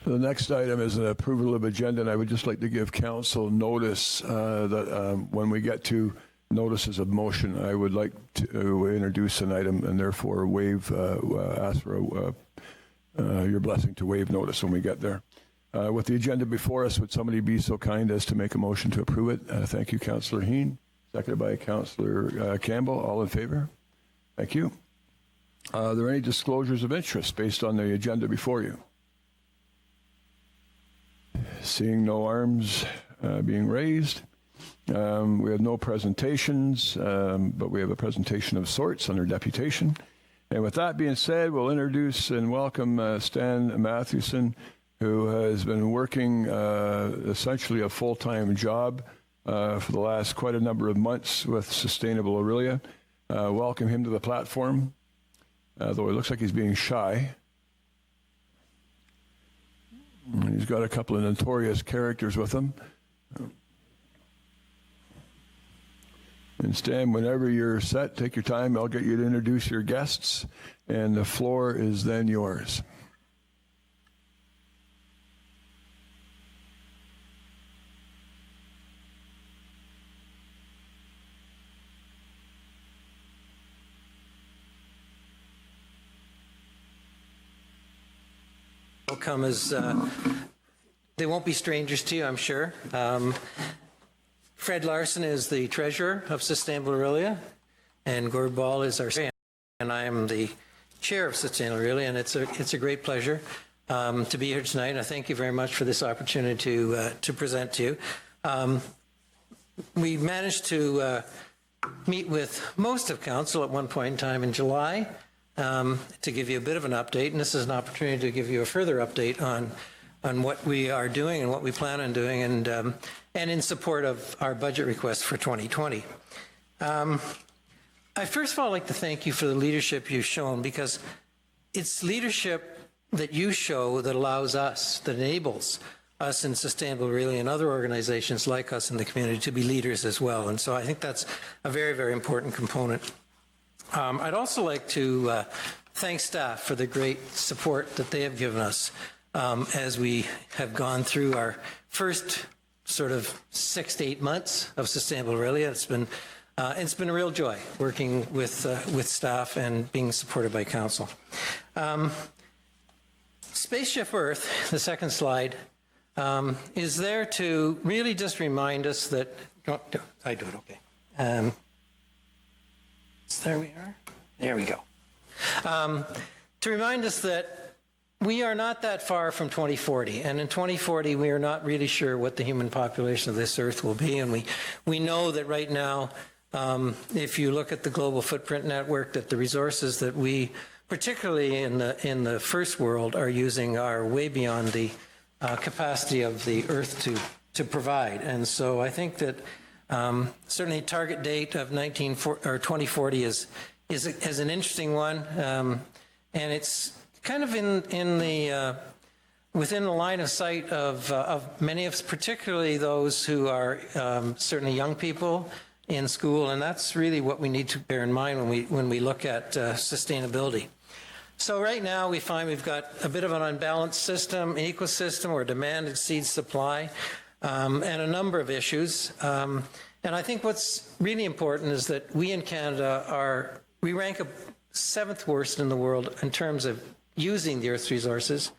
The next item is an approval of agenda, and I would just like to give council notice that when we get to notices of motion, I would like to introduce an item and therefore ask for your blessing to waive notice when we get there. With the agenda before us, would somebody be so kind as to make a motion to approve it? Thank you, Councillor Heen. Seconded by Councillor Campbell. All in favor? Thank you. Are there any disclosures of interest based on the agenda before you? Seeing no arms being raised. We have no presentations, but we have a presentation of sorts under deputation. And with that being said, we'll introduce and welcome Stan Mathewson, who has been working essentially a full-time job for the last quite a number of months with Sustainable Orillia. Welcome him to the platform, though it looks like he's being shy. He's got a couple of notorious characters with him. And Stan, whenever you're set, take your time. I'll get you to introduce your guests, and the floor is then yours. Come as they won't be strangers to you, I'm sure. Fred Larson is the treasurer of Sustainable Orillia, and Gord Ball is our and I am the chair of Sustainable Orillia, and it's a great pleasure to be here tonight. I thank you very much for this opportunity to present to you. We managed to meet with most of council at one point in time in July. To give you a bit of an update, and this is an opportunity to give you a further update on what we are doing and what we plan on doing, and in support of our budget request for 2020. I first of all like to thank you for the leadership you've shown, because it's leadership that you show that allows us, that enables us in Sustainable Orillia and other organizations like us in the community to be leaders as well. And so I think that's a very, very important component. I'd also like to thank staff for the great support that they have given us as we have gone through our first sort of 6 to 8 months of Sustainable Orillia. It's been a real joy working with staff and being supported by council. Spaceship Earth, the second slide, is there to really just remind us that. I do it okay. There we are. There we go. To remind us that we are not that far from 2040. And in 2040, we are not really sure what the human population of this Earth will be. And we know that right now, if you look at the global footprint network, that the resources that we, particularly in the first world, are using are way beyond the capacity of the Earth to provide. And so I think that certainly target date of 2040 is an interesting one, and it's kind of within the line of sight of many of us, particularly those who are certainly young people in school, and that's really what we need to bear in mind when we look at sustainability. So right now we find we've got a bit of an unbalanced system, an ecosystem where demand exceeds supply. And a number of issues. And I think what's really important is that we in Canada we rank 7th worst in the world in terms of using the Earth's resources.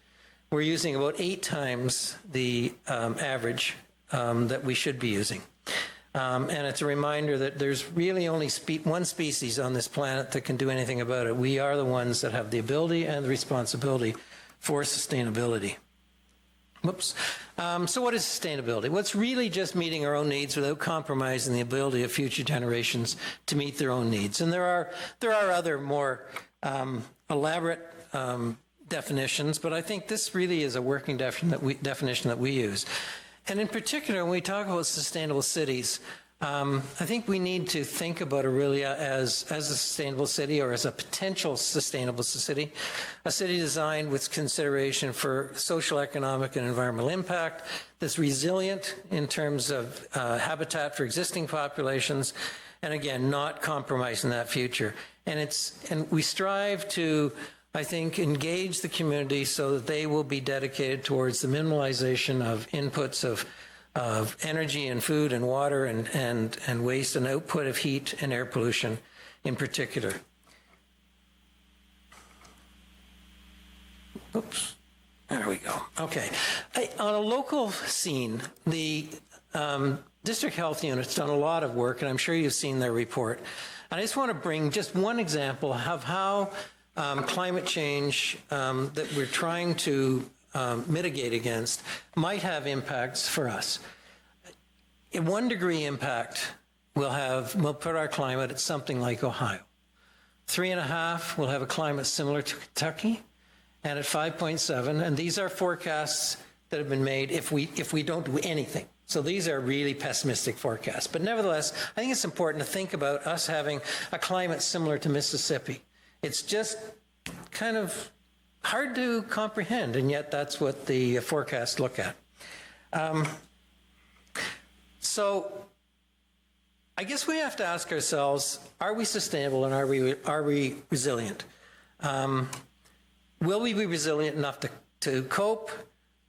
We're using about 8 times the average that we should be using. And it's a reminder that there's really only one species on this planet that can do anything about it. We are the ones that have the ability and the responsibility for sustainability. Whoops. So what is sustainability? Well, it's really just meeting our own needs without compromising the ability of future generations to meet their own needs. And there are other more elaborate definitions, but I think this really is a working definition that we use. And in particular, when we talk about sustainable cities, I think we need to think about Orillia as a sustainable city, or as a potential sustainable city, a city designed with consideration for social, economic, and environmental impact, that's resilient in terms of habitat for existing populations, and again, not compromising that future. And we strive to I think, engage the community so that they will be dedicated towards the minimalization of inputs of energy and food and water and waste and output of heat and air pollution in particular. Oops, there we go. Okay. On a local scene, the district health unit's done a lot of work, and I'm sure you've seen their report. And I just want to bring just one example of how climate change that we're trying to mitigate against might have impacts for us. A 1 degree impact will put our climate at something like Ohio. 3.5 will have a climate similar to Kentucky, and at 5.7, and these are forecasts that have been made if we don't do anything. So these are really pessimistic forecasts. But nevertheless, I think it's important to think about us having a climate similar to Mississippi. It's just kind of hard to comprehend, and yet that's what the forecasts look at. So I guess we have to ask ourselves, are we sustainable and are we resilient? Will we be resilient enough to cope?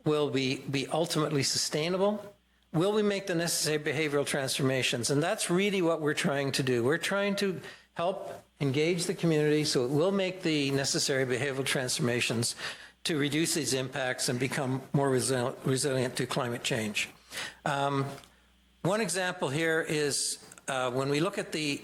Will we be ultimately sustainable? Will we make the necessary behavioral transformations? And that's really what we're trying to do. We're trying to help engage the community so it will make the necessary behavioral transformations to reduce these impacts and become more resilient to climate change. One example here is when we look at the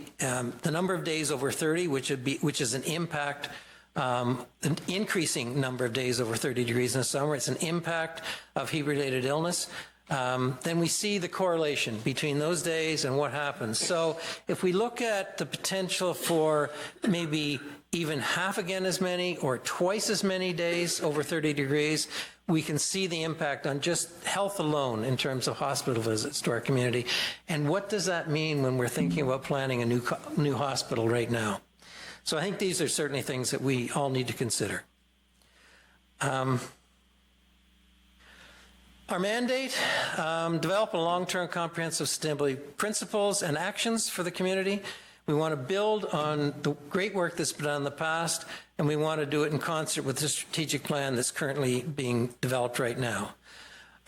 number of days over 30, which is an impact, an increasing number of days over 30 degrees in the summer. It's an impact of heat-related illness. Then we see the correlation between those days and what happens. So if we look at the potential for maybe even half again as many or twice as many days over 30 degrees, we can see the impact on just health alone in terms of hospital visits to our community. And what does that mean when we're thinking about planning a new hospital right now? So I think these are certainly things that we all need to consider. Our mandate, develop a long-term comprehensive sustainability principles and actions for the community. We want to build on the great work that's been done in the past, and we want to do it in concert with the strategic plan that's currently being developed right now.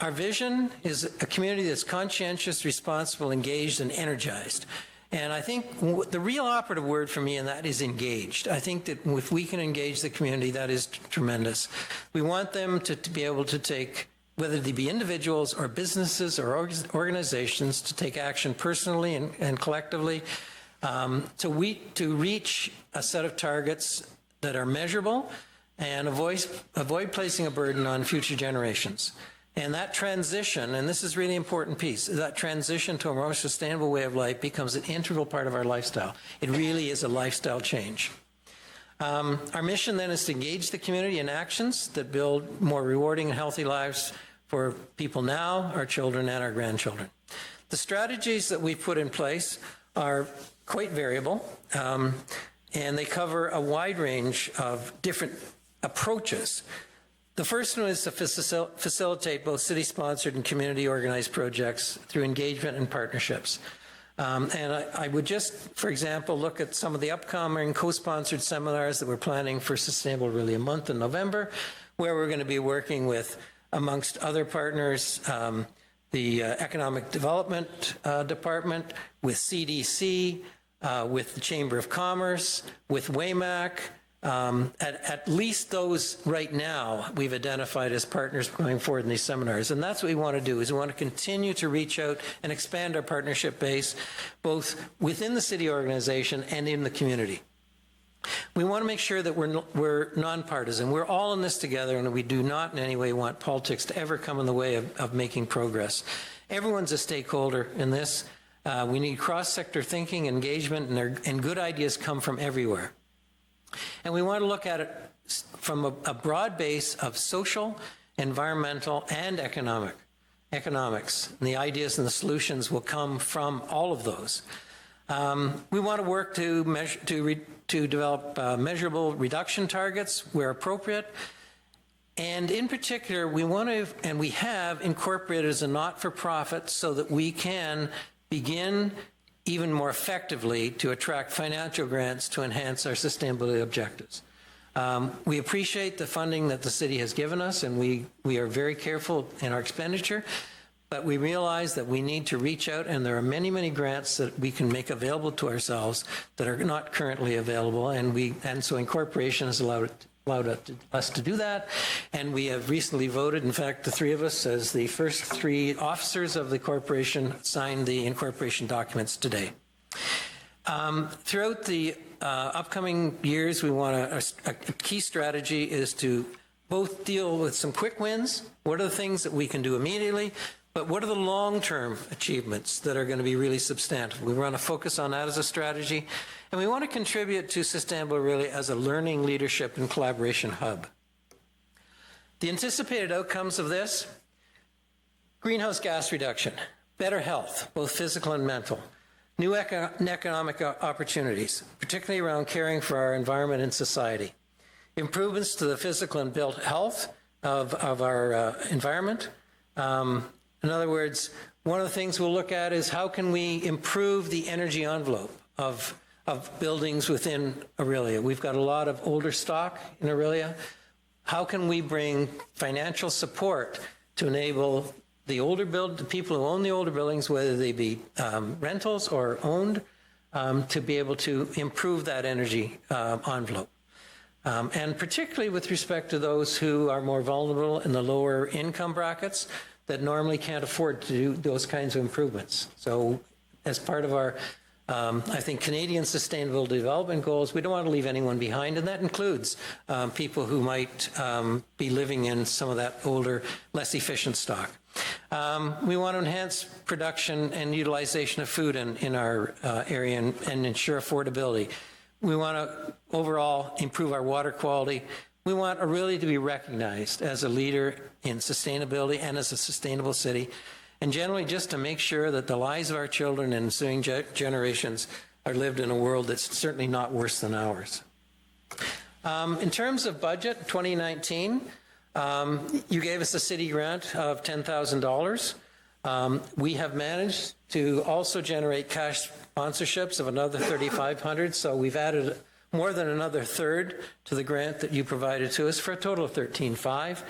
Our vision is a community that's conscientious, responsible, engaged, and energized. And I think the real operative word for me in that is engaged. I think that if we can engage the community, that is tremendous. We want them to be able to take, whether they be individuals or businesses or organizations, to take action personally and collectively to reach a set of targets that are measurable and avoid placing a burden on future generations. And that transition, and this is really important piece, that transition to a more sustainable way of life becomes an integral part of our lifestyle. It really is a lifestyle change. Our mission then is to engage the community in actions that build more rewarding and healthy lives for people now, our children, and our grandchildren. The strategies that we've put in place are quite variable, and they cover a wide range of different approaches. The first one is to facilitate both city-sponsored and community-organized projects through engagement and partnerships. And I would just, for example, look at some of the upcoming co-sponsored seminars that we're planning for Sustainable Orillia Month in November, where we're going to be working with, amongst other partners, the Economic Development Department, with CDC, with the Chamber of Commerce, with WAMAC. At least those right now we've identified as partners going forward in these seminars. And that's what we want to do, is we want to continue to reach out and expand our partnership base, both within the city organization and in the community. We want to make sure that we're nonpartisan. We're all in this together, and we do not in any way want politics to ever come in the way of making progress. Everyone's a stakeholder in this. We need cross-sector thinking, engagement, and good ideas come from everywhere. And we want to look at it from a broad base of social, environmental, and economics. And the ideas and the solutions will come from all of those. We want to work to develop measurable reduction targets where appropriate. And in particular, we want to, and we have incorporated as a not-for-profit so that we can begin even more effectively to attract financial grants to enhance our sustainability objectives. We appreciate the funding that the city has given us, and we are very careful in our expenditure, but we realize that we need to reach out, and there are many, many grants that we can make available to ourselves that are not currently available, and so incorporation has allowed us to do that, and we have recently voted, in fact, the three of us, as the first three officers of the corporation, signed the incorporation documents today. Throughout the upcoming years, we want a key strategy is to both deal with some quick wins, what are the things that we can do immediately, but what are the long-term achievements that are going to be really substantive? We want to focus on that as a strategy, and we want to contribute to Sustainable Orillia as a learning, leadership, and collaboration hub. The anticipated outcomes of this: greenhouse gas reduction, better health, both physical and mental, new economic opportunities, particularly around caring for our environment and society, improvements to the physical and built health of our environment. In other words, one of the things we'll look at is how can we improve the energy envelope of buildings within Orillia. We've got a lot of older stock in Orillia. How can we bring financial support to enable the people who own the older buildings, whether they be rentals or owned, to be able to improve that energy envelope? And particularly with respect to those who are more vulnerable in the lower income brackets that normally can't afford to do those kinds of improvements. So as part of our, I think, Canadian Sustainable Development Goals, we don't want to leave anyone behind, and that includes people who might be living in some of that older, less efficient stock. We want to enhance production and utilization of food in our area and ensure affordability. We want to overall improve our water quality. We want Orillia to be recognized as a leader in sustainability and as a sustainable city, and generally just to make sure that the lives of our children and ensuing generations are lived in a world that's certainly not worse than ours. In terms of budget, 2019, you gave us a city grant of $10,000. We have managed to also generate cash sponsorships of another $3,500, so we've added more than another third to the grant that you provided to us for a total of $13,500.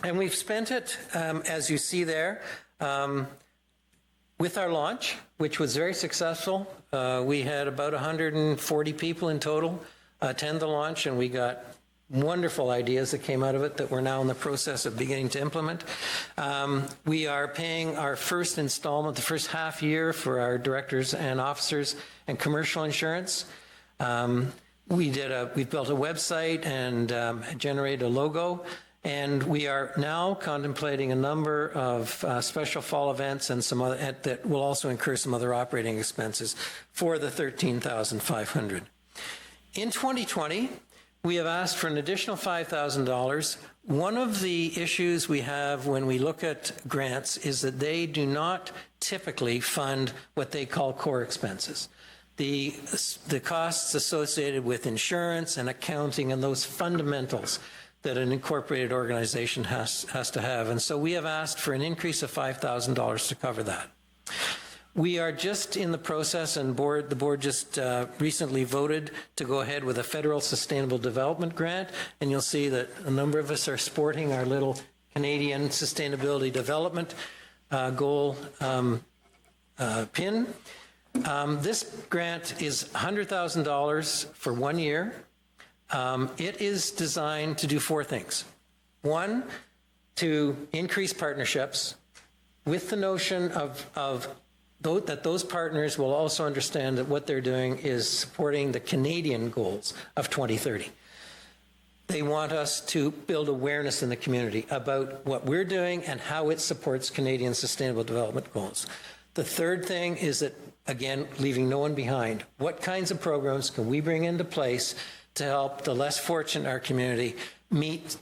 And we've spent it, as you see there, with our launch, which was very successful. We had about 140 people in total attend the launch, and we got wonderful ideas that came out of it that we're now in the process of beginning to implement. We are paying our first installment, the first half year, for our directors and officers and commercial insurance. We've built a website and generated a logo, and we are now contemplating a number of special fall events and some other that will also incur some other operating expenses for the $13,500. In 2020, we have asked for an additional $5,000. One of the issues we have when we look at grants is that they do not typically fund what they call core expenses. The costs associated with insurance and accounting and those fundamentals that an incorporated organization has to have. And so we have asked for an increase of $5,000 to cover that. We are just in the process, and the board just recently voted to go ahead with a federal sustainable development grant, and you'll see that a number of us are sporting our little Canadian Sustainability Development Goal pin. This grant is $100,000 for 1 year. It is designed to do four things. One, to increase partnerships with the notion that those partners will also understand that what they're doing is supporting the Canadian goals of 2030. They want us to build awareness in the community about what we're doing and how it supports Canadian Sustainable Development Goals. The third thing is that, again, leaving no one behind. What kinds of programs can we bring into place to help the less fortunate in our community meet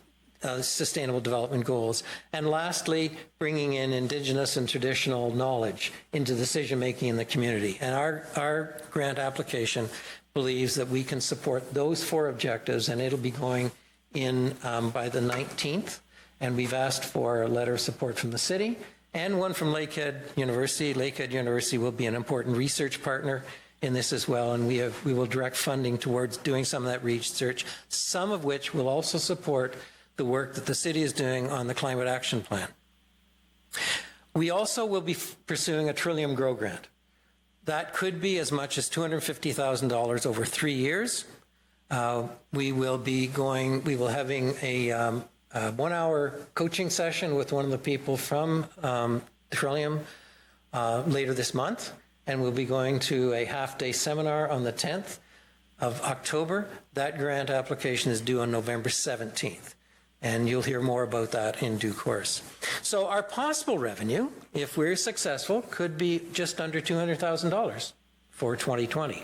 Sustainable Development Goals? And lastly, bringing in Indigenous and traditional knowledge into decision-making in the community. And our grant application believes that we can support those four objectives, and it'll be going in by the 19th. And we've asked for a letter of support from the city and one from Lakehead University. Lakehead University will be an important research partner in this as well, and we will direct funding towards doing some of that research, some of which will also support the work that the city is doing on the Climate Action Plan. We also will be pursuing a Trillium Grow Grant. That could be as much as $250,000 over 3 years. We will having a 1-hour coaching session with one of the people from Trillium later this month, and we'll be going to a half-day seminar on the 10th of October. That grant application is due on November 17th, and you'll hear more about that in due course. So our possible revenue, if we're successful, could be just under $200,000 for 2020.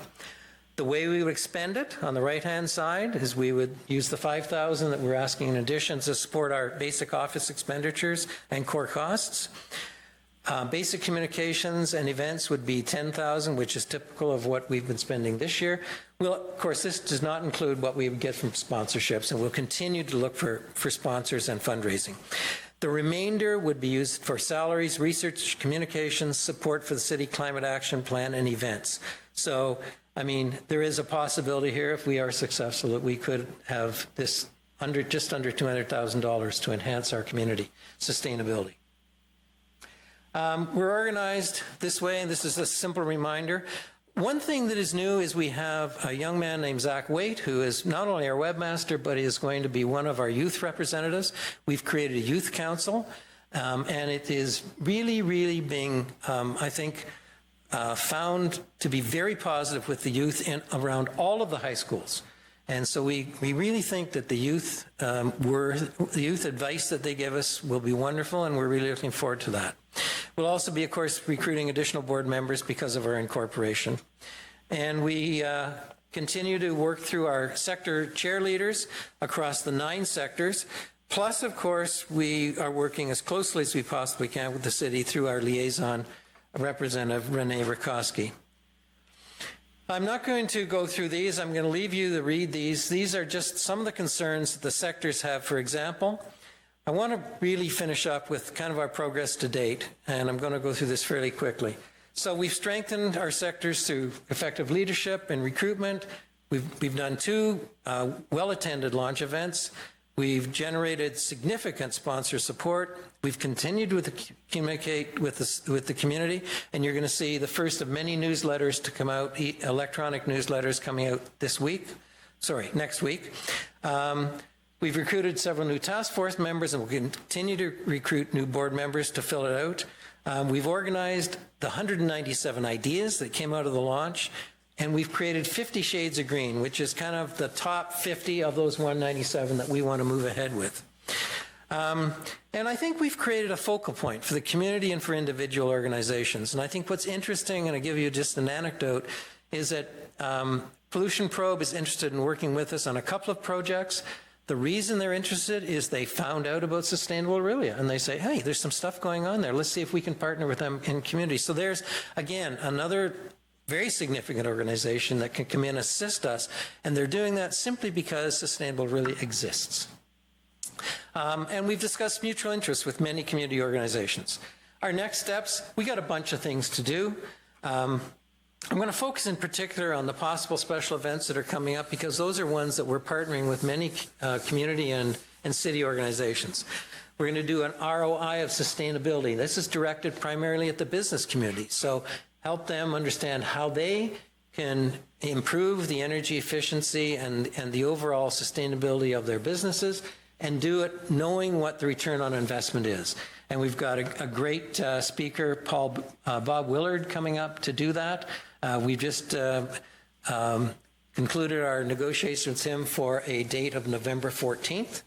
The way we would expend it on the right-hand side is we would use the $5,000 that we're asking in addition to support our basic office expenditures and core costs. Basic communications and events would be $10,000, which is typical of what we've been spending this year. Well, of course, this does not include what we would get from sponsorships, and we'll continue to look for sponsors and fundraising. The remainder would be used for salaries, research, communications, support for the city climate action plan, and events. So, I mean, there is a possibility here, if we are successful, that we could have this just under $200,000 to enhance our community sustainability. We're organized this way, and this is a simple reminder. One thing that is new is we have a young man named Zach Waite, who is not only our webmaster, but is going to be one of our youth representatives. We've created a youth council, and it is really, really being, I think, found to be very positive with the youth around all of the high schools. And so we really think that the youth advice that they give us will be wonderful, and we're really looking forward to that. We'll also be, of course, recruiting additional board members because of our incorporation. And we continue to work through our sector chair leaders across the 9 sectors. Plus, of course, we are working as closely as we possibly can with the city through our liaison, Representative Renee Rakowski. I'm not going to go through these. I'm going to leave you to read these. These are just some of the concerns that the sectors have. For example, I want to really finish up with kind of our progress to date, and I'm going to go through this fairly quickly. So we've strengthened our sectors through effective leadership and recruitment. We've done 2 well-attended launch events. We've generated significant sponsor support. We've continued to communicate with the community, and you're going to see the first of many newsletters to come out, electronic newsletters coming out next week. We've recruited several new task force members, and we'll continue to recruit new board members to fill it out. We've organized the 197 ideas that came out of the launch, and we've created 50 Shades of Green, which is kind of the top 50 of those 197 that we want to move ahead with. And I think we've created a focal point for the community and for individual organizations. And I think what's interesting, and I'll give you just an anecdote, is that Pollution Probe is interested in working with us on a couple of projects. The reason they're interested is they found out about Sustainable Orillia, and they say, hey, there's some stuff going on there. Let's see if we can partner with them in community. So there's, again, another very significant organization that can come in and assist us, and they're doing that simply because Sustainable Orillia exists. And we've discussed mutual interests with many community organizations. Our next steps, we got a bunch of things to do. I'm going to focus in particular on the possible special events that are coming up, because those are ones that we're partnering with many community and city organizations. We're going to do an ROI of sustainability. This is directed primarily at the business community. So help them understand how they can improve the energy efficiency and the overall sustainability of their businesses, and do it knowing what the return on investment is. And we've got a great speaker, Bob Willard, coming up to do that. We've just concluded our negotiations with him for a date of November 14th.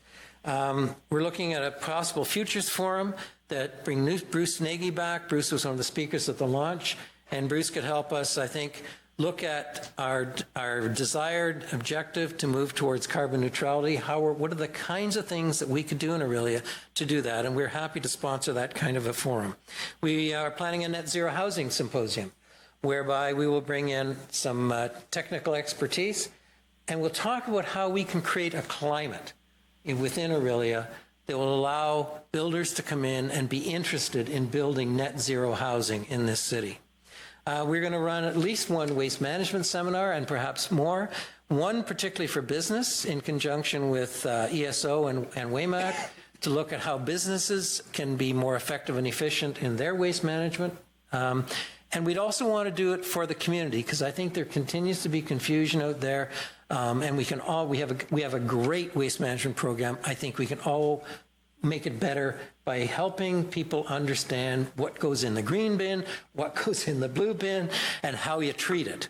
We're looking at a possible futures forum that bring Bruce Nagy back. Bruce was one of the speakers at the launch, and Bruce could help us, I think, look at our desired objective to move towards carbon neutrality. What are the kinds of things that we could do in Orillia to do that? And we're happy to sponsor that kind of a forum. We are planning a net zero housing symposium, whereby we will bring in some technical expertise, and we'll talk about how we can create a climate within Orillia that will allow builders to come in and be interested in building net zero housing in this city. We're going to run at least one waste management seminar and perhaps more, one particularly for business in conjunction with ESO and WAMAC to look at how businesses can be more effective and efficient in their waste management. And we'd also want to do it for the community because I think there continues to be confusion out there. And we have a great waste management program. I think we can all make it better by helping people understand what goes in the green bin, what goes in the blue bin, and how you treat it.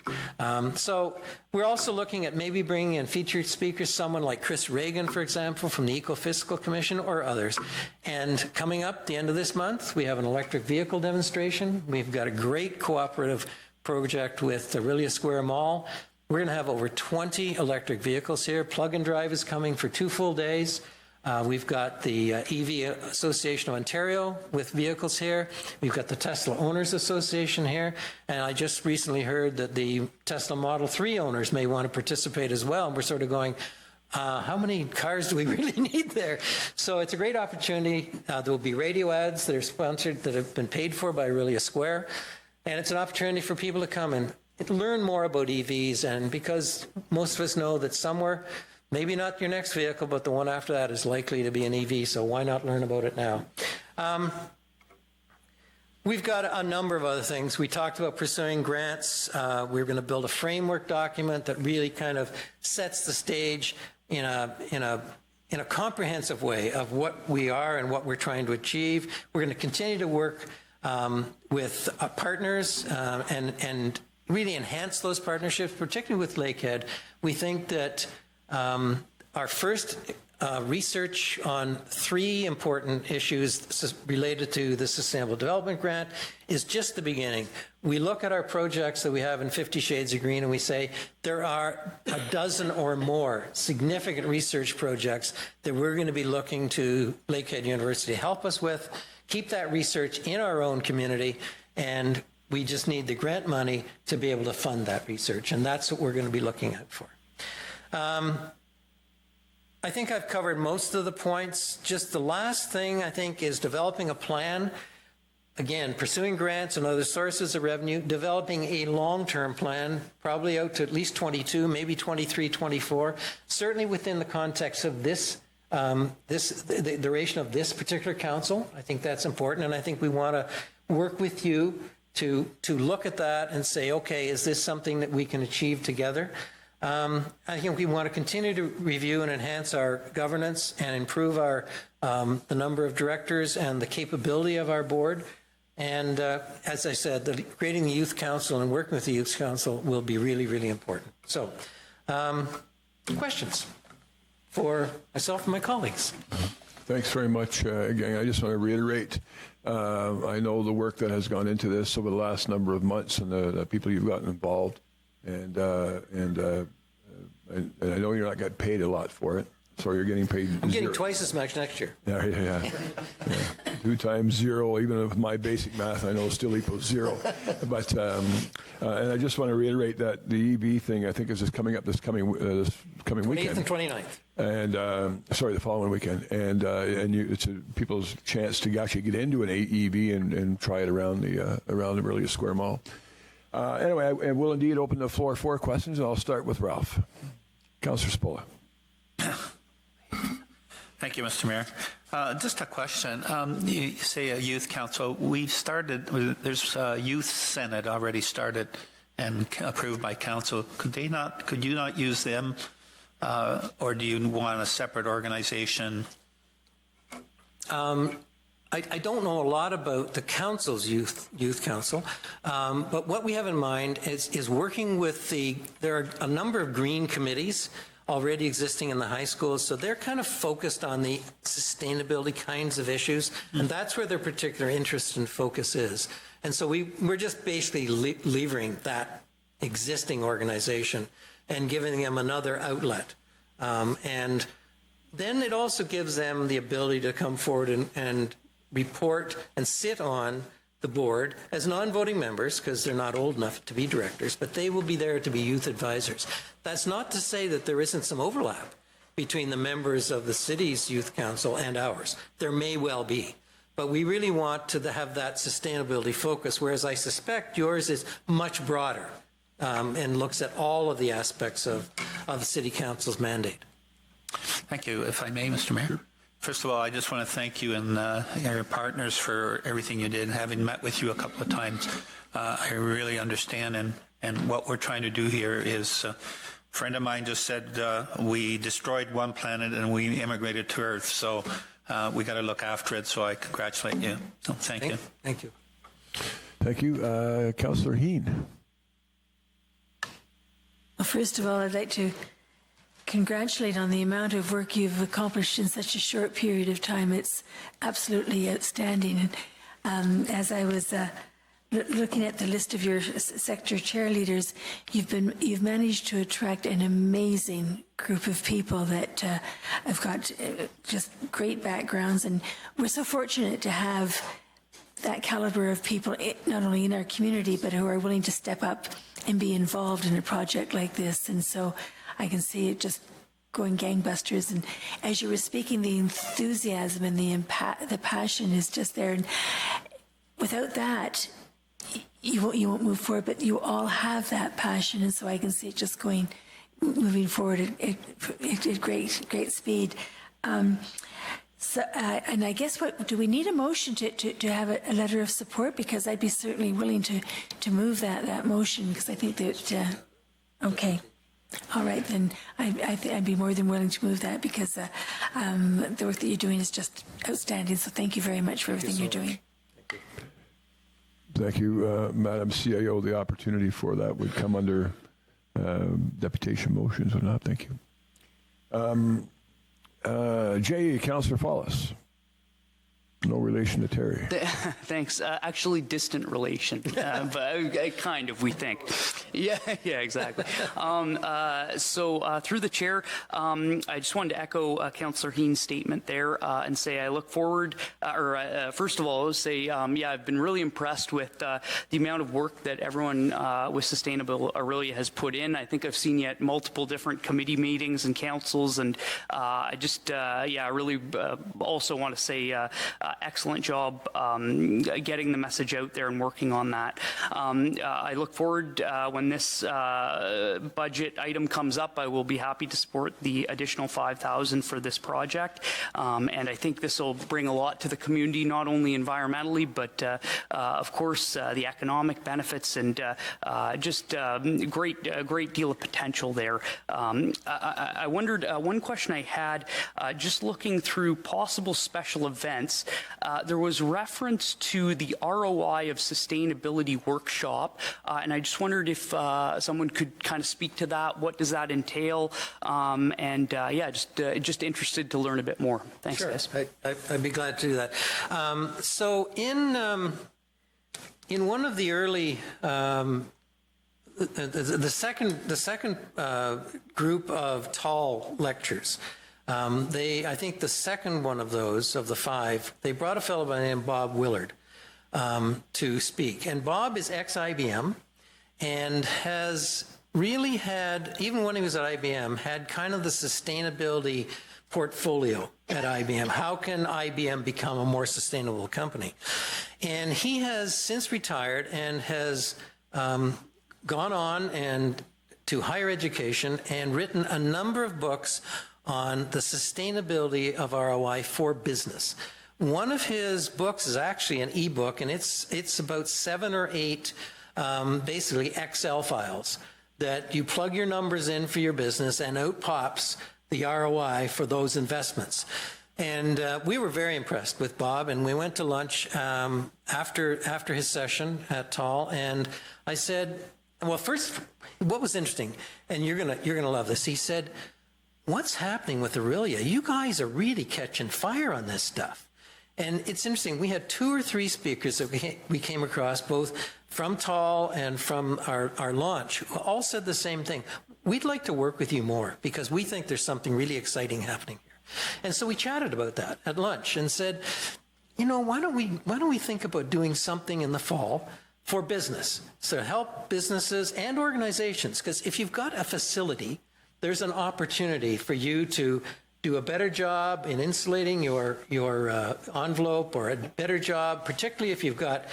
So we're also looking at maybe bringing in featured speakers, someone like Chris Reagan, for example, from the Eco-Fiscal Commission or others. And coming up the end of this month, we have an electric vehicle demonstration. We've got a great cooperative project with Orillia Square Mall. We're going to have over 20 electric vehicles here. Plug and Drive is coming for 2 full days. We've got the EV Association of Ontario with vehicles here. We've got the Tesla Owners Association here. And I just recently heard that the Tesla Model 3 owners may want to participate as well. And we're sort of going, how many cars do we really need there? So it's a great opportunity. There will be radio ads that are sponsored, that have been paid for by Orillia Square. And it's an opportunity for people to come and learn more about EVs. And because most of us know that somewhere, maybe not your next vehicle, but the one after that is likely to be an EV, so why not learn about it now? We've got a number of other things. We talked about pursuing grants. We're going to build a framework document that really kind of sets the stage in a comprehensive way of what we are and what we're trying to achieve. We're going to continue to work with partners and really enhance those partnerships, particularly with Lakehead. We think that our first research on 3 important issues related to the Sustainable Development Grant is just the beginning. We look at our projects that we have in 50 Shades of Green and we say there are a dozen or more significant research projects that we're going to be looking to Lakehead University to help us with, keep that research in our own community, and we just need the grant money to be able to fund that research, and that's what we're going to be looking at for. I think I've covered most of the points. Just the last thing, I think, is developing a plan. Again, pursuing grants and other sources of revenue, developing a long-term plan, probably out to at least 22, maybe 23, 24, certainly within the context of the duration of this particular council. I think that's important, and I think we want to work with you to look at that and say, okay, is this something that we can achieve together? I think we want to continue to review and enhance our governance and improve the number of directors and the capability of our board. And as I said, creating the Youth Council and working with the Youth Council will be really, really important. So, questions for myself and my colleagues? Thanks very much. Again, I just want to reiterate, I know the work that has gone into this over the last number of months and the people you've gotten involved. And I know you're not getting paid a lot for it, so you're getting paid. I'm getting twice as much next year. Yeah. 2 times 0, even with my basic math, I know still equals 0. But and I just want to reiterate that the EV thing, I think, is just coming up this coming weekend. 28th and 29th. And the following weekend. And it's people's chance to actually get into an EV and try it around the Orillia Square Mall. Anyway, I will indeed open the floor for questions, and I'll start with Ralph. Councillor Spola. Thank you, Mr. Mayor. Just a question. You say a youth council. We've started, there's a youth senate already started and approved by council. Could you not use them, or do you want a separate organization? I don't know a lot about the council's youth council, but what we have in mind is working with there are a number of green committees already existing in the high schools, so they're kind of focused on the sustainability kinds of issues, and that's where their particular interest and focus is. And so we're just basically levering that existing organization and giving them another outlet. And then it also gives them the ability to come forward and report and sit on the board as non-voting members, because they're not old enough to be directors, but they will be there to be youth advisors. That's not to say that there isn't some overlap between the members of the city's youth council and ours. There may well be, but we really want to have that sustainability focus, whereas I suspect yours is much broader and looks at all of the aspects of the City Council's mandate. Thank you. If I may, Mr. Mayor. First of all, I just want to thank you and your partners for everything you did. Having met with you a couple of times, I really understand, and what we're trying to do here is, a friend of mine just said, we destroyed one planet and we immigrated to Earth, so we got to look after it, so I congratulate you. So thank you. Thank you. Thank you. Councillor Heen. Well, first of all, I'd like to congratulate on the amount of work you've accomplished in such a short period of time. It's absolutely outstanding. And as I was looking at the list of your sector chair leaders, you've managed to attract an amazing group of people that have got just great backgrounds, and we're so fortunate to have that caliber of people, not only in our community, but who are willing to step up and be involved in a project like this. And so I can see it just going gangbusters. And as you were speaking, the enthusiasm and the passion is just there. And without that, you won't move forward, but you all have that passion. And so I can see it just moving forward at great speed. So, and I guess do we need a motion to have a letter of support? Because I'd be certainly willing to move that motion, because I think that, okay. All right, then I'd be more than willing to move that, because the work that you're doing is just outstanding. So thank you very much for everything you're doing. Thank you, Madam CIO. The opportunity for that would come under deputation motions or not. Thank you. Jay, Councillor Follis. No relation to Terry. Thanks. Actually, distant relation, but kind of, we think. Yeah, exactly. So through the chair, I just wanted to echo Councillor Heen's statement there and say I look forward, first of all, say, I've been really impressed with the amount of work that everyone with Sustainable Orillia has put in. I think I've seen you at multiple different committee meetings and councils, and I just, really also want to say excellent job getting the message out there and working on that. I look forward when this budget item comes up. I will be happy to support the additional $5,000 for this project, and I think this will bring a lot to the community, not only environmentally, but of course the economic benefits, and just great deal of potential there. I wondered, one question I had, just looking through possible special events, there was reference to the ROI of Sustainability Workshop, and I just wondered if someone could kind of speak to that. What does that entail? Just interested to learn a bit more. Thanks, sure. guys. I'd be glad to do that. So in one of the early the second group of tall lectures, I think the second one of those, of the 5, they brought a fellow by the name of Bob Willard to speak. And Bob is ex-IBM and has really had, even when he was at IBM, had kind of the sustainability portfolio at IBM. How can IBM become a more sustainable company? And he has since retired and has gone on and to higher education and written a number of books on the sustainability of ROI for business. One of his books is actually an ebook, and it's about 7 or 8 basically Excel files that you plug your numbers in for your business, and out pops the ROI for those investments. And we were very impressed with Bob, and we went to lunch after his session at Tall, and I said, well, first, what was interesting, and you're gonna love this. He said, what's happening with Orillia? You guys are really catching fire on this stuff. And it's interesting, we had 2 or 3 speakers that we came across, both from Tall and from our launch, who all said the same thing. We'd like to work with you more because we think there's something really exciting happening here. And so we chatted about that at lunch and said, you know, why don't we think about doing something in the fall for business, so help businesses and organizations, because if you've got a facility, there's an opportunity for you to do a better job in insulating your envelope, or a better job, particularly if you've got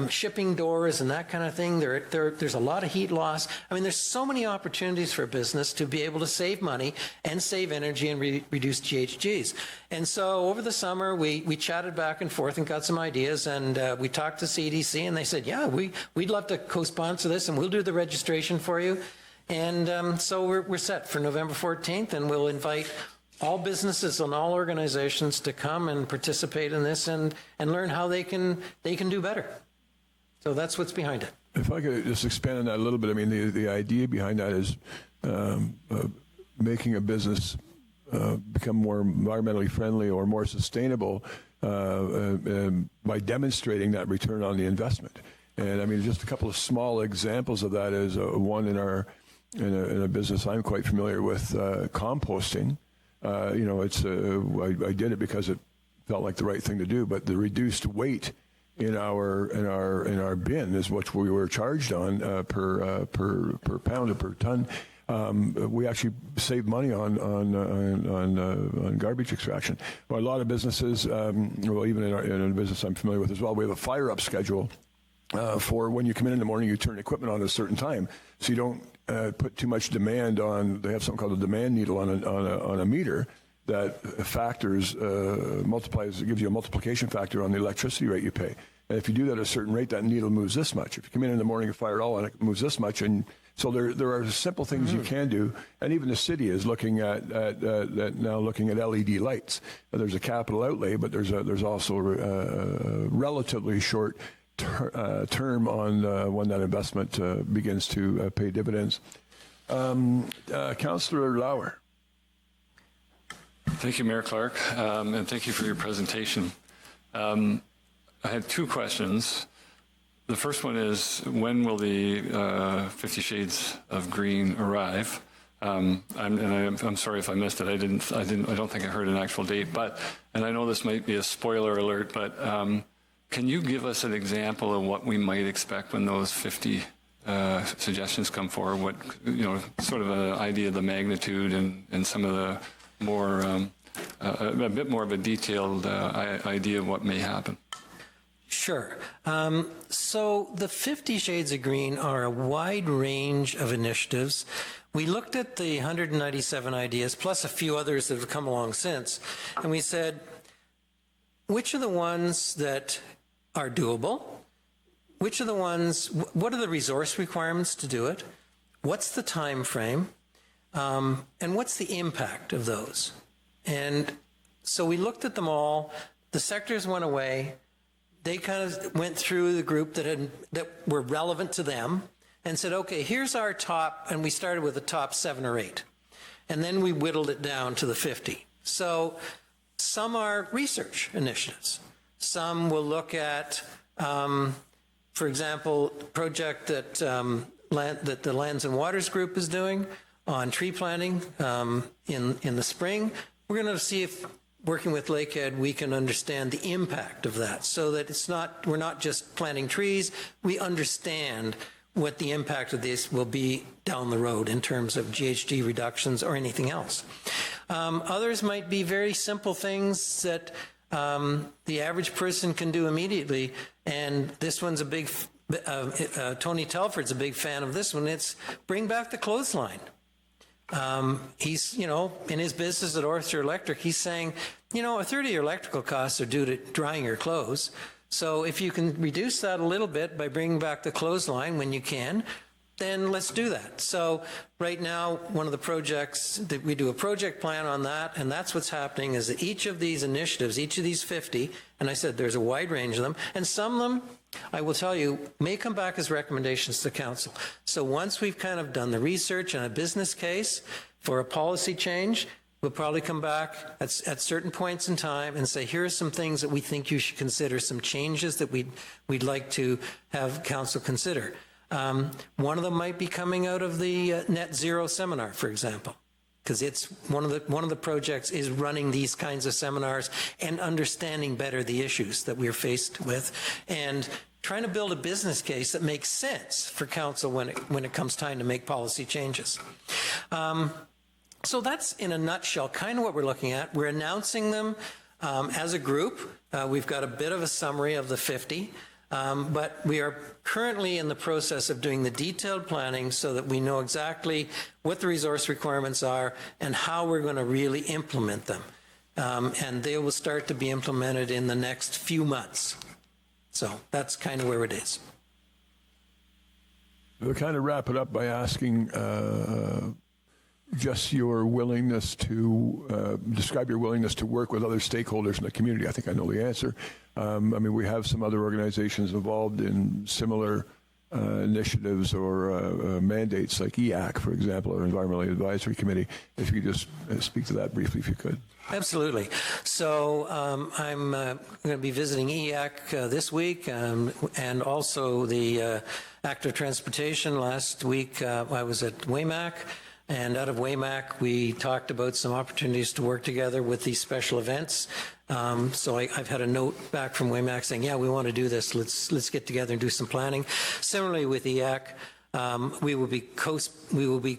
shipping doors and that kind of thing. There's a lot of heat loss. I mean, there's so many opportunities for business to be able to save money and save energy and reduce GHGs. And so over the summer, we chatted back and forth and got some ideas, and we talked to CDC, and they said, yeah, we'd love to co-sponsor this, and we'll do the registration for you. And so we're set for November 14th, and we'll invite all businesses and all organizations to come and participate in this and learn how they can do better. So that's what's behind it. If I could just expand on that a little bit, I mean, the idea behind that is making a business become more environmentally friendly or more sustainable by demonstrating that return on the investment. And I mean, just a couple of small examples of that is one in a business I'm quite familiar with, composting. It's I did it because it felt like the right thing to do, but the reduced weight in our bin is what we were charged on per pound or per ton. We actually save money on garbage extraction. Well, a lot of businesses, even in a business I'm familiar with as well, we have a fire up schedule for when you come in the morning. You turn equipment on at a certain time, so you don't put too much demand on. They have something called a demand needle on a meter that factors multiplies. It gives you a multiplication factor on the electricity rate you pay. And if you do that at a certain rate, that needle moves this much. If you come in the morning and fire it all on, it moves this much. And so there are simple things you can do. And even the city is looking at now looking at LED lights. There's a capital outlay, but there's also a relatively short term on when that investment begins to pay dividends. Councillor Lauer. Thank you, Mayor Clark, and thank you for your presentation. I had two questions. The first one is, when will the 50 Shades of Green arrive? I'm sorry if I missed it. I don't think I heard an actual date. And I know this might be a spoiler alert, but can you give us an example of what we might expect when those 50 suggestions come forward? What, sort of an idea of the magnitude and some of the more, a bit more of a detailed idea of what may happen? Sure. So the 50 Shades of Green are a wide range of initiatives. We looked at the 197 ideas, plus a few others that have come along since, and we said, which are the ones that are doable? Which are the ones, what are the resource requirements to do it? What's the time frame? And what's the impact of those? And so we looked at them all. The sectors went away. They kind of went through the group that were relevant to them and said, okay, here's our top, and we started with the top 7 or 8. And then we whittled it down to the 50. So some are research initiatives. Some will look at, for example, a project that the Lands and Waters Group is doing on tree planting in the spring. We're going to see if, working with Lakehead, we can understand the impact of that, so that we're not just planting trees. We understand what the impact of this will be down the road in terms of GHG reductions or anything else. Others might be very simple things that the average person can do immediately, and this one's a big, Tony Telford's a big fan of this one. It's bring back the clothesline. He's, in his business at Orillia Electric, he's saying, a third of your electrical costs are due to drying your clothes. So if you can reduce that a little bit by bringing back the clothesline when you can, then let's do that. So right now, one of the projects, that we do a project plan on that, and that's what's happening, is that each of these initiatives, each of these 50, and I said there's a wide range of them, and some of them, I will tell you, may come back as recommendations to council. So once we've kind of done the research and a business case for a policy change, we'll probably come back at certain points in time and say, here are some things that we think you should consider, some changes that we'd like to have council consider. One of them might be coming out of the net zero seminar, for example, because it's one of the projects is running these kinds of seminars and understanding better the issues that we're faced with, and trying to build a business case that makes sense for council when it comes time to make policy changes. So that's in a nutshell kind of what we're looking at. We're announcing them as a group. We've got a bit of a summary of the 50, but we are currently in the process of doing the detailed planning so that we know exactly what the resource requirements are and how we're going to really implement them. And they will start to be implemented in the next few months. So that's kind of where it is. We'll kind of wrap it up by asking just your willingness to describe your willingness to work with other stakeholders in the community. I think I know the answer. I mean, we have some other organizations involved in similar initiatives or mandates, like EAC, for example, or Environmental Advisory Committee. If you could just speak to that briefly, if you could. Absolutely. So I'm going to be visiting EAC this week and also the Active Transportation. Last week I was at WAMAC, and out of WAMAC we talked about some opportunities to work together with these special events. So I've had a note back from WAMAC saying, yeah, we want to do this. Let's get together and do some planning. Similarly with EAC, we will be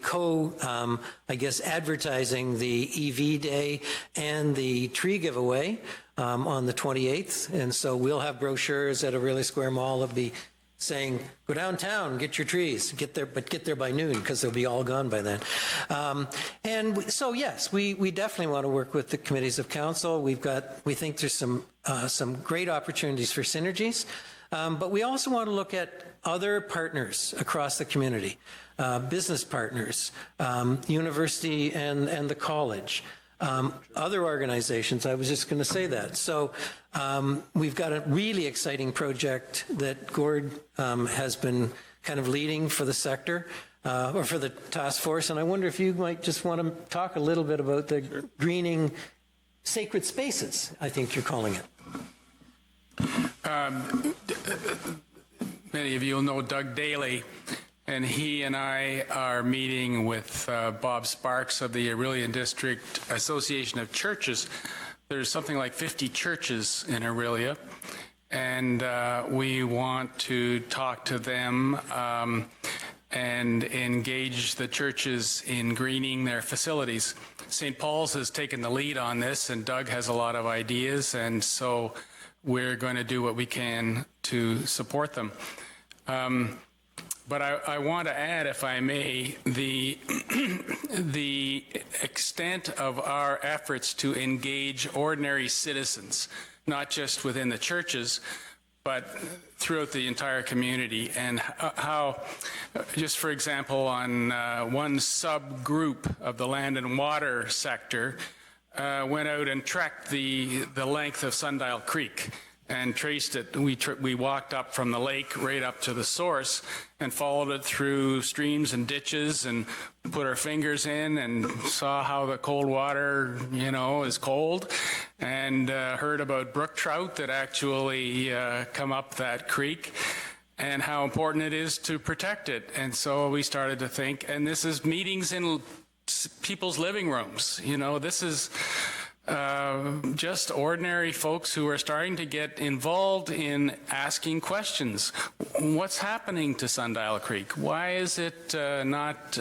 advertising the EV Day and the tree giveaway on the 28th. And so we'll have brochures at Orillia Square Mall that'll be saying, go downtown, get your trees, get there by noon, because they'll be all gone by then. So yes, we definitely want to work with the committees of council. We think there's some great opportunities for synergies. But we also want to look at other partners across the community, business partners, university and the college, other organizations. I was just going to say that. So we've got a really exciting project that Gord has been kind of leading for the sector or for the task force. And I wonder if you might just want to talk a little bit about the greening sacred spaces, I think you're calling it. Many of you will know Doug Daly, and he and I are meeting with Bob Sparks of the Orillia District Association of Churches. There's something like 50 churches in Orillia, and we want to talk to them and engage the churches in greening their facilities. St. Paul's has taken the lead on this, and Doug has a lot of ideas, and so we're going to do what we can to support them. But I want to add, if I may, the extent of our efforts to engage ordinary citizens, not just within the churches, but throughout the entire community, and how, just for example, on one subgroup of the land and water sector, went out and trekked the length of Sundial Creek and traced it. We walked up from the lake right up to the source and followed it through streams and ditches and put our fingers in and saw how the cold water, is cold, and heard about brook trout that actually come up that creek and how important it is to protect it. And so we started to think, and this is meetings in people's living rooms. This is just ordinary folks who are starting to get involved in asking questions. What's happening to Sundial Creek? Why is it not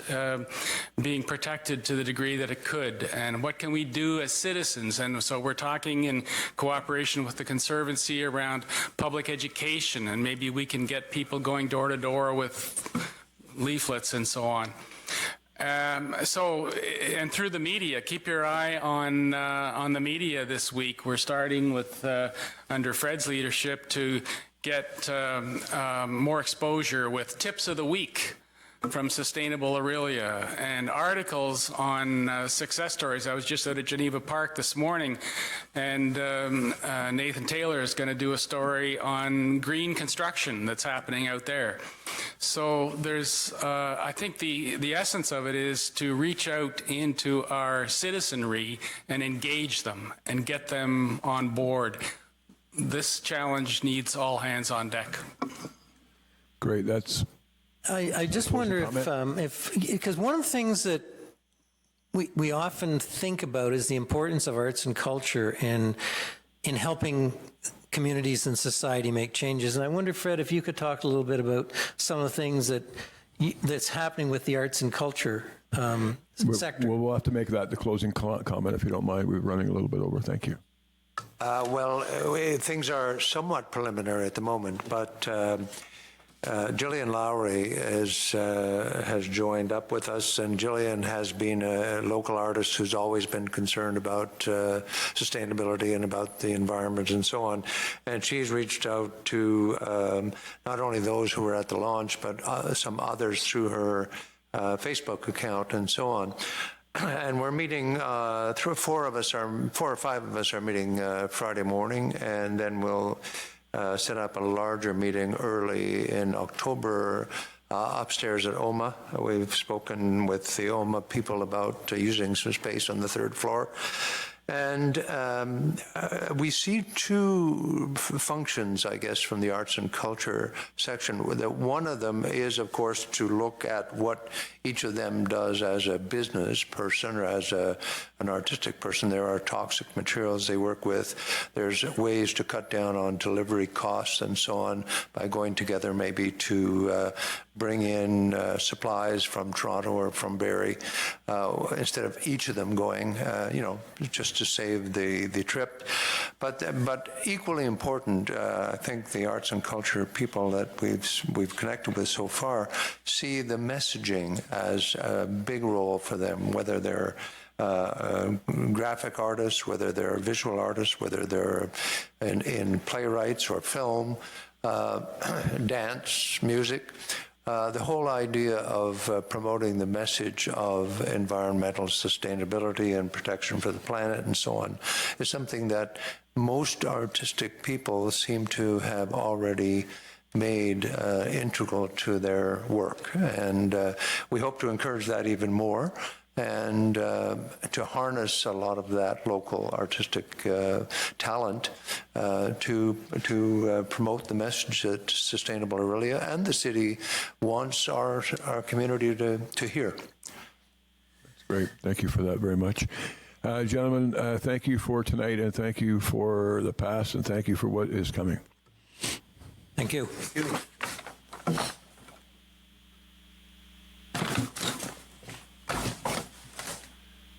being protected to the degree that it could? And what can we do as citizens? And so we're talking in cooperation with the Conservancy around public education, and maybe we can get people going door to door with leaflets and so on. And through the media, keep your eye on the media this week. We're starting with, under Fred's leadership, to get more exposure with tips of the week from Sustainable Orillia and articles on success stories. I was just out at Geneva Park this morning, and Nathan Taylor is going to do a story on green construction that's happening out there. So there's, I think the essence of it is to reach out into our citizenry and engage them and get them on board. This challenge needs all hands on deck. Great. I just wonder if because one of the things that we often think about is the importance of arts and culture in helping communities and society make changes. And I wonder, Fred, if you could talk a little bit about some of the things that that's happening with the arts and culture sector. We'll have to make that the closing comment if you don't mind. We're running a little bit over. Thank you. Things are somewhat preliminary at the moment, but Gillian Lowry has joined up with us, and Gillian has been a local artist who's always been concerned about sustainability and about the environment and so on. And she's reached out to not only those who were at the launch, but some others through her Facebook account and so on. And we're meeting, four or five of us are meeting Friday morning, and then we'll set up a larger meeting early in October upstairs at OMA. We've spoken with the OMA people about using some space on the third floor. And we see two functions, I guess, from the arts and culture section. That one of them is, of course, to look at what each of them does as a business person or as an artistic person. There are toxic materials they work with. There's ways to cut down on delivery costs and so on by going together maybe to bring in supplies from Toronto or from Barrie instead of each of them going, just to save the trip. But equally important, I think the arts and culture people that we've connected with so far see the messaging as a big role for them, whether they're graphic artists, whether they're visual artists, whether they're in playwrights or film, dance, music. The whole idea of promoting the message of environmental sustainability and protection for the planet and so on is something that most artistic people seem to have already made integral to their work. And we hope to encourage that even more and to harness a lot of that local artistic talent to promote the message that Sustainable Orillia and the city wants our community to hear. That's great. Thank you for that very much. Gentlemen, thank you for tonight, and thank you for the past, and thank you for what is coming. Thank you.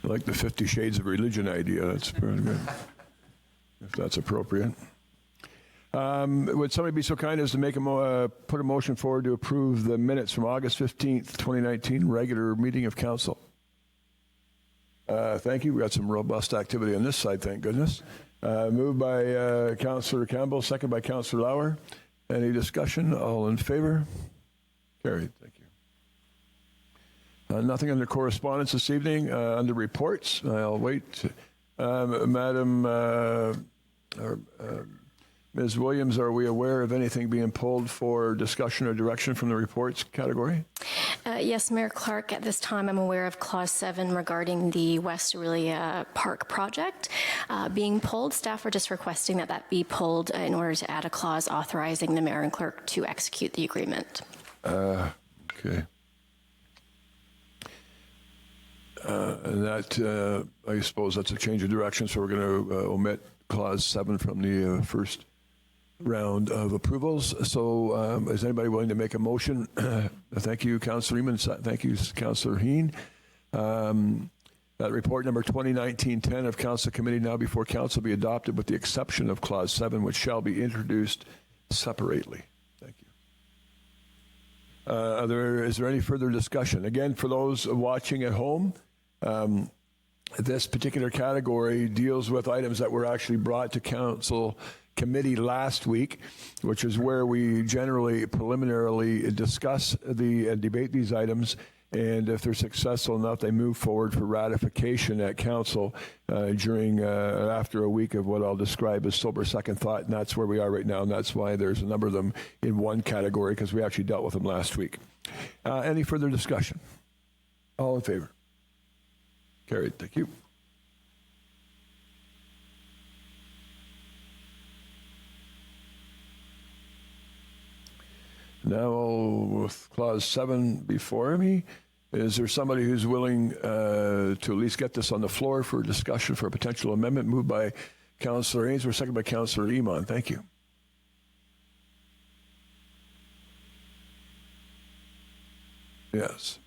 I like the 50 Shades of Religion idea. That's pretty good, if that's appropriate. Would somebody be so kind as to make put a motion forward to approve the minutes from August 15th, 2019, regular meeting of council? Thank you. We got some robust activity on this side, thank goodness. Moved by Councillor Campbell, second by Councillor Lauer. Any discussion? All in favor? Carried. Thank you. Nothing under correspondence this evening. Under reports, I'll wait. Ms. Williams, are we aware of anything being pulled for discussion or direction from the reports category? Yes, Mayor Clark, at this time I'm aware of Clause 7 regarding the West Orillia Park project being pulled. Staff are just requesting that that be pulled in order to add a clause authorizing the mayor and clerk to execute the agreement. Okay. And that, I suppose that's a change of direction, so we're going to omit Clause 7 from the first round of approvals. So is anybody willing to make a motion? Thank you, Councillor Eamon. Thank you, Councillor Heen. That report number 2019-10 of Council Committee now before Council be adopted with the exception of Clause 7, which shall be introduced separately. Thank you. Is there any further discussion? Again, for those watching at home, this particular category deals with items that were actually brought to Council Committee last week, which is where we generally preliminarily discuss and debate these items, and if they're successful enough, they move forward for ratification at Council during after a week of what I'll describe as sober second thought, and that's where we are right now, and that's why there's a number of them in one category, because we actually dealt with them last week. Any further discussion? All in favor? Carried. Thank you. Now, with Clause 7 before me, is there somebody who's willing to at least get this on the floor for discussion for a potential amendment? Moved by Councillor Ainsworth, second by Councillor Iman. Thank you. Yes.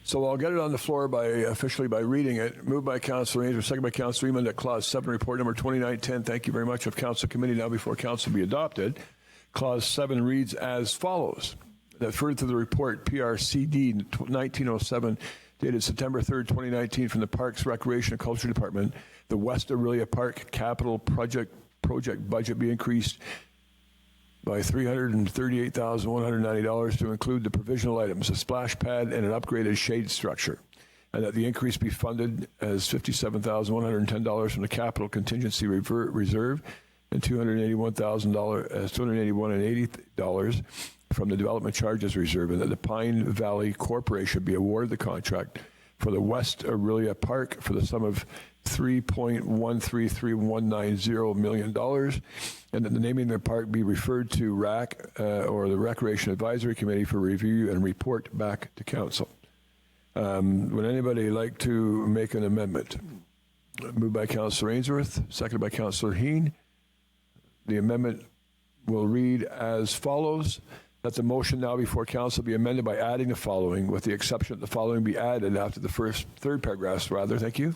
So I'll get it on the floor officially by reading it. Moved by Councillor Ainsworth, second by Councillor Eamon, that Clause 7, report number 2910, thank you very much, of Council Committee now before Council be adopted. Clause 7 reads as follows. That further to the report PRCD 1907, dated September 3rd, 2019, from the Parks, Recreation, and Culture Department, the West Orillia Park Capital Project budget be increased by $338,190 to include the provisional items, a splash pad and an upgraded shade structure, and that the increase be funded as $57,110 from the capital contingency reserve and $281,080 from the development charges reserve, and that the Pine Valley Corporation be awarded the contract for the West Orillia Park for the sum of $3.133190 million, and that the naming of the park be referred to RAC or the Recreation Advisory Committee for review and report back to Council. Would anybody like to make an amendment? Moved by Councillor Ainsworth, seconded by Councillor Heen. The amendment will read as follows. That the motion now before Council be amended by adding the following, with the exception that the following be added after the third paragraphs, rather, thank you.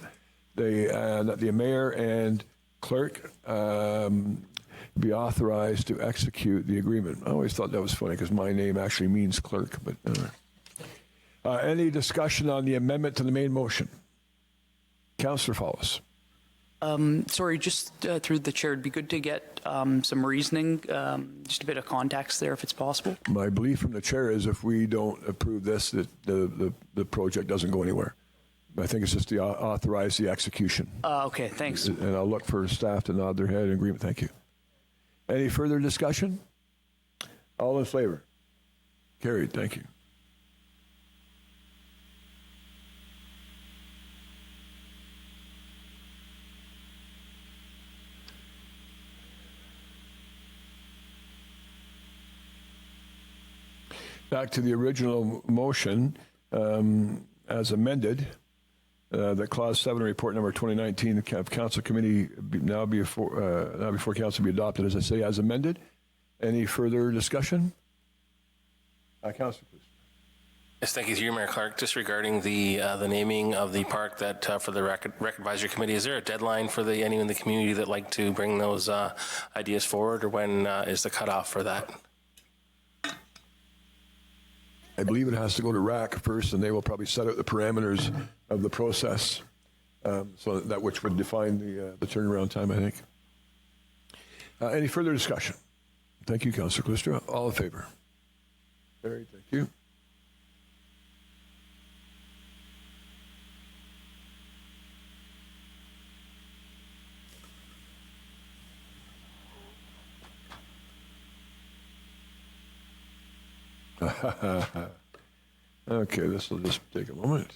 That the mayor and clerk be authorized to execute the agreement. I always thought that was funny because my name actually means clerk, but any discussion on the amendment to the main motion? Councillor Follis. Sorry, just through the chair, it'd be good to get some reasoning, just a bit of context there if it's possible. My belief from the chair is if we don't approve this, that the project doesn't go anywhere. I think it's just to authorize the execution. Okay, thanks. And I'll look for staff to nod their head in agreement. Thank you. Any further discussion? All in favor? Carried. Thank you. Back to the original motion as amended. That Clause 7, report number 2019, the Council Committee now before Council be adopted, as I say, as amended. Any further discussion? Councillor, please. Yes, thank you, Mayor Clark. Just regarding the naming of the park that for the Rec Advisory Committee, is there a deadline for anyone in the community that like to bring those ideas forward, or when is the cutoff for that? I believe it has to go to RAC first, and they will probably set out the parameters of the process, so that which would define the turnaround time, I think. Any further discussion? Thank you, Councillor Clistra. All in favor? Carried. Thank you. Okay, this will just take a moment.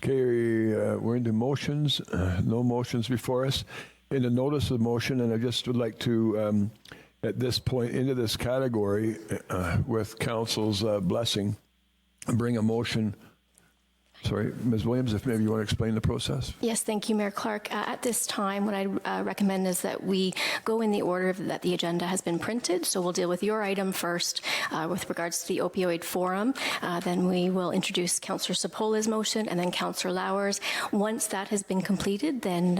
Okay, we're into motions. No motions before us. In the notice of motion, and I just would like to, at this point, into this category, with Council's blessing, bring a motion. Sorry, Ms. Williams, if maybe you want to explain the process. Yes, thank you, Mayor Clark. At this time, what I recommend is that we go in the order that the agenda has been printed. So we'll deal with your item first with regards to the opioid forum. Then we will introduce Councillor Sapola's motion and then Councillor Lauer's. Once that has been completed, then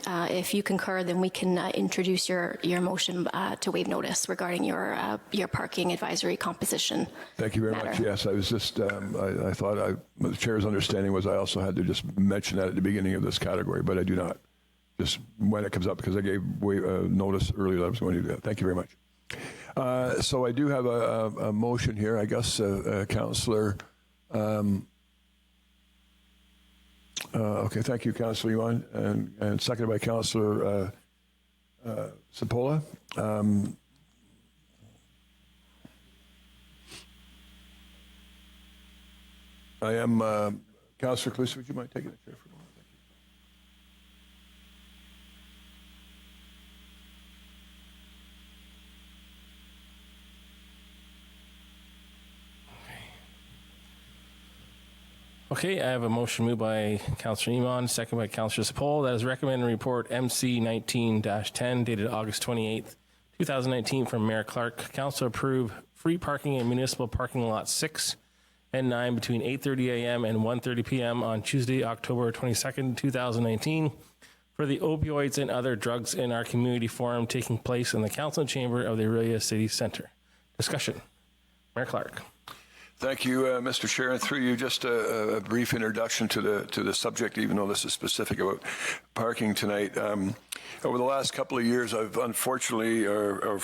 if you concur, then we can introduce your motion to waive notice regarding your parking advisory composition. Thank you very much. Yes, I was just, I thought the chair's understanding was I also had to just mention that at the beginning of this category, but I do not. Just when it comes up, because I gave notice earlier that I was going to do that. Thank you very much. So I do have a motion here. I guess Councillor. Okay, thank you, Councillor Yuan, and seconded by Councillor Sapola. I am Councillor Cluse, would you mind taking the chair for a moment? Thank you. Okay, I have a motion moved by Councillor Iman, second by Councillor Sepul. That is recommended report MC 19-10 dated August 28th, 2019 from Mayor Clark. Council approve free parking in municipal parking lot 6 and 9 between 8:30 a.m. and 1:30 p.m. on Tuesday, October 22nd, 2019 for the opioids and other drugs in our community forum taking place in the council chamber of the Orillia City Centre. Discussion. Mayor Clark. Thank you, Mr. Chair. And through you, just a brief introduction to the subject, even though this is specific about parking tonight. Over the last couple of years, I've unfortunately, or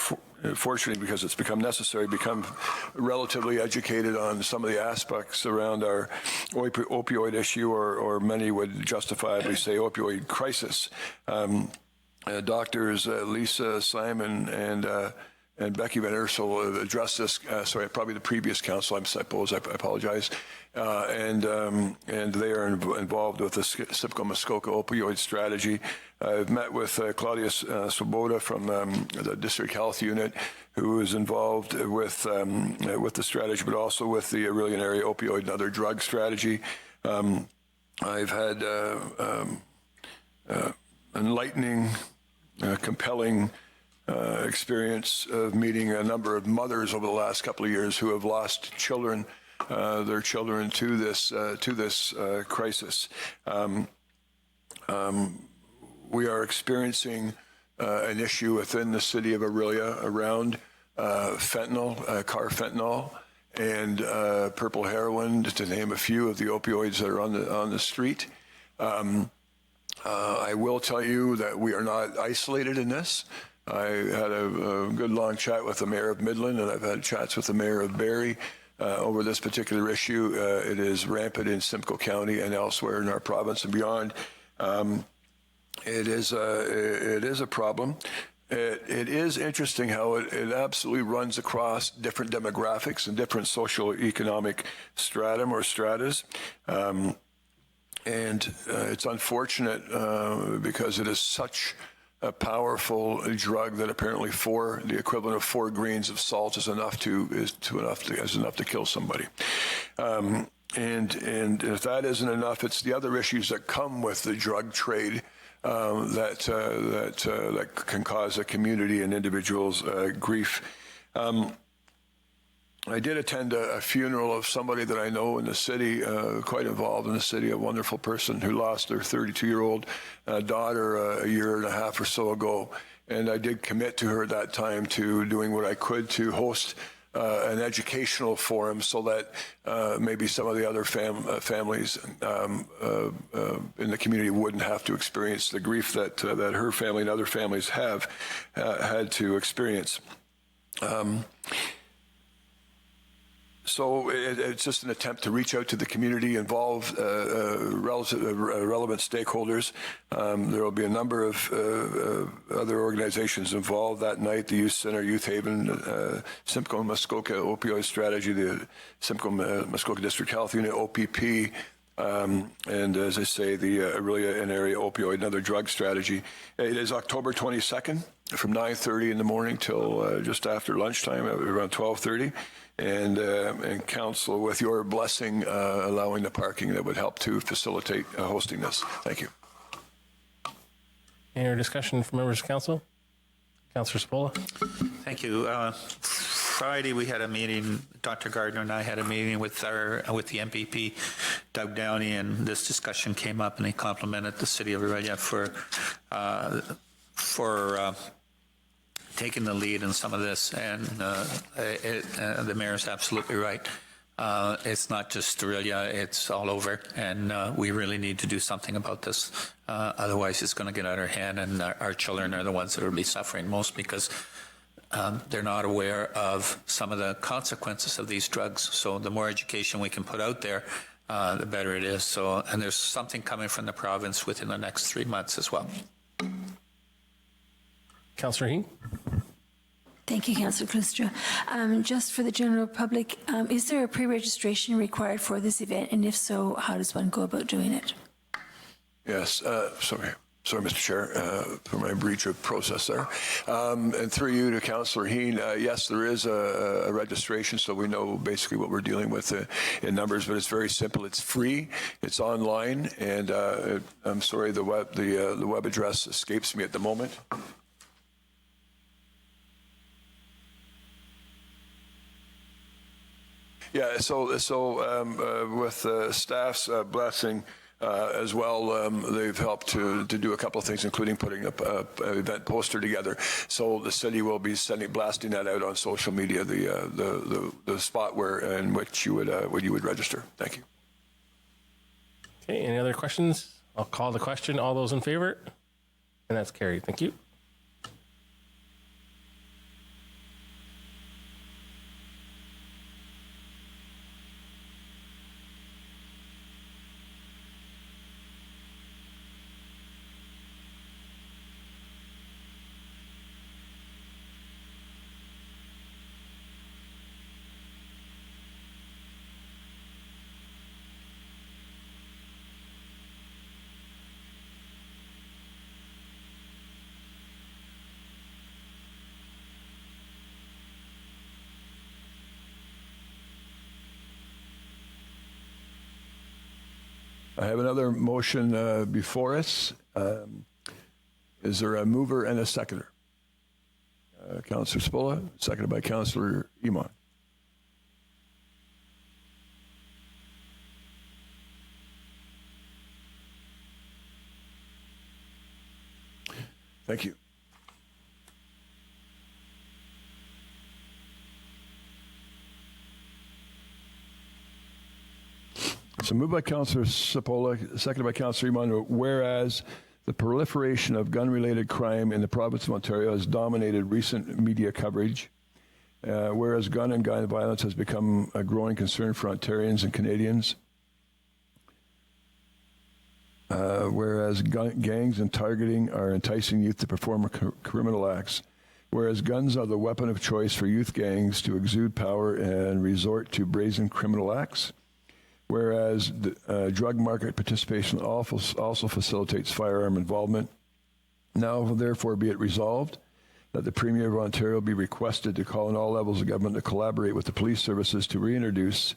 fortunately because it's become necessary, become relatively educated on some of the aspects around our opioid issue, or many would justifiably say opioid crisis. Doctors Lisa Simon and Becky Van Ursel addressed this, probably the previous council, I suppose, I apologize. And they are involved with the Simcoe-Muskoka opioid strategy. I've met with Claudia Swoboda from the District Health Unit, who is involved with the strategy, but also with the Orillia area opioid and other drug strategy. I've had enlightening, compelling experience of meeting a number of mothers over the last couple of years who have lost children, their children to this crisis. We are experiencing an issue within the city of Orillia around fentanyl, carfentanil, and purple heroin, to name a few of the opioids that are on the street. I will tell you that we are not isolated in this. I had a good long chat with the mayor of Midland, and I've had chats with the mayor of Barrie over this particular issue. It is rampant in Simcoe County and elsewhere in our province and beyond. It is a problem. It is interesting how it absolutely runs across different demographics and different socioeconomic stratum or stratas. And it's unfortunate because it is such a powerful drug that apparently the equivalent of 4 grains of salt is enough to kill somebody. And if that isn't enough, it's the other issues that come with the drug trade that can cause a community and individuals grief. I did attend a funeral of somebody that I know in the city, quite involved in the city, a wonderful person who lost their 32-year-old daughter a year and a half or so ago. And I did commit to her at that time to doing what I could to host an educational forum so that maybe some of the other families in the community wouldn't have to experience the grief that her family and other families have had to experience. So it's just an attempt to reach out to the community, involve relevant stakeholders. There will be a number of other organizations involved that night: the Youth Center, Youth Haven, Simcoe-Muskoka Opioid Strategy, the Simcoe-Muskoka District Health Unit, OPP, and as I say, the Orillia and Area Opioid and Other Drug Strategy. It is October 22nd from 9:30 in the morning till just after lunchtime, around 12:30. And council, with your blessing, allowing the parking that would help to facilitate hosting this. Thank you. Any other discussion from members of council? Councillor Spola. Thank you. Friday we had a meeting. Dr. Gardner and I had a meeting with the MPP, Doug Downey, and this discussion came up, and he complimented the city of Orillia for taking the lead in some of this, and the mayor is absolutely right. It's not just Orillia, it's all over, and we really need to do something about this. Otherwise, it's going to get out of hand, and our children are the ones that will be suffering most because they're not aware of some of the consequences of these drugs. So the more education we can put out there, the better it is. So, and there's something coming from the province within the next 3 months as well. Councillor Heat. Thank you, Councillor Clustra. Just for the general public, is there a pre-registration required for this event? And if so, how does one go about doing it? Yes, sorry, Mr. Chair, for my breach of process there. And through you to Councillor Heen, yes, there is a registration, so we know basically what we're dealing with in numbers, but it's very simple. It's free, it's online, and I'm sorry, the web address escapes me at the moment. Yeah, so with staff's blessing, as well, they've helped to do a couple of things, including putting up an event poster together. So the city will be blasting that out on social media, the spot in which you would register. Thank you. Okay, any other questions? I'll call the question. All those in favor? And that's carried. Thank you. I have another motion before us. Is there a mover and a seconder? Councillor Spola, seconded by Councillor Iman. Thank you. So moved by Councillor Cipolla, seconded by Councillor Iman, whereas the proliferation of gun-related crime in the province of Ontario has dominated recent media coverage, whereas gun and gun violence has become a growing concern for Ontarians and Canadians, whereas gangs and targeting are enticing youth to perform criminal acts, whereas guns are the weapon of choice for youth gangs to exude power and resort to brazen criminal acts, whereas drug market participation also facilitates firearm involvement. Now, therefore, be it resolved that the Premier of Ontario be requested to call on all levels of government to collaborate with the police services to reintroduce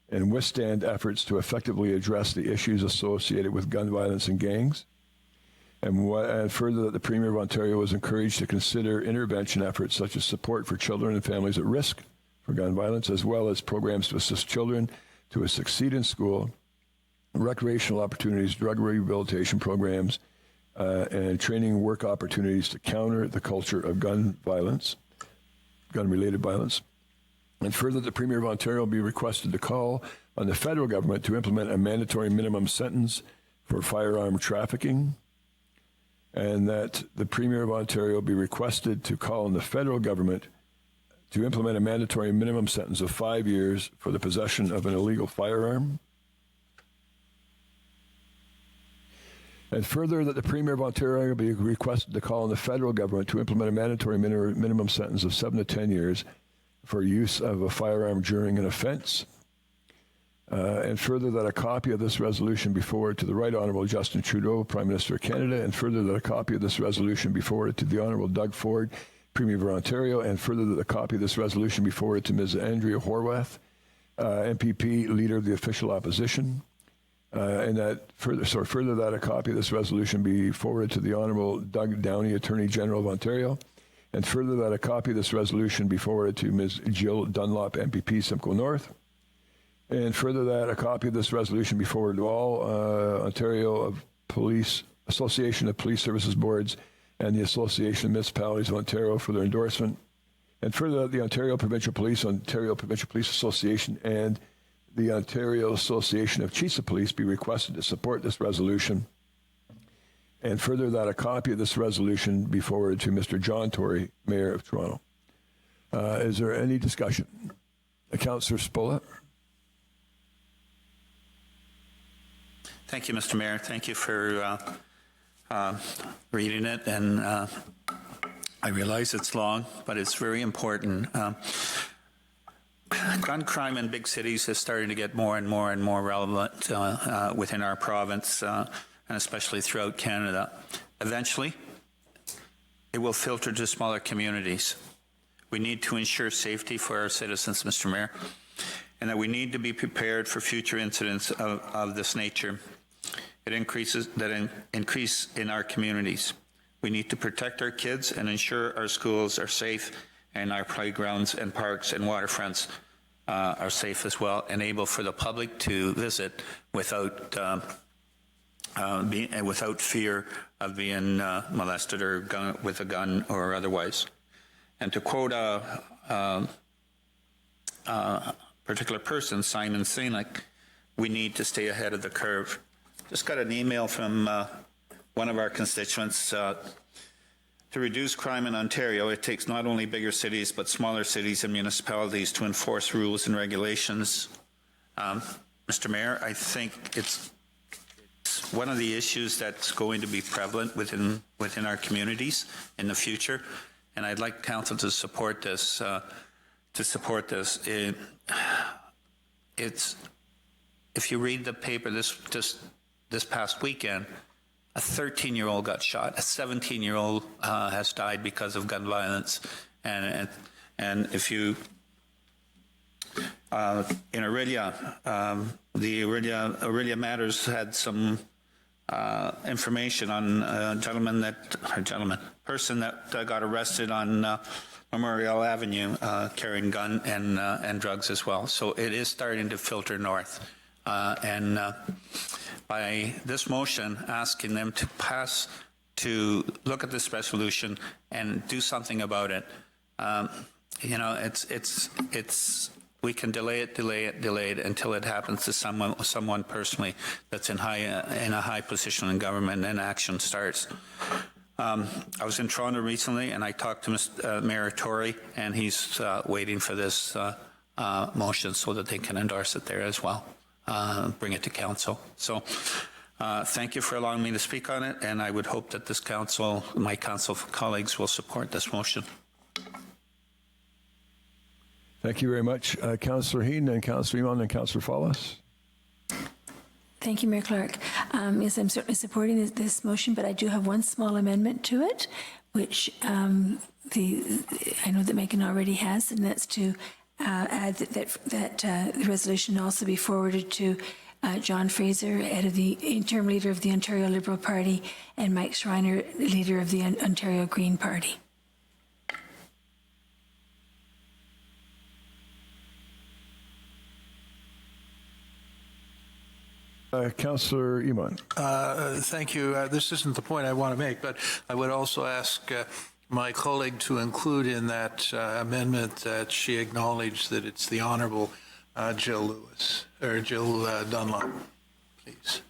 and withstand efforts to effectively address the issues associated with gun violence and gangs. And further, that the Premier of Ontario was encouraged to consider intervention efforts such as support for children and families at risk for gun violence, as well as programs to assist children to succeed in school, recreational opportunities, drug rehabilitation programs, and training work opportunities to counter the culture of gun violence, gun-related violence. And further, the Premier of Ontario be requested to call on the federal government to implement a mandatory minimum sentence for firearm trafficking, and that the Premier of Ontario be requested to call on the federal government to implement a mandatory minimum sentence of 5 years for the possession of an illegal firearm. And further, that the Premier of Ontario be requested to call on the federal government to implement a mandatory minimum sentence of 7 to 10 years for use of a firearm during an offense. And further, that a copy of this resolution be forwarded to the Right Honourable Justin Trudeau, Prime Minister of Canada, and further, that a copy of this resolution be forwarded to the Honourable Doug Ford, Premier of Ontario, and further that a copy of this resolution be forwarded to Ms. Andrea Horwath, MPP, Leader of the Official Opposition, and that further that a copy of this resolution be forwarded to the Honourable Doug Downey, Attorney General of Ontario, and further that a copy of this resolution be forwarded to Ms. Jill Dunlop, MPP, Simcoe North, and further that a copy of this resolution be forwarded to all Ontario Association of Police Services Boards and the Association of Municipalities of Ontario for their endorsement, and further that the Ontario Provincial Police Association, and the Ontario Association of Chiefs of Police be requested to support this resolution, and further that a copy of this resolution be forwarded to Mr. John Tory, Mayor of Toronto. Is there any discussion? Councillor Spola. Thank you, Mr. Mayor. Thank you for reading it and I realize it's long, but it's very important. Gun crime in big cities is starting to get more and more relevant within our province, and especially throughout Canada. Eventually, it will filter to smaller communities. We need to ensure safety for our citizens, Mr. Mayor, and that we need to be prepared for future incidents of this nature. It increase in our communities. We need to protect our kids and ensure our schools are safe and our playgrounds and parks and waterfronts are safe as well, and able for the public to visit without without fear of being molested or with a gun or otherwise. And to quote a particular person, Simon Sinek, we need to stay ahead of the curve. Just got an email from one of our constituents. To reduce crime in Ontario, it takes not only bigger cities, but smaller cities and municipalities to enforce rules and regulations. Mr. Mayor, I think it's one of the issues that's going to be prevalent within our communities in the future, and I'd like council to support this. It's if you read the paper this past weekend, a 13-year-old got shot. A 17-year-old has died because of gun violence, and if you in Orillia, the Orillia Matters had some information on a person that got arrested on Memorial Avenue carrying gun and drugs as well. So it is starting to filter north, and by this motion asking them to look at this resolution and do something about it, we can delay it until it happens to someone personally that's in a high position in government and action starts. I was in Toronto recently and I talked to Mr. Mayor Tory, and he's waiting for this motion so that they can endorse it there as well, bring it to council. So thank you for allowing me to speak on it, and I would hope that this council, my council colleagues, will support this motion. Thank you very much, Councillor Heaton and Councillor Iman and Councillor Fallis. Thank you, Mayor Clark. Yes, I'm certainly supporting this motion, but I do have one small amendment to it, which I know that Megan already has, and that's to add that the resolution also be forwarded to John Fraser, head of the interim leader of the Ontario Liberal Party, and Mike Schreiner, leader of the Ontario Green Party. Councillor Iman. Thank you. This isn't the point I want to make, but I would also ask my colleague to include in that amendment that she acknowledged that it's the Honourable Jill Dunlop, please.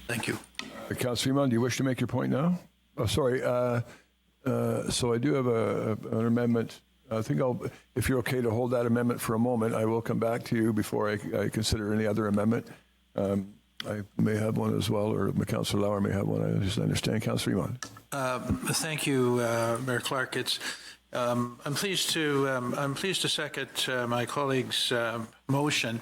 Thank you. Councillor Iman, do you wish to make your point now? Oh, sorry. So I do have an amendment. I think if you're okay to hold that amendment for a moment, I will come back to you before I consider any other amendment. I may have one as well, or Councillor Lauer may have one. I just understand. Councillor Iman. Thank you, Mayor Clark. I'm pleased to second my colleague's motion.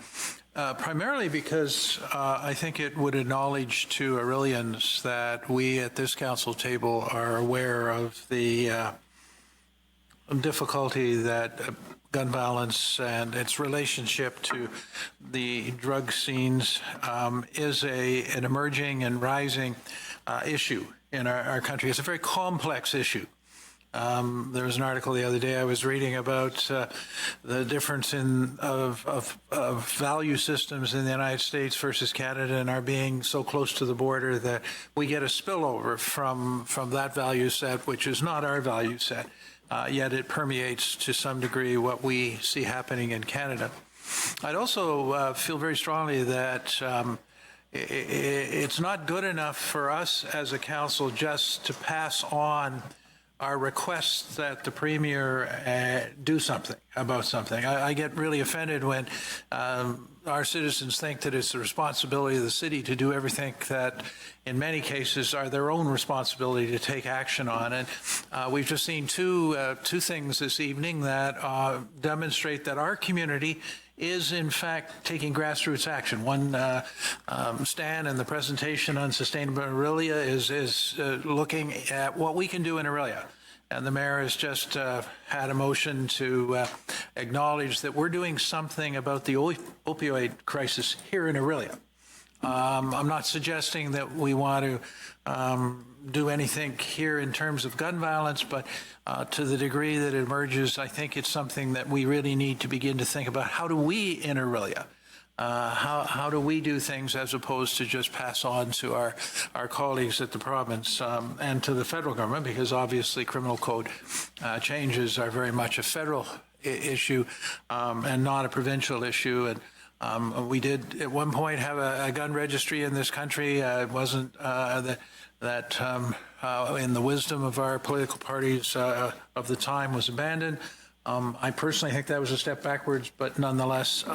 Primarily because I think it would acknowledge to Orillians that we at this council table are aware of the difficulty that gun violence and its relationship to the drug scenes is an emerging and rising issue in our country. It's a very complex issue. There was an article the other day I was reading about the difference of value systems in the United States versus Canada, and our being so close to the border that we get a spillover from that value set, which is not our value set, yet it permeates to some degree what we see happening in Canada. I'd also feel very strongly that it's not good enough for us as a council just to pass on our requests that the Premier do something about something. I get really offended when our citizens think that it's the responsibility of the city to do everything that, in many cases, are their own responsibility to take action on. And we've just seen two things this evening that demonstrate that our community is, in fact, taking grassroots action. One, Stan and the presentation on sustainable Orillia is looking at what we can do in Orillia. And the mayor has just had a motion to acknowledge that we're doing something about the opioid crisis here in Orillia. I'm not suggesting that we want to do anything here in terms of gun violence, but to the degree that it emerges, I think it's something that we really need to begin to think about. How do we in Orillia? How do we do things as opposed to just pass on to our colleagues at the province and to the federal government, because obviously criminal code changes are very much a federal issue and not a provincial issue. And we did at one point have a gun registry in this country. It wasn't that in the wisdom of our political parties of the time was abandoned. I personally think that was a step backwards, but nonetheless,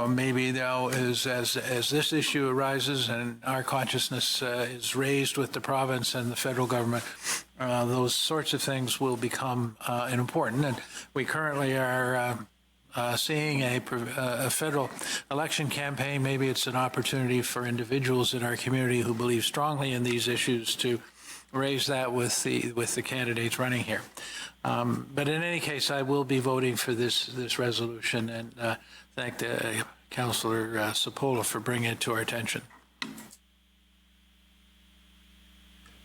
maybe now as this issue arises and our consciousness is raised with the province and the federal government, those sorts of things will become important. And we currently are seeing a federal election campaign. Maybe it's an opportunity for individuals in our community who believe strongly in these issues to raise that with the candidates running here. But in any case, I will be voting for this resolution, and thank Councillor Cipolla for bringing it to our attention.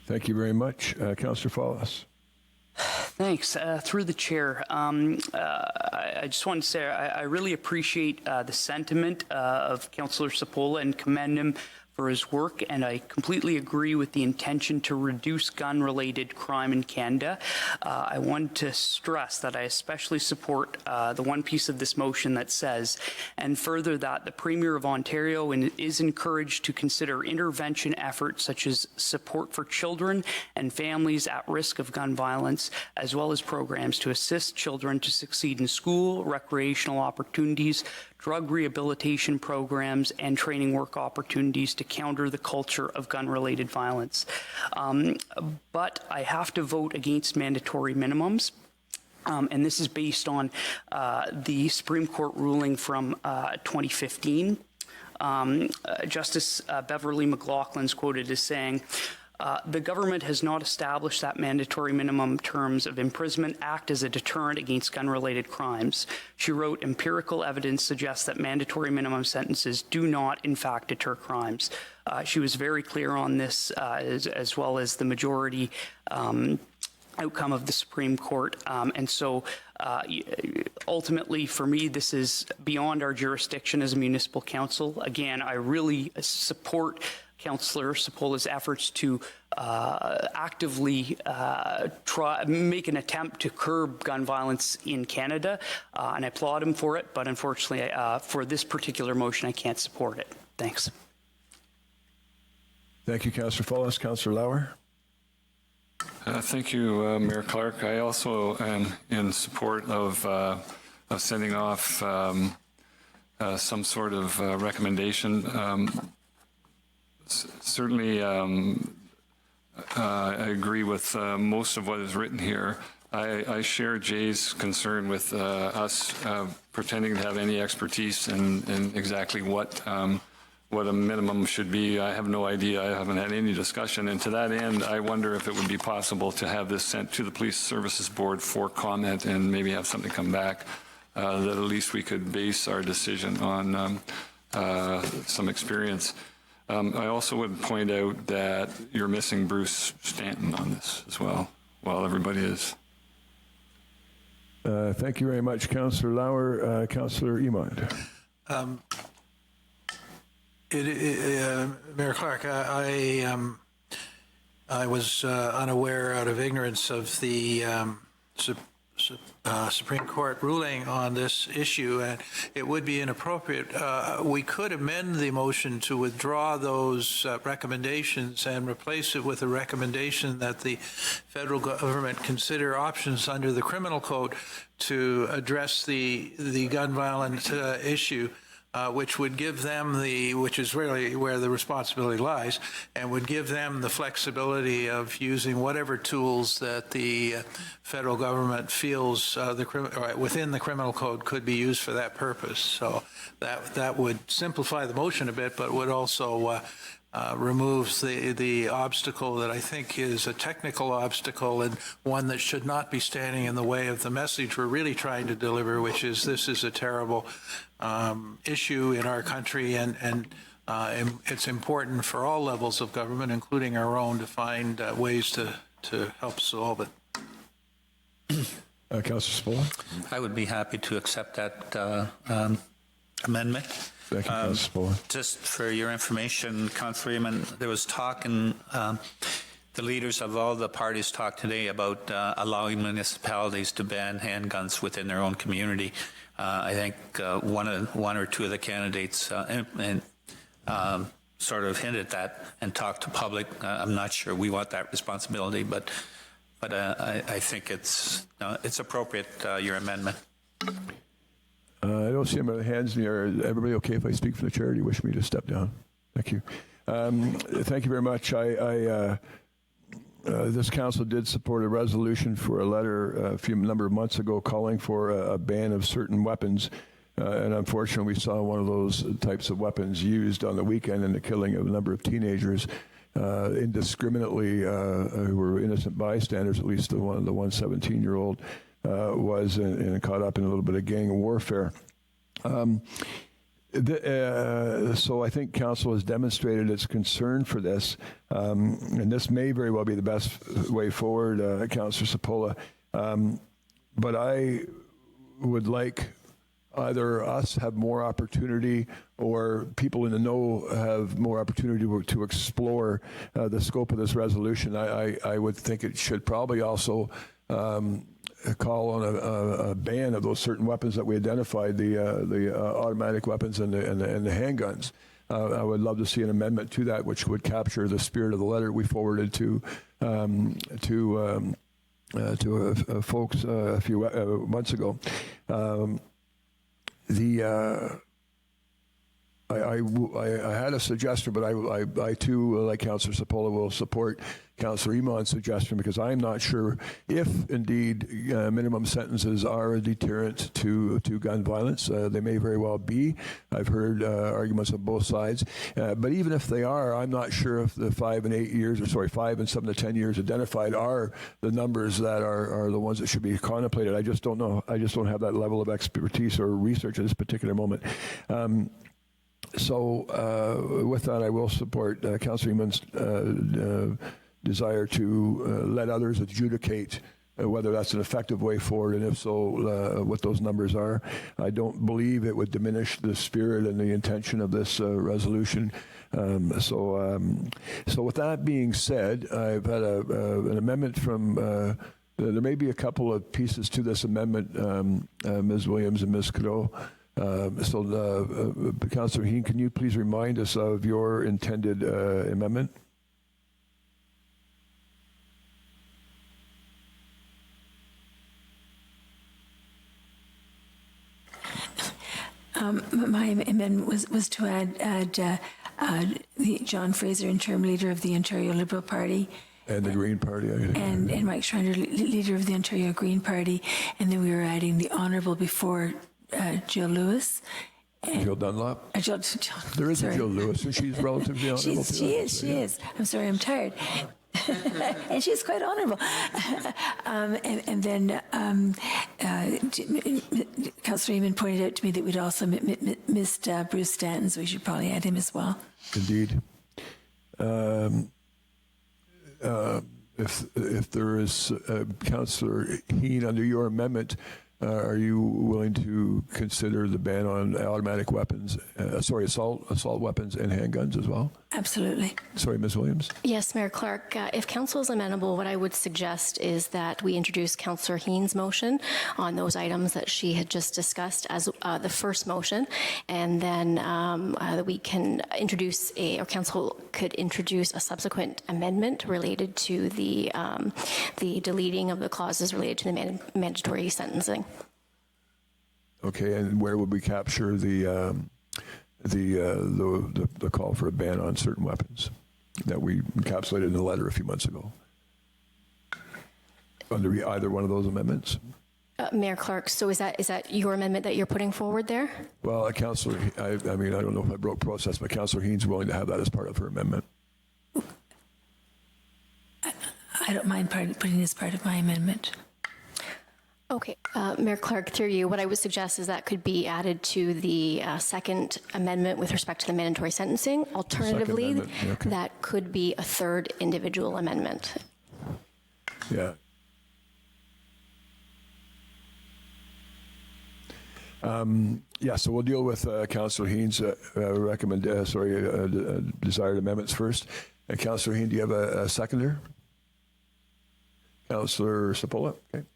Thank you very much. Councillor Fallis. Thanks. Through the chair, I just wanted to say I really appreciate the sentiment of Councillor Cipolla and commend him for his work, and I completely agree with the intention to reduce gun-related crime in Canada. I want to stress that I especially support the one piece of this motion that says, and further that the Premier of Ontario is encouraged to consider intervention efforts such as support for children and families at risk of gun violence, as well as programs to assist children to succeed in school, recreational opportunities, drug rehabilitation programs, and training work opportunities to counter the culture of gun-related violence. But I have to vote against mandatory minimums. And this is based on the Supreme Court ruling from 2015. Justice Beverly McLaughlin's quoted as saying, the government has not established that mandatory minimum terms of imprisonment act as a deterrent against gun-related crimes. She wrote, empirical evidence suggests that mandatory minimum sentences do not, in fact, deter crimes. She was very clear on this, as well as the majority outcome of the Supreme Court. And so ultimately, for me, this is beyond our jurisdiction as a municipal council. Again, I really support Councillor Cipolla's efforts to actively make an attempt to curb gun violence in Canada, and I applaud him for it, but unfortunately, for this particular motion, I can't support it. Thanks. Thank you, Councillor Fallis. Councillor Lauer. Thank you, Mayor Clark. I also am in support of sending off some sort of recommendation. Certainly, I agree with most of what is written here. I share Jay's concern with us pretending to have any expertise in exactly what a minimum should be. I have no idea. I haven't had any discussion. And to that end, I wonder if it would be possible to have this sent to the Police Services Board for comment and maybe have something come back that at least we could base our decision on some experience. I also would point out that you're missing Bruce Stanton on this as well, while everybody is. Thank you very much, Councillor Lauer. Councillor Emond. Mayor Clark, I was unaware out of ignorance of the Supreme Court ruling on this issue, and it would be inappropriate. We could amend the motion to withdraw those recommendations and replace it with a recommendation that the federal government consider options under the criminal code to address the gun violence issue. which would give them which is really where the responsibility lies, and would give them the flexibility of using whatever tools that the federal government feels within the criminal code could be used for that purpose. So that would simplify the motion a bit, but would also removes the obstacle that I think is a technical obstacle, and one that should not be standing in the way of the message we're really trying to deliver, which is this is a terrible issue in our country, and it's important for all levels of government, including our own, to find ways to help solve it. Councillor Spola? I would be happy to accept that amendment. Thank you, Councillor Spola. Just for your information, Councillor Eamon, there was talk in the leaders of all the parties talked today about allowing municipalities to ban handguns within their own community. I think one or two of the candidates sort of hinted that and talked to public. I'm not sure we want that responsibility, but I think it's appropriate, your amendment. I don't see any hands in the air. Is everybody okay if I speak for the chair? Do you wish me to step down? Thank you. Thank you very much. This council did support a resolution for a letter a number of months ago calling for a ban of certain weapons. And unfortunately, we saw one of those types of weapons used on the weekend in the killing of a number of teenagers indiscriminately who were innocent bystanders, at least the one 17-year-old was caught up in a little bit of gang warfare. So I think council has demonstrated its concern for this, and this may very well be the best way forward, Councillor Spola. But I would like either us have more opportunity or people in the know have more opportunity to explore the scope of this resolution. I would think it should probably also call on a ban of those certain weapons that we identified, the automatic weapons and the handguns. I would love to see an amendment to that, which would capture the spirit of the letter we forwarded to folks a few months ago. I had a suggestion, but I too, like Councillor Spola, will support Councillor Eamon's suggestion, because I'm not sure if indeed minimum sentences are a deterrent to gun violence. They may very well be. I've heard arguments on both sides. But even if they are, I'm not sure if the 5 and 7 to 10 years identified are the numbers that are the ones that should be contemplated. I just don't know. I just don't have that level of expertise or research at this particular moment. So with that, I will support Councillor Eamon's desire to let others adjudicate whether that's an effective way forward, and if so, what those numbers are. I don't believe it would diminish the spirit and the intention of this resolution. So with that being said, I've had an amendment from, there may be a couple of pieces to this amendment, Ms. Williams and Ms. Cadeau. Councillor Heen, can you please remind us of your intended amendment? My amendment was to add the John Fraser, interim leader of the Ontario Liberal Party. And the Green Party, I think. And Mike Schreiner, leader of the Ontario Green Party. And then we were adding the Honourable before Jill Lewis. Jill Dunlop? Jill, there is sorry. a Jill Lewis, and she's relatively honourable. She is. I'm sorry, I'm tired. And she's quite honourable. And then Councillor Eamon pointed out to me that we'd also missed Bruce Stanton, so we should probably add him as well. Indeed. If there is, Councillor Heen, under your amendment, are you willing to consider the ban on automatic weapons, assault weapons and handguns as well? Absolutely. Sorry, Ms. Williams? Yes, Mayor Clark. If council is amenable, what I would suggest is that we introduce Councillor Heen's motion on those items that she had just discussed as the first motion, and then we can introduce or council could introduce a subsequent amendment related to the deleting of the clauses related to the mandatory sentencing. Okay, and where would we capture the the call for a ban on certain weapons that we encapsulated in a letter a few months ago. Under either one of those amendments? Mayor Clark, so is that your amendment that you're putting forward there? Well, Councillor, I mean, I don't know if I broke process, but Councillor Heen's willing to have that as part of her amendment. I don't mind putting this part of my amendment. Okay, Mayor Clark, through you, what I would suggest is that could be added to the second amendment with respect to the mandatory sentencing. Alternatively, okay. that could be a third individual amendment. Yeah. Yeah, so we'll deal with Councillor Heen's desired amendments first. And Councillor Heen, do you have a seconder? Councillor Sapola, okay.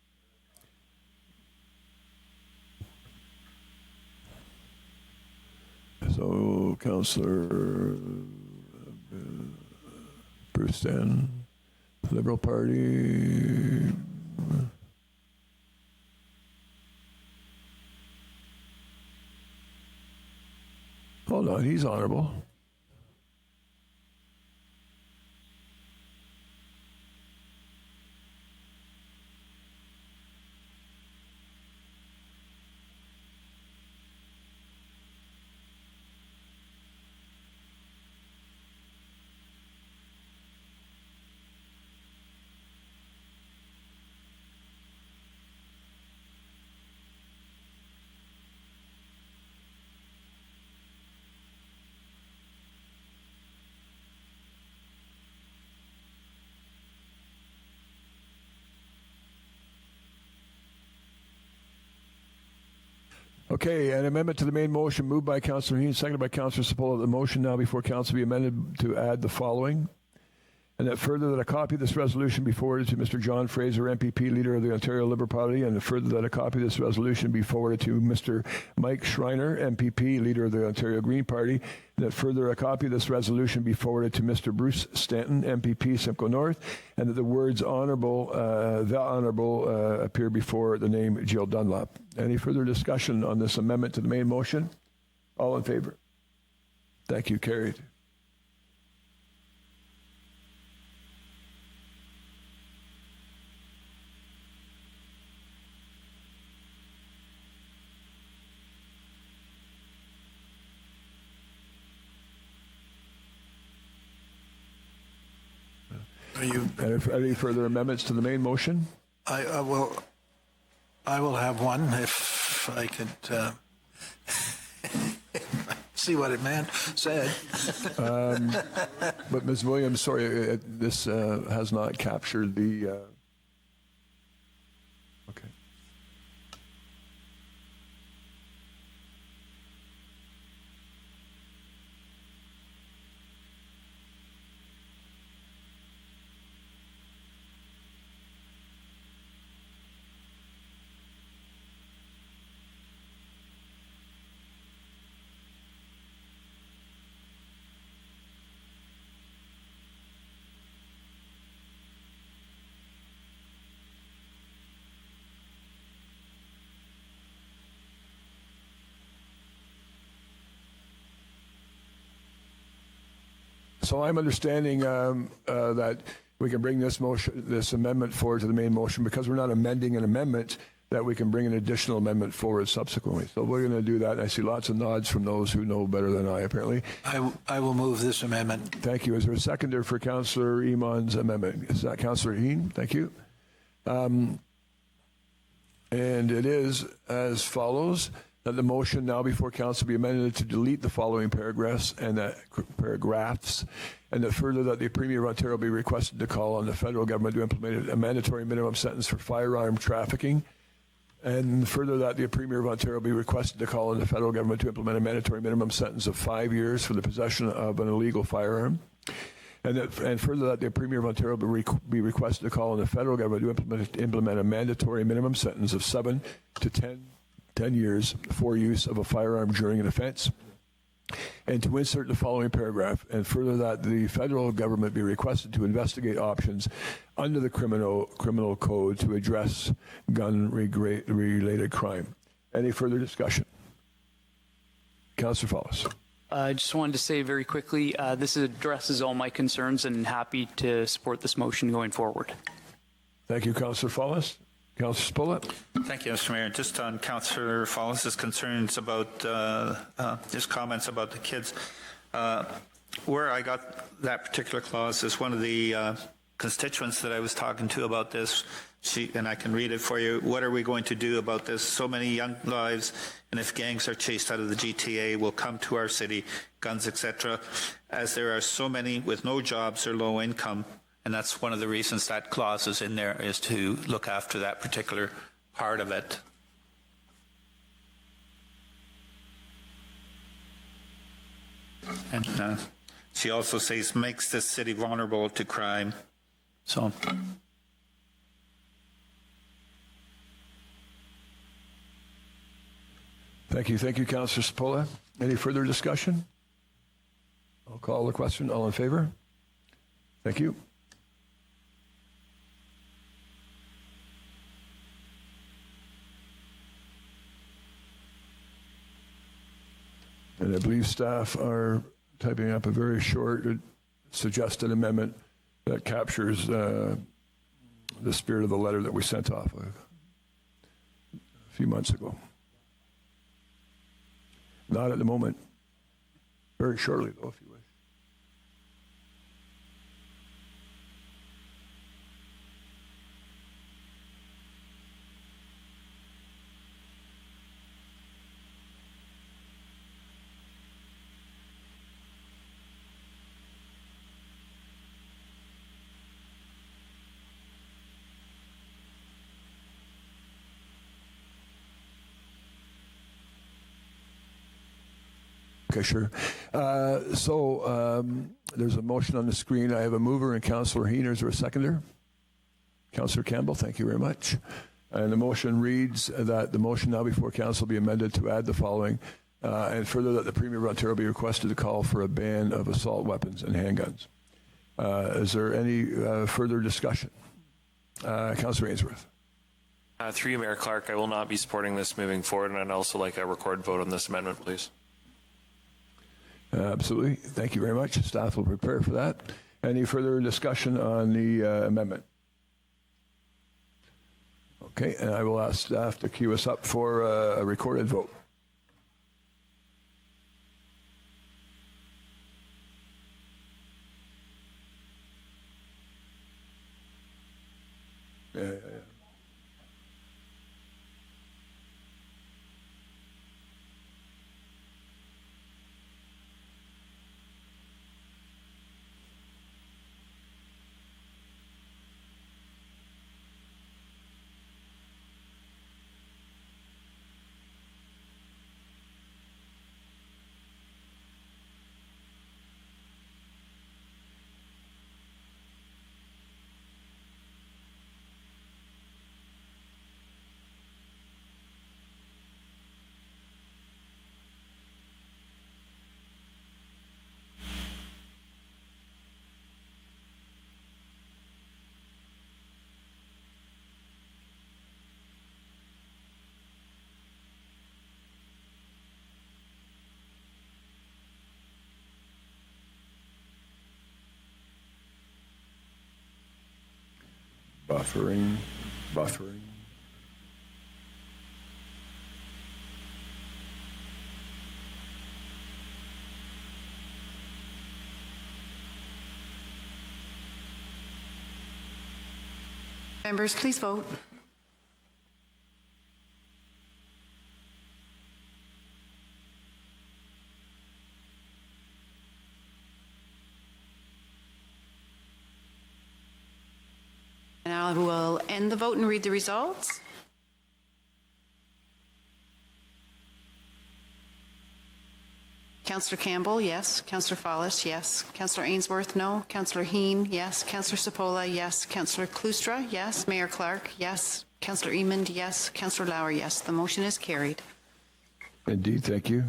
So Councillor Bruce Stan, Liberal Party. Hold on, he's honorable. Okay, an amendment to the main motion moved by Councillor Heen, seconded by Councillor Sapola. The motion now before Council be amended to add the following. And that further that a copy of this resolution be forwarded to Mr. John Fraser, MPP, Leader of the Ontario Liberal Party, and further that a copy of this resolution be forwarded to Mr. Mike Schreiner, MPP, Leader of the Ontario Green Party, and that further a copy of this resolution be forwarded to Mr. Bruce Stanton, MPP, Simcoe North, and that the words honorable, the honorable appear before the name Jill Dunlop. Any further discussion on this amendment to the main motion? All in favor? Thank you. Carried. Are you? Any further amendments to the main motion? I will have one if I could see what it said. But Ms. Williams, sorry, this has not captured the. Okay. So I'm understanding that we can bring this amendment forward to the main motion because we're not amending an amendment, that we can bring an additional amendment forward subsequently. So we're going to do that. And I see lots of nods from those who know better than I, apparently. I will move this amendment. Thank you. Is there a seconder for Councillor Iman's amendment? Is that Councillor Heen? Thank you. And it is as follows. That the motion now before Council be amended to delete the following paragraphs, and that further that the Premier of Ontario be requested to call on the federal government to implement a mandatory minimum sentence for firearm trafficking, and further that the Premier of Ontario be requested to call on the federal government to implement a mandatory minimum sentence of 5 years for the possession of an illegal firearm. And further that the Premier of Ontario be requested to call on the federal government to implement a mandatory minimum sentence of 7 to 10 years for use of a firearm during an offense, and to insert the following paragraph, and further that the federal government be requested to investigate options under the criminal code to address gun-related crime. Any further discussion? Councillor Follis. I just wanted to say very quickly, this addresses all my concerns and happy to support this motion going forward. Thank you, Councillor Follis. Councillor Spillett. Thank you, Mr. Mayor. Just on Councillor Follis's concerns about his comments about the kids, where I got that particular clause is one of the constituents that I was talking to about this. And I can read it for you. What are we going to do about this? So many young lives, and if gangs are chased out of the GTA, will come to our city, guns, etc., as there are so many with no jobs or low income. And that's one of the reasons that clause is in there, is to look after that particular part of it. And she also says, makes this city vulnerable to crime. So... Thank you. Thank you, Councillor Spola. Any further discussion? I'll call the question. All in favor? Thank you. And I believe staff are typing up a very short suggested amendment that captures the spirit of the letter that we sent off a few months ago. Not at the moment. Very shortly, though, if you wish. Okay, sure. There's a motion on the screen. I have a mover and Councillor Heener. Is there a seconder? Councillor Campbell, thank you very much. And the motion reads that the motion now before Council be amended to add the following, and further that the Premier of Ontario be requested to call for a ban of assault weapons and handguns. Is there any further discussion? Councillor Ainsworth. Through you, Mayor Clark, I will not be supporting this moving forward, and I'd also like a record vote on this amendment, please. Absolutely. Thank you very much. Staff will prepare for that. Any further discussion on the amendment? Okay, and I will ask staff to queue us up for a recorded vote. Yeah. Buffering. Members, please vote. And I will end the vote and read the results. Councillor Campbell, yes. Councillor Follis, yes. Councillor Ainsworth, no. Councillor Heen, yes. Councillor Sapola, yes. Councillor Klustra, yes. Mayor Clark, yes. Councillor Emond, yes. Councillor Lowry, yes. The motion is carried. Indeed, thank you.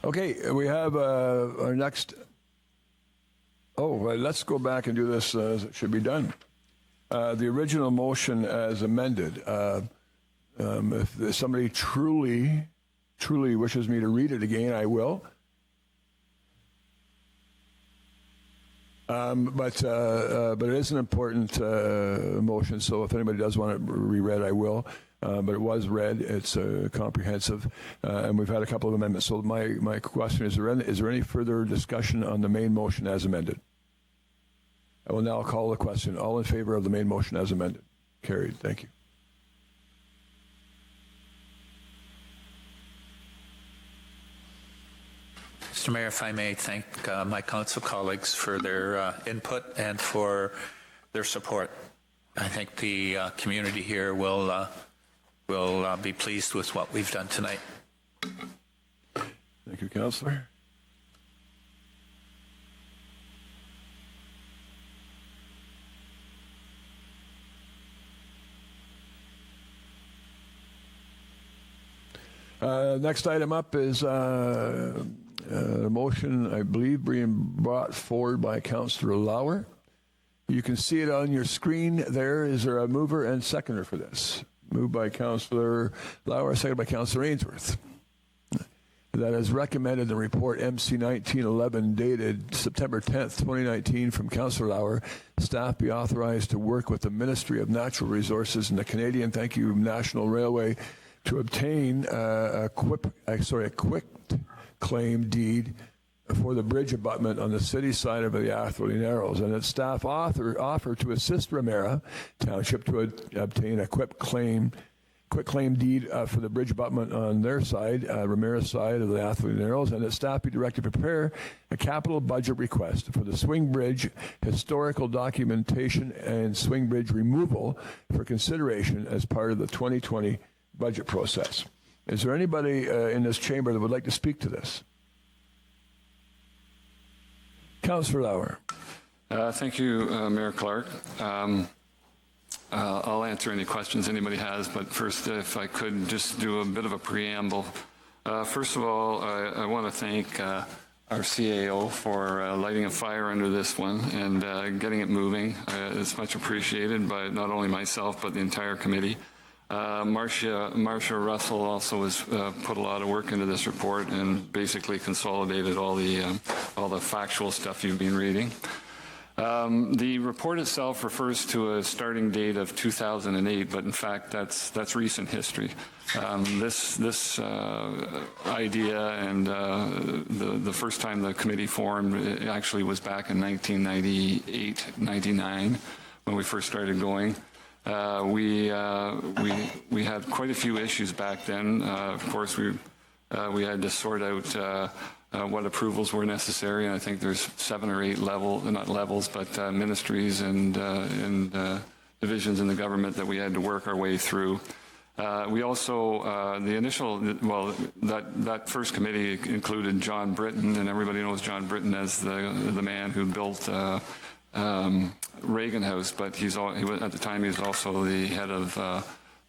Okay, we have our next. Let's go back and do this as it should be done. The original motion as amended. If somebody truly wishes me to read it again, I will. But it is an important motion, so if anybody does want it reread, I will. But it was read. It's comprehensive, and we've had a couple of amendments. So my question is there any further discussion on the main motion as amended? I will now call the question. All in favor of the main motion as amended? Carried. Thank you. Mr. Mayor, if I may thank my council colleagues for their input and for their support. I think the community here will be pleased with what we've done tonight. Thank you, Councillor. Next item up is a motion, I believe, being brought forward by Councillor Lauer. You can see it on your screen there. Is there a mover and seconder for this? Moved by Councillor Lauer, seconded by Councillor Ainsworth. That is recommended in the report MC 1911 dated September 10th, 2019 from Councillor Lauer. Staff be authorized to work with the Ministry of Natural Resources and the Canadian National Railway to obtain a quick claim deed for the bridge abutment on the city side of the Atherley Narrows, and its staff offer to assist Ramera Township to obtain a quick claim deed for the bridge abutment on their side, Ramera's side of the Atherley Narrows, and its staff be directed to prepare a capital budget request for the swing bridge historical documentation and swing bridge removal for consideration as part of the 2020 budget process. Is there anybody in this chamber that would like to speak to this? Councillor Lauer. Thank you, Mayor Clark. I'll answer any questions anybody has, but first, if I could just do a bit of a preamble. First of all, I want to thank our CAO for lighting a fire under this one and getting it moving. It's much appreciated by not only myself, but the entire committee. Marcia Russell also has put a lot of work into this report and basically consolidated all the factual stuff you've been reading. The report itself refers to a starting date of 2008, but in fact that's recent history. This idea and the first time the committee formed it actually was back in 1998-99 when we first started going. We had quite a few issues back then. Of course, we had to sort out what approvals were necessary, and I think there's 7 or 8 ministries and divisions in the government that we had to work our way through. We also, that first committee included John Britton, and everybody knows John Britton as the man who built Reagan House, but at the time he was also the head of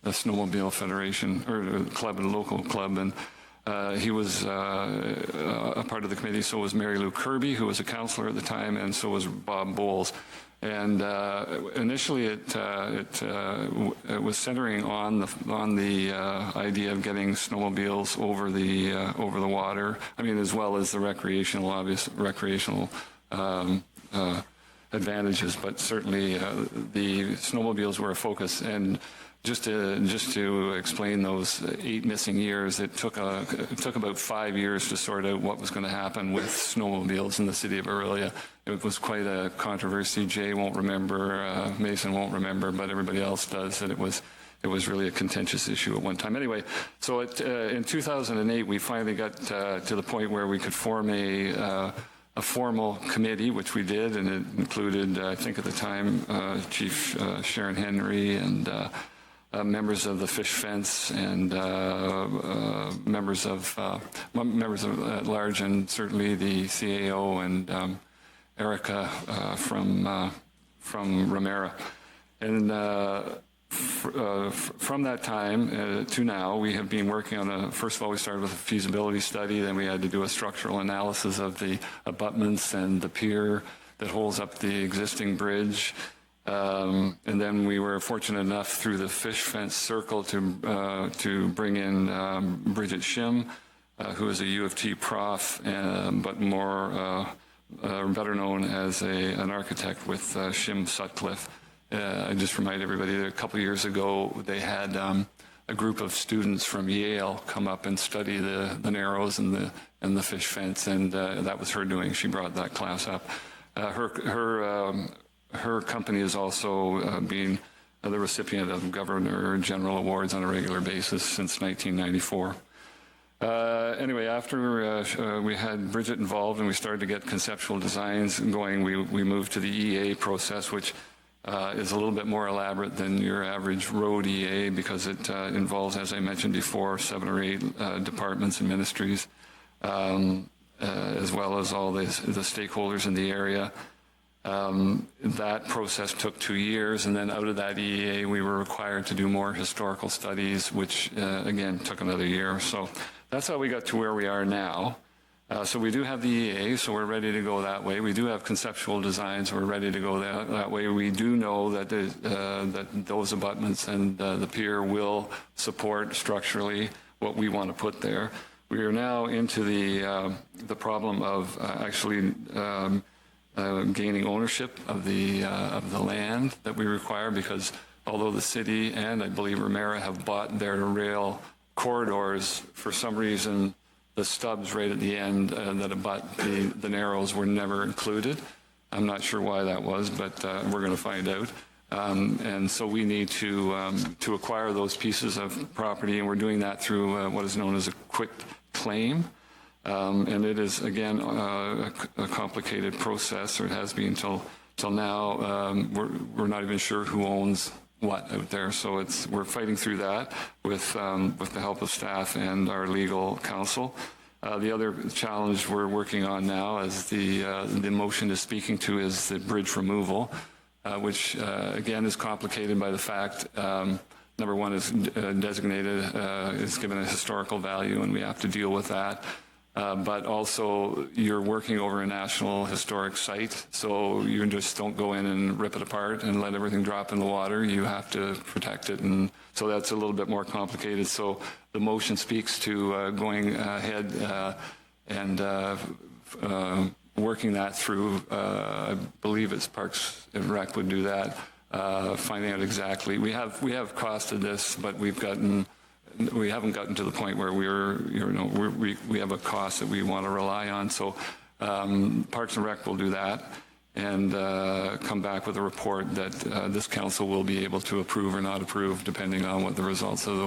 the Snowmobile Federation, or club, and local club, and he was a part of the committee. So was Mary Lou Kirby, who was a councillor at the time, and so was Bob Bowles. And initially, it was centering on the idea of getting snowmobiles over the water. I mean, as well as the recreational advantages, but certainly the snowmobiles were a focus. And just to explain those 8 missing years, it took about 5 years to sort out what was going to happen with snowmobiles in the city of Orillia. It was quite a controversy. Jay won't remember, Mason won't remember, but everybody else does. And it was really a contentious issue at one time. Anyway, so in 2008, we finally got to the point where we could form a formal committee, which we did, and it included, I think at the time, Chief Sharon Henry and members of the Fish Fence and members of at large, and certainly the CAO and Erica from Ramera. And From that time to now, we have been working on first of all, we started with a feasibility study, then we had to do a structural analysis of the abutments and the pier that holds up the existing bridge. And then we were fortunate enough through the fish fence circle to bring in Bridget Shim, who is a U of T prof, but more better known as an architect with Shim Sutcliffe. I just remind everybody that a couple of years ago they had a group of students from Yale come up and study the Narrows and the fish fence, and that was her doing. She brought that class up. Her company is also been the recipient of Governor General Awards on a regular basis since 1994. Anyway, after we had Bridget involved and we started to get conceptual designs going, we moved to the EA process, which is a little bit more elaborate than your average road EA because it involves, as I mentioned before, 7 or 8 departments and ministries, as well as all the stakeholders in the area. That process took 2 years, and then out of that EA, we were required to do more historical studies, which, again, took another year. So that's how we got to where we are now. So we do have the EA, so we're ready to go that way. We do have conceptual designs, we're ready to go that way. We do know that that those abutments and the pier will support structurally what we want to put there. We are now into the problem of actually gaining ownership of the land that we require, because although the city and I believe Remera have bought their rail corridors, for some reason the stubs right at the end that abut the Narrows were never included. I'm not sure why that was, but we're going to find out. And so we need to acquire those pieces of property, and we're doing that through what is known as a quick claim. And it is, again, a complicated process, or it has been till now. We're not even sure who owns what out there. So we're fighting through that with the help of staff and our legal counsel. The other challenge we're working on now, as the motion is speaking to, is the bridge removal, which again is complicated by the fact number one is designated, is given a historical value, and we have to deal with that. But also, you're working over a national historic site, so you just don't go in and rip it apart and let everything drop in the water. You have to protect it, and so that's a little bit more complicated. So the motion speaks to going ahead and working that through. I believe it's Parks and Rec would do that, finding out exactly. We have costed this, but we haven't gotten to the point where we have a cost that we want to rely on. So Parks and Rec will do that and come back with a report that this council will be able to approve or not approve, depending on what the results of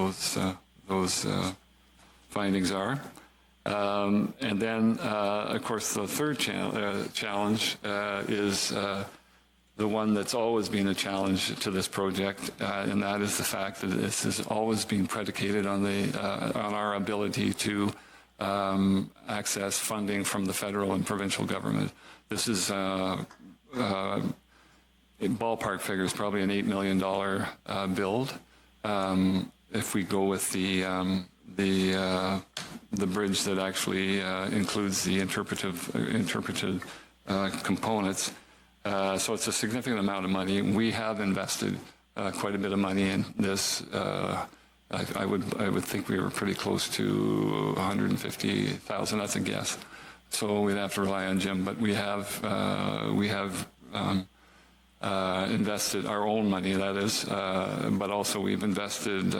those findings are. And then, of course, the third challenge is the one that's always been a challenge to this project, and that is the fact that this has always been predicated on our ability to access funding from the federal and provincial government. This is ballpark figures, probably an $8 million build. If we go with the bridge that actually includes the interpreted components. So it's a significant amount of money. We have invested quite a bit of money in this. I would think we were pretty close to 150,000. That's a guess. So we'd have to rely on Jim, but we have invested our own money, that is, but also we've invested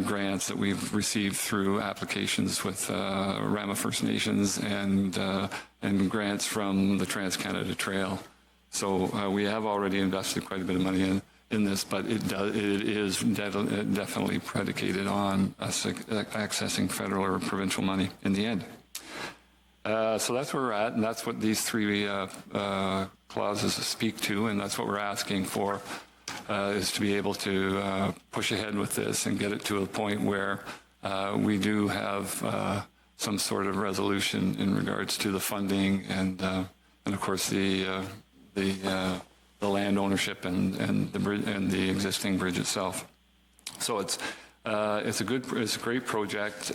grants that we've received through applications with Rama First Nations and grants from the Trans-Canada Trail. So we have already invested quite a bit of money in this, but it is definitely predicated on us accessing federal or provincial money in the end. So that's where we're at, and that's what these three clauses speak to, and that's what we're asking for, is to be able to push ahead with this and get it to a point where we do have some sort of resolution in regards to the funding and of course the land ownership and the bridge and the existing bridge itself. So it's a great project.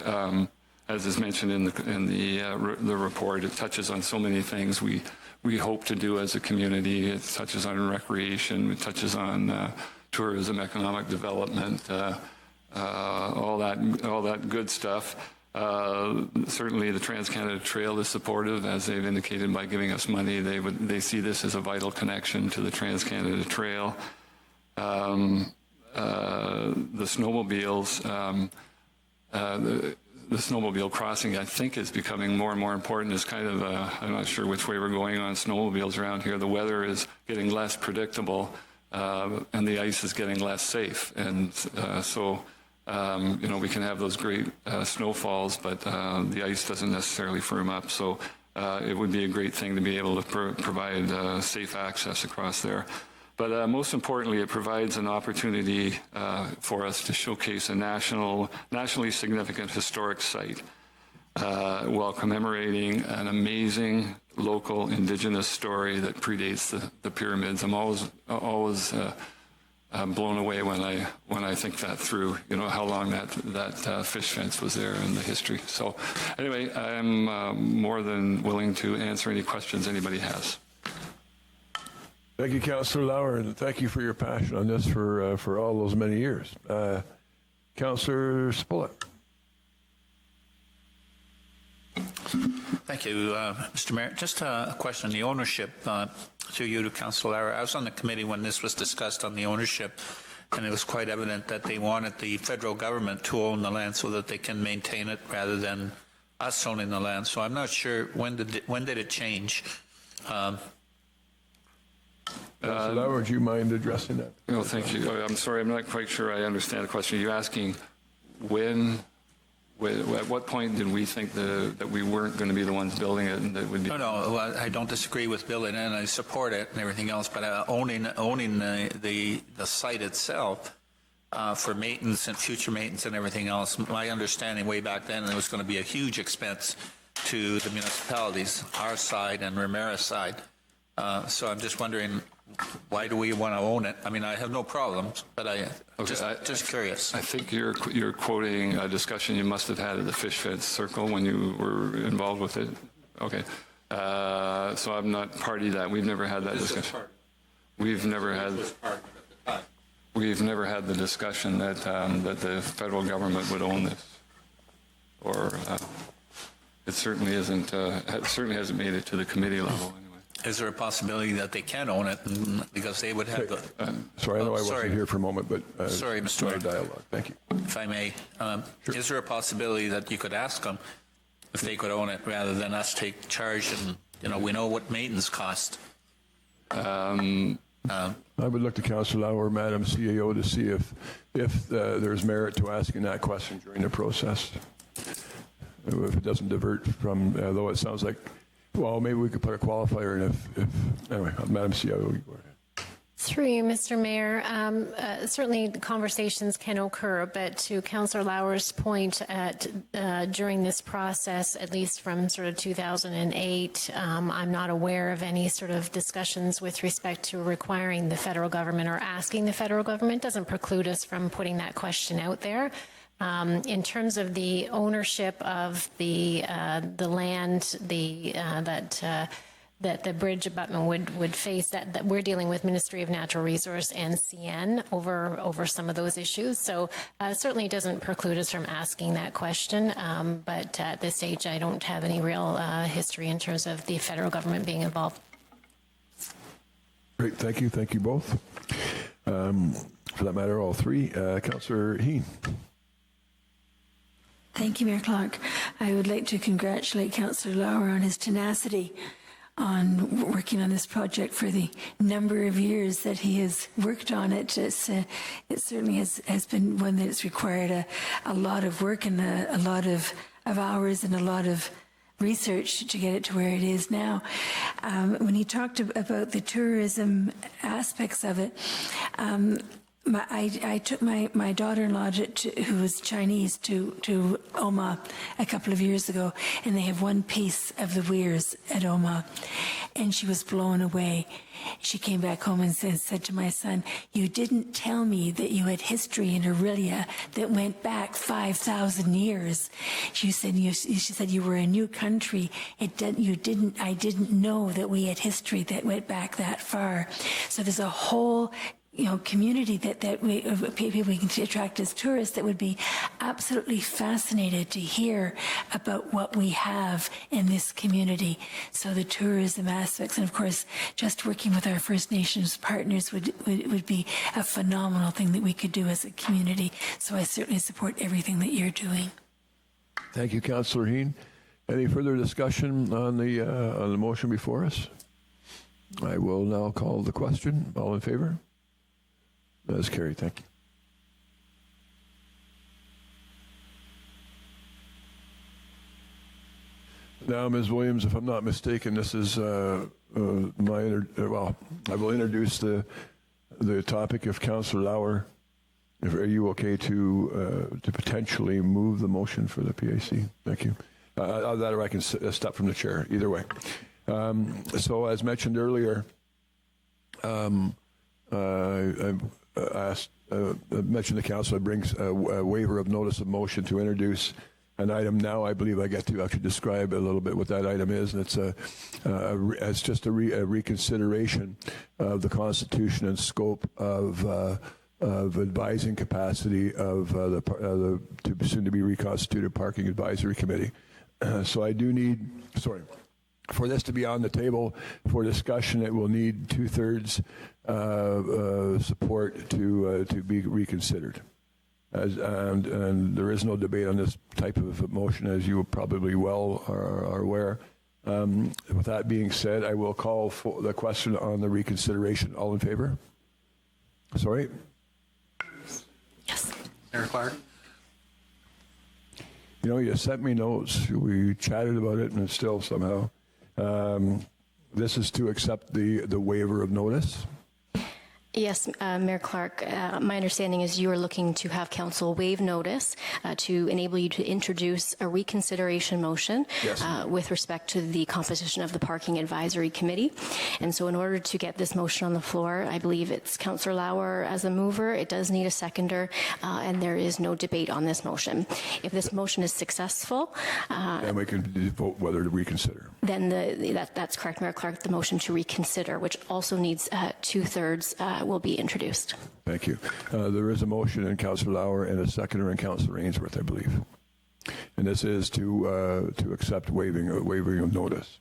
As is mentioned in the report, it touches on so many things we hope to do as a community. It touches on recreation, it touches on tourism, economic development, all that good stuff. Certainly the Trans-Canada Trail is supportive, as they've indicated by giving us money. They see this as a vital connection to the Trans-Canada Trail. The snowmobiles, the snowmobile crossing, I think, is becoming more and more important. It's kind of I'm not sure which way we're going on snowmobiles around here. The weather is getting less predictable, and the ice is getting less safe. And so we can have those great snowfalls, but the ice doesn't necessarily firm up. So it would be a great thing to be able to provide safe access across there. But most importantly, it provides an opportunity for us to showcase a nationally significant historic site while commemorating an amazing local Indigenous story that predates the pyramids. I'm always blown away when I think that through. How long that fish fence was there and the history. So, anyway, I'm more than willing to answer any questions anybody has. Thank you, Councillor Lauer, and thank you for your passion on this for all those many years. Councillor Spolet. Thank you, Mr. Mayor. Just a question on the ownership to you, to Councillor Lauer. I was on the committee when this was discussed on the ownership, and it was quite evident that they wanted the federal government to own the land so that they can maintain it rather than us owning the land. So I'm not sure when did it change. Lauer, would you mind addressing that? No, thank you. I'm sorry, I'm not quite sure I understand the question. Are you asking at what point did we think that we weren't going to be the ones building it, and that would be? No, I don't disagree with building it, and I support it and everything else. But owning the site itself for maintenance and future maintenance and everything else. My understanding way back then, it was going to be a huge expense to the municipalities, our side and Ramira's side. So I'm just wondering, why do we want to own it? I mean, I have no problems, but just curious. I think you're quoting a discussion you must have had at the Fish Fence Circle when you were involved with it. Okay. So I'm not party to that. We've never had that discussion. We've never had the discussion that the federal government would own this, or it certainly isn't. It certainly hasn't made it to the committee level. Is there a possibility that they can own it because they would have the... Sorry, I know I wasn't here for a moment, but sorry, Mr. Mayor. Dialogue. Thank you. If I may, sure. Is there a possibility that you could ask them if they could own it rather than us take charge and, we know what maintenance cost? I would look to Councillor Lauer, Madam CAO, to see if there's merit to asking that question during the process. If it doesn't divert from, though it sounds like, well, maybe we could put a qualifier in if anyway, Madam CIO, go ahead. Through you, Mr. Mayor, certainly conversations can occur, but to Councillor Lauer's point, during this process, at least from sort of 2008, I'm not aware of any sort of discussions with respect to requiring the federal government or asking the federal government. Doesn't preclude us from putting that question out there. In terms of the ownership of the land, that the bridge abutment would face, that we're dealing with Ministry of Natural Resource and CN over some of those issues. So certainly doesn't preclude us from asking that question. But at this stage, I don't have any real history in terms of the federal government being involved. Great, thank you. Thank you both. For that matter, all three. Councillor Heen. Thank you, Mayor Clark. I would like to congratulate Councillor Lauer on his tenacity on working on this project for the number of years that he has worked on it. It certainly has been one that has required a lot of work and a lot of hours and a lot of research to get it to where it is now. When he talked about the tourism aspects of it, I took my daughter-in-law, who was Chinese, to Oma a couple of years ago, and they have one piece of the weirs at Oma, and she was blown away. She came back home and said to my son, "You didn't tell me that you had history in Orillia that went back 5,000 years." She said, "You were a new country. I didn't know that we had history that went back that far." So there's a whole community that people we can attract as tourists that would be absolutely fascinated to hear about what we have in this community. So the tourism aspects, and of course, just working with our First Nations partners would be a phenomenal thing that we could do as a community. So I certainly support everything that you're doing. Thank you, Councillor Heen. Any further discussion on the motion before us? I will now call the question. All in favor? That is carried. Thank you. Now, Ms. Williams, if I'm not mistaken, this is I will introduce the topic. If Councillor Lauer, are you okay to potentially move the motion for the PAC? Thank you. That or I can step from the chair. Either way. So, as mentioned earlier, mentioned the council brings a waiver of notice of motion to introduce an item. Now I believe I get to actually describe a little bit what that item is, and it's just a reconsideration of the constitution and scope of advising capacity of the soon to be reconstituted Parking Advisory Committee. So I do need, for this to be on the table for discussion, it will need 2/3 support to be reconsidered. And there is no debate on this type of motion, as you probably well are aware. With that being said, I will call for the question on the reconsideration. All in favor? Sorry? Yes. Mayor Clark? You sent me notes. We chatted about it, and it's still somehow. This is to accept the waiver of notice. Yes, Mayor Clark, my understanding is you are looking to have council waive notice to enable you to introduce a reconsideration motion with respect to the composition of the Parking Advisory Committee. And so in order to get this motion on the floor, I believe it's Councillor Lauer as a mover. It does need a seconder, and there is no debate on this motion. If this motion is successful... and we can vote whether to reconsider. Then that's correct, Mayor Clark, the motion to reconsider, which also needs 2/3, will be introduced. Thank you. There is a motion in Councillor Lauer and a seconder in Councillor Ainsworth, I believe. And this is to accept waiving of notice.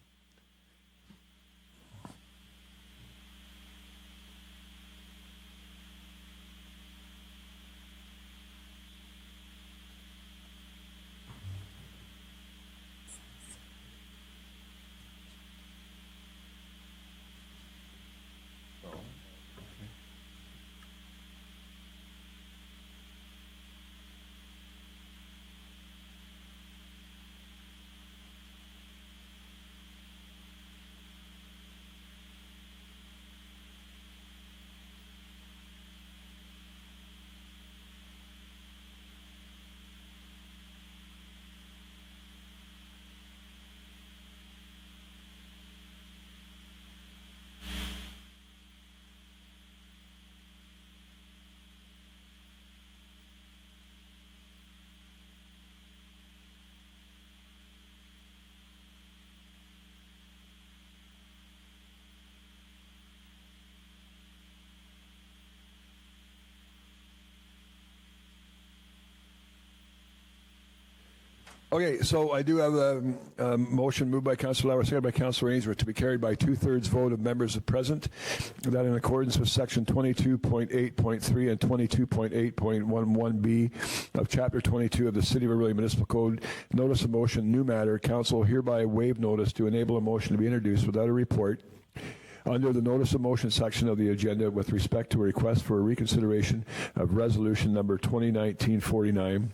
Okay, so I do have a motion moved by Councillor Lauer, seconded by Councillor Ainsworth, to be carried by 2/3 vote of members present, that in accordance with Section 22.8.3 and 22.8.11b of Chapter 22 of the City of Orillia Municipal Code, notice of motion, new matter, Council hereby waive notice to enable a motion to be introduced without a report under the notice of motion section of the agenda with respect to a request for a reconsideration of resolution number 2019-49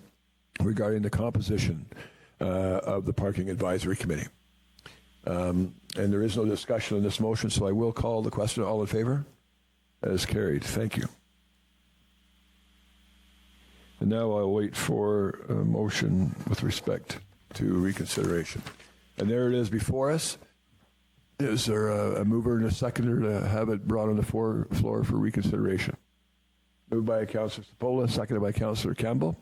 regarding the composition of the Parking Advisory Committee. And there is no discussion on this motion, so I will call the question. All in favor? That is carried. Thank you. And now I'll wait for a motion with respect to reconsideration. And there it is before us. Is there a mover and a seconder to have it brought on the floor for reconsideration? Moved by Councillor Sepola, seconded by Councillor Campbell.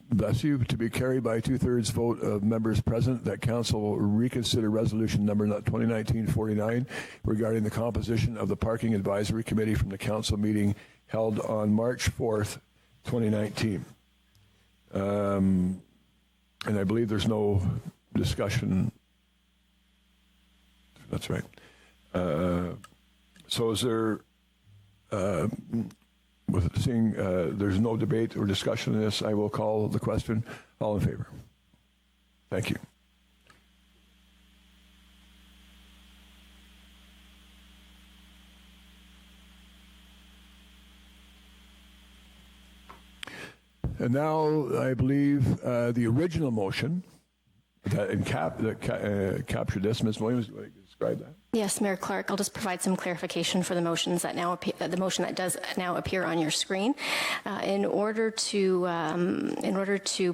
Bless you. To be carried by a 2/3 vote of members present, that Council will reconsider resolution number 2019-49 regarding the composition of the Parking Advisory Committee from the Council meeting held on March 4th, 2019. And I believe there's no discussion. That's right. So is there, with seeing there's no debate or discussion on this, I will call the question. All in favor? Thank you. And now I believe the original motion that captured this. Ms. Williams, do you want to describe that? Yes, Mayor Clark, I'll just provide some clarification for the motions that now appear, the motion that does now appear on your screen. In order to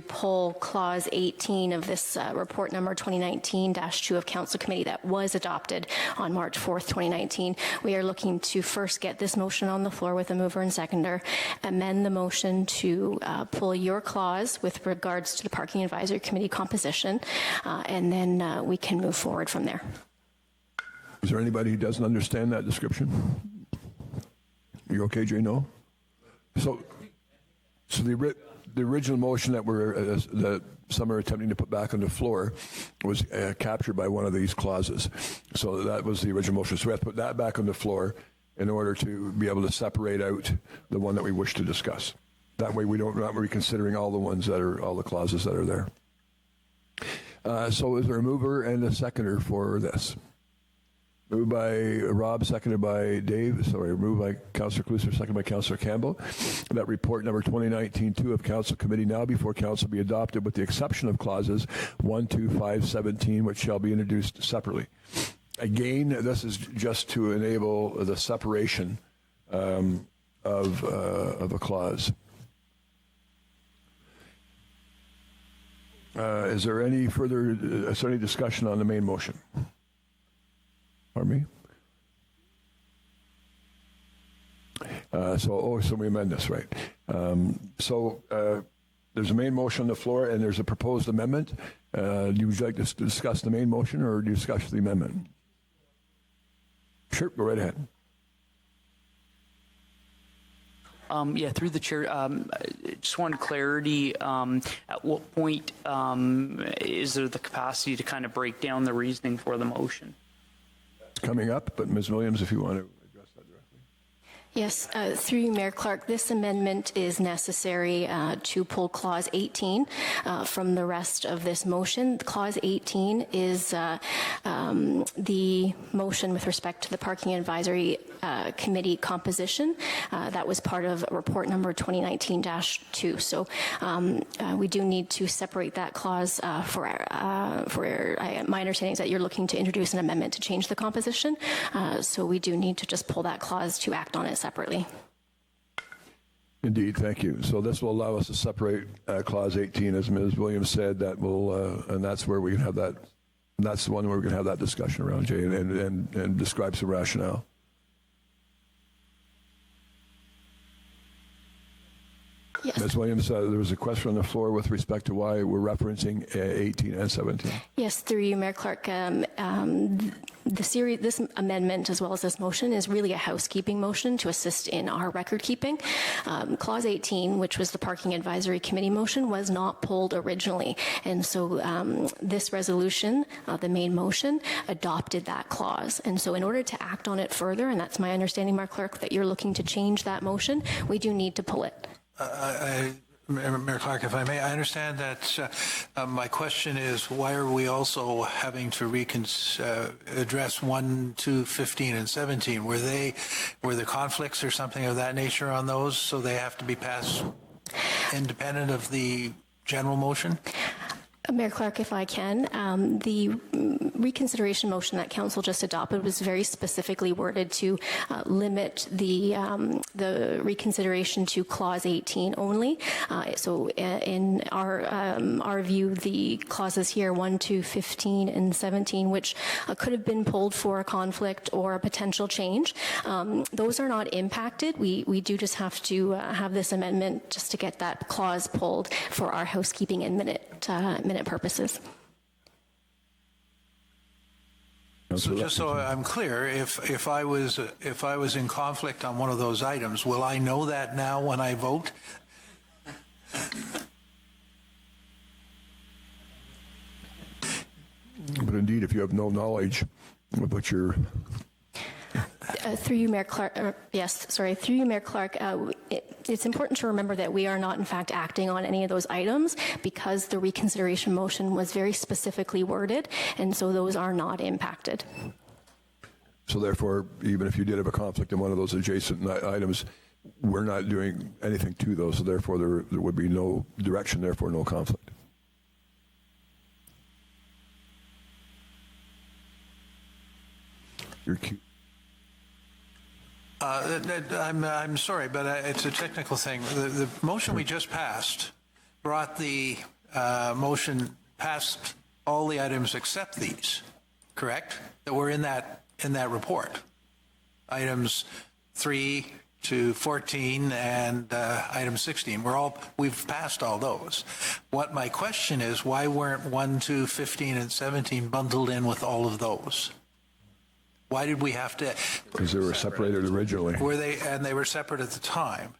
pull clause 18 of this report number 2019-2 of Council Committee that was adopted on March 4th, 2019, we are looking to first get this motion on the floor with a mover and seconder, amend the motion to pull your clause with regards to the Parking Advisory Committee composition, and then we can move forward from there. Is there anybody who doesn't understand that description? You okay, Jay? No? So the original motion that some are attempting to put back on the floor was captured by one of these clauses. So that was the original motion. So we have to put that back on the floor in order to be able to separate out the one that we wish to discuss. That way we're not reconsidering all the clauses that are there. So is there a mover and a seconder for this? Moved by Rob, seconded by Dave. Moved by Councillor Cluster, seconded by Councillor Campbell. That report number 2019-2 of Council Committee now before Council be adopted with the exception of clauses 1, 2, 5, 17, which shall be introduced separately. Again, this is just to enable the separation of a clause. Is there any discussion on the main motion? Pardon me? So we amend this, right? There's a main motion on the floor and there's a proposed amendment. Would you like to discuss the main motion or discuss the amendment? Sure, go right ahead. Yeah, through the chair, just wanted clarity. At what point is there the capacity to kind of break down the reasoning for the motion? It's coming up, but Ms. Williams, if you want to address that directly. Yes, through you, Mayor Clark, this amendment is necessary to pull Clause 18 from the rest of this motion. Clause 18 is the motion with respect to the Parking Advisory Committee composition. That was part of report number 2019-2. So we do need to separate that clause my understanding is that you're looking to introduce an amendment to change the composition. So we do need to just pull that clause to act on it separately. Indeed, thank you. So this will allow us to separate Clause 18, as Ms. Williams said. That will, and that's where we can have that. That's the one where we're going to have that discussion around, Jay, and describe some rationale. Yes. Ms. Williams, there was a question on the floor with respect to why we're referencing 18 and 17. Yes, through you, Mayor Clark. This amendment, as well as this motion, is really a housekeeping motion to assist in our record keeping. Clause 18, which was the Parking Advisory Committee motion, was not pulled originally. And so this resolution, the main motion, adopted that clause. And so in order to act on it further, and that's my understanding, Mayor Clark, that you're looking to change that motion, we do need to pull it. Mayor Clark, if I may, I understand that my question is, why are we also having to address 1, 2, 15, and 17? Were there conflicts or something of that nature on those, so they have to be passed independent of the general motion? Mayor Clark, if I can, the reconsideration motion that Council just adopted was very specifically worded to limit the reconsideration to Clause 18 only. So in our view, the clauses here, 1, 2, 15, and 17, which could have been pulled for a conflict or a potential change, those are not impacted. We do just have to have this amendment just to get that clause pulled for our housekeeping and minute purposes. So just so I'm clear, if I was in conflict on one of those items, will I know that now when I vote? But indeed, if you have no knowledge of what you're... Through you, Mayor Clark, through you, Mayor Clark, it's important to remember that we are not, in fact, acting on any of those items because the reconsideration motion was very specifically worded, and so those are not impacted. So therefore, even if you did have a conflict in one of those adjacent items, we're not doing anything to those, so therefore there would be no direction, therefore no conflict. You're cute. I'm sorry, but it's a technical thing. The motion we just passed brought the motion past all the items except these, correct? That were in that report. Items 3 to 14 and item 16. We've passed all those. What my question is, why weren't 1, 2, 15, and 17 bundled in with all of those? Why did we have to? Because they were separated originally. Were they? And they were separate at the time.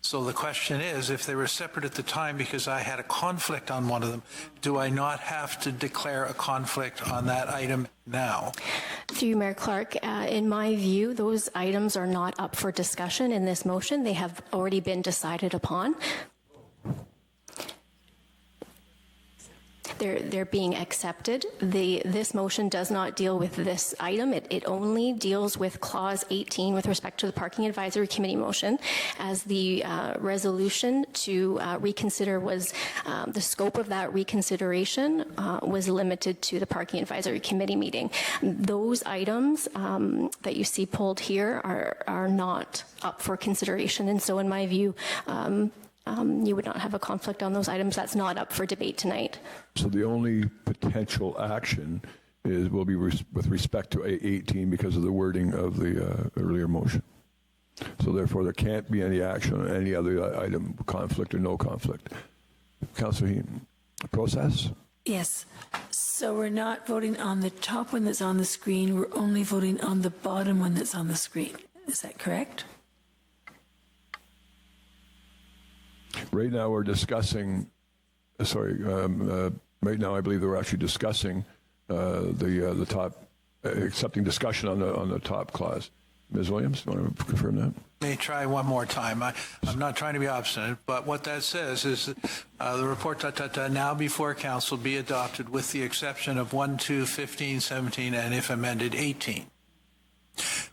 So the question is, if they were separate at the time because I had a conflict on one of them, do I not have to declare a conflict on that item now? Through you, Mayor Clark, in my view, those items are not up for discussion in this motion. They have already been decided upon. They're being accepted. This motion does not deal with this item. It only deals with Clause 18 with respect to the Parking Advisory Committee motion, as the resolution to reconsider was, the scope of that reconsideration was limited to the Parking Advisory Committee meeting. Those items that you see pulled here are not up for consideration, and so in my view, you would not have a conflict on those items. That's not up for debate tonight. So the only potential action will be with respect to 18 because of the wording of the earlier motion. So therefore, there can't be any action on any other item, conflict or no conflict. Councillor Heen, process? Yes. So we're not voting on the top one that's on the screen. We're only voting on the bottom one that's on the screen. Is that correct? Right now we're discussing, right now I believe we're actually discussing the top, accepting discussion on the top clause. Ms. Williams, you want to confirm that? Let me try one more time. I'm not trying to be obstinate, but what that says is the report now before council be adopted with the exception of 1, 2, 15, 17, and if amended, 18.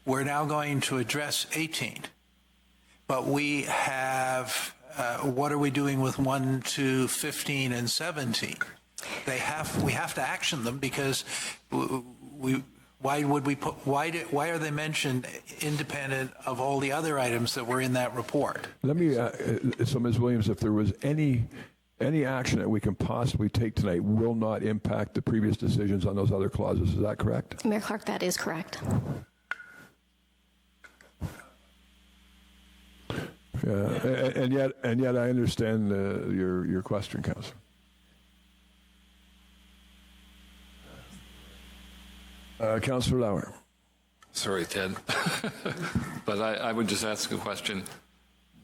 We're now going to address 18, but we have... what are we doing with 1, 2, 15, and 17? We have to action them because why are they mentioned independent of all the other items that were in that report? Let me, so Ms. Williams, if there was any action that we can possibly take tonight will not impact the previous decisions on those other clauses, is that correct? Mayor Clark, that is correct. And yet I understand your question, Councillor. Councillor Lauer. Sorry, Ted, but I would just ask a question.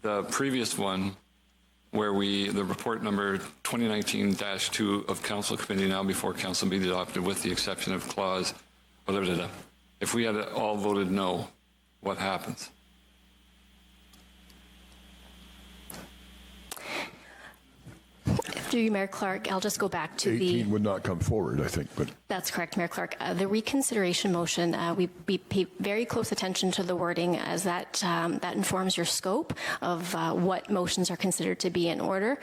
The previous one, where the report number 2019-2 of Council Committee now before Council be adopted with the exception of clause, if we had all voted no, what happens? Through you, Mayor Clark, I'll just go back to 18 would not come forward, I think, but That's correct, Mayor Clark. The reconsideration motion, we pay very close attention to the wording, as that informs your scope of what motions are considered to be in order.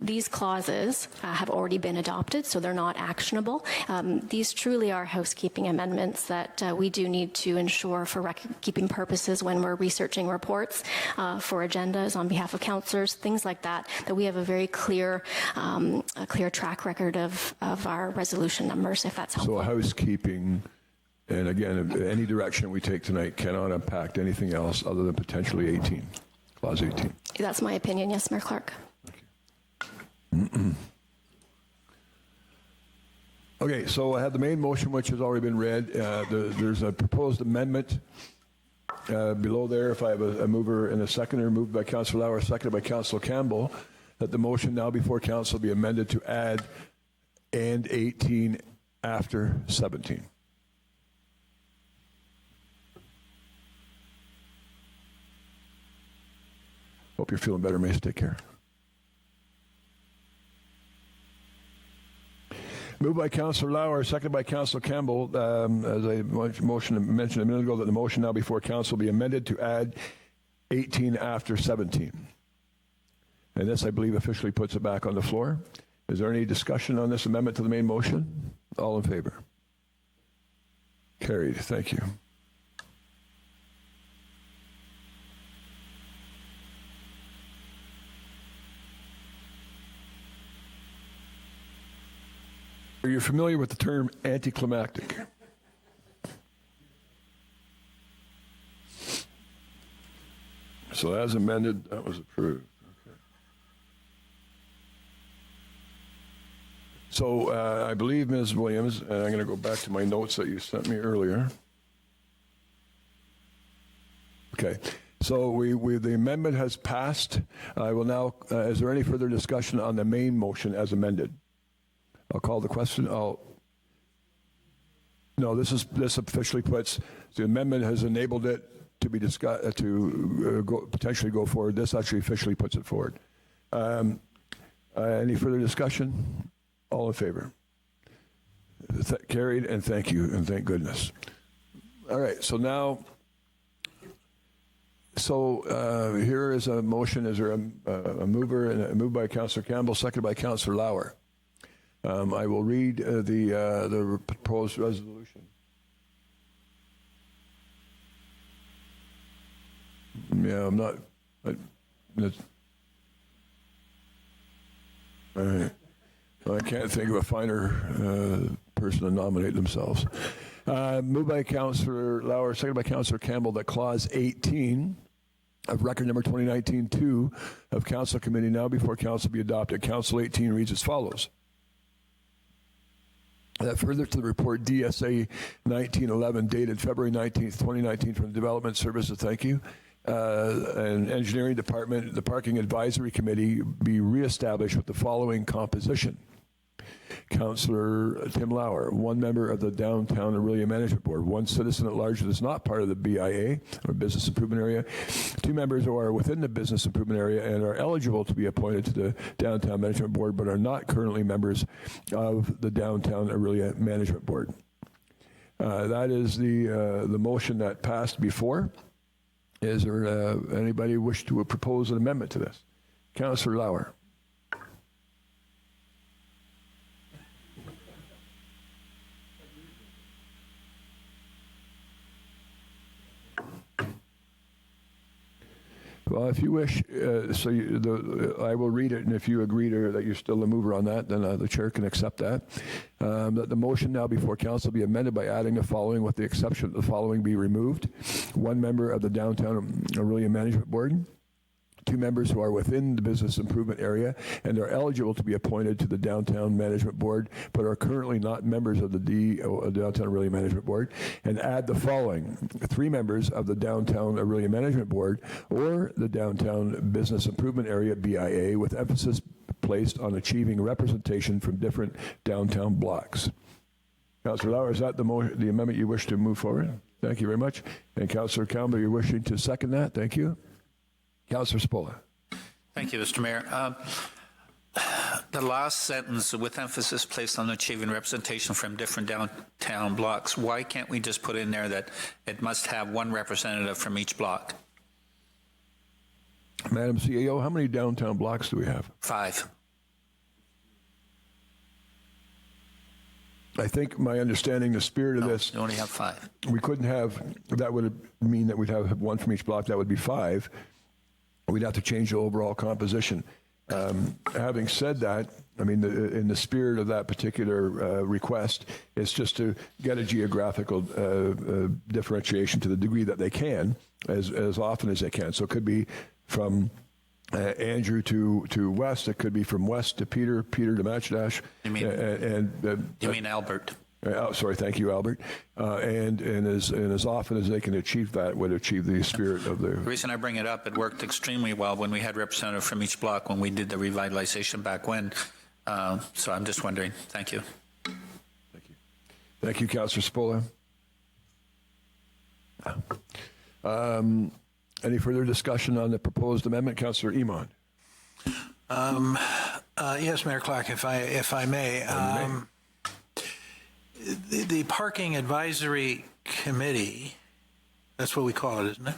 These clauses have already been adopted, so they're not actionable. These truly are housekeeping amendments that we do need to ensure for record-keeping purposes when we're researching reports for agendas on behalf of councillors, things like that, that we have a very clear track record of our resolution numbers, if that's helpful. So housekeeping, and again, any direction we take tonight cannot impact anything else other than potentially 18, Clause 18. That's my opinion, yes, Mayor Clark. Okay, so I have the main motion, which has already been read. There's a proposed amendment below there. If I have a mover and a seconder, moved by Councillor Lauer, seconded by Councillor Campbell, that the motion now before council be amended to add and 18 after 17. Hope you're feeling better, Mace. Take care. Moved by Councillor Lauer, seconded by Councillor Campbell, as I mentioned a minute ago, that the motion now before council be amended to add 18 after 17. And this, I believe, officially puts it back on the floor. Is there any discussion on this amendment to the main motion? All in favor? Carried. Thank you. Are you familiar with the term anticlimactic? So as amended, that was approved. Okay. So I believe, Ms. Williams, and I'm going to go back to my notes that you sent me earlier. Okay. So the amendment has passed. I will now, is there any further discussion on the main motion as amended? I'll call the question. No, this officially puts, the amendment has enabled it to be discussed, potentially go forward. This actually officially puts it forward. Any further discussion? All in favor? Carried, and thank you, and thank goodness. All right, so now, here is a motion. Is there a mover? And a move by Councillor Campbell, seconded by Councillor Lauer. I will read the proposed resolution. Yeah, I'm not. All right. I can't think of a finer person to nominate themselves. Moved by Councillor Lauer, seconded by Councillor Campbell, that Clause 18 of Record Number 2019-2 of Council Committee now before Council be adopted. Council 18 reads as follows. That further to the report DSA 1911 dated February 19th, 2019 from the Development Services, thank you, and Engineering Department, the Parking Advisory Committee be reestablished with the following composition. Councillor Tim Lauer, one member of the Downtown Orillia Management Board, one citizen at large that is not part of the BIA, or Business Improvement Area, two members who are within the Business Improvement Area and are eligible to be appointed to the Downtown Management Board but are not currently members of the Downtown Orillia Management Board. That is the motion that passed before. Is there anybody wish to propose an amendment to this? Councillor Lauer. Well, if you wish, I will read it, and if you agree that you're still the mover on that, then the chair can accept that. That the motion now before council be amended by adding the following, with the exception that the following be removed. One member of the Downtown Orillia Management Board, two members who are within the Business Improvement Area and are eligible to be appointed to the Downtown Management Board but are currently not members of the Downtown Orillia Management Board, and add the following: three members of the Downtown Orillia Management Board or the Downtown Business Improvement Area BIA, with emphasis placed on achieving representation from different downtown blocks. Councillor Lauer, is that the amendment you wish to move forward? Thank you very much. And Councillor Campbell, you're wishing to second that? Thank you. Councillor Spola. Thank you, Mr. Mayor. The last sentence, with emphasis placed on achieving representation from different downtown blocks, why can't we just put in there that it must have one representative from each block? Madam CEO, how many downtown blocks do we have? 5. I think my understanding, the spirit of this, You only have 5. we couldn't have, that would mean that we'd have one from each block. That would be 5. We'd have to change the overall composition. Having said that, I mean, in the spirit of that particular request, it's just to get a geographical differentiation to the degree that they can, as often as they can. So it could be from Andrew to West. It could be from West to Peter to Matchdash. You mean Albert? Sorry, thank you, Albert. And as often as they can achieve that, would achieve the spirit of the. The reason I bring it up, it worked extremely well when we had representatives from each block when we did the revitalization back when. So I'm just wondering. Thank you. Thank you. Thank you, Councillor Spola. Any further discussion on the proposed amendment, Councillor Iman? Yes, Mayor Clark, if I may. The Parking Advisory Committee, that's what we call it, isn't it?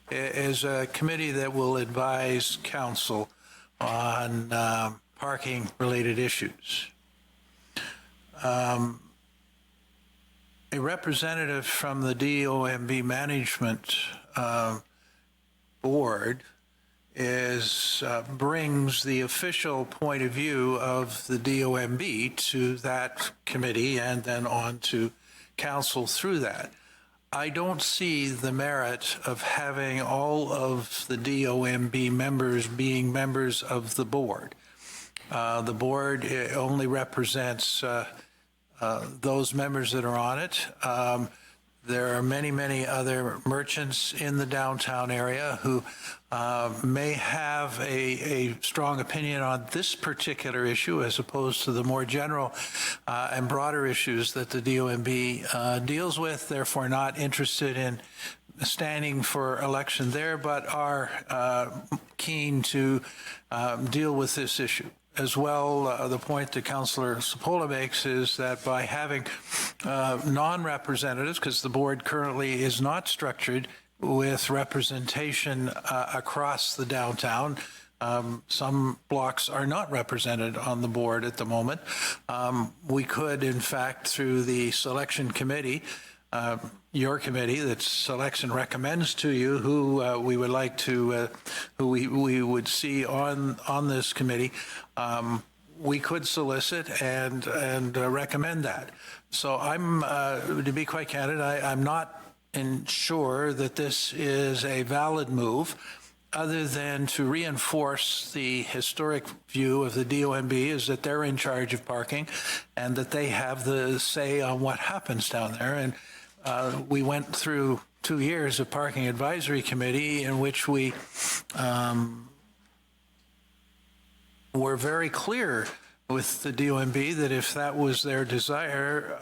Is a committee that will advise council on parking-related issues. A representative from the DOMB management board brings the official point of view of the DOMB to that committee and then on to council through that. I don't see the merit of having all of the DOMB members being members of the board. The board only represents those members that are on it. There are many, many other merchants in the downtown area who may have a strong opinion on this particular issue as opposed to the more general and broader issues that the DOMB deals with, therefore not interested in standing for election there, but are keen to deal with this issue. As well, the point that Councillor Spola makes is that by having non-representatives, because the board currently is not structured with representation across the downtown, some blocks are not represented on the board at the moment. We could, in fact, through the selection committee, your committee that selects and recommends to you who we would like to, who we would see on this committee, we could solicit and recommend that. So I'm, to be quite candid, I'm not sure that this is a valid move, other than to reinforce the historic view of the DOMB is that they're in charge of parking and that they have the say on what happens down there. And we went through 2 years of Parking Advisory Committee in which we were very clear with the DOMB that if that was their desire,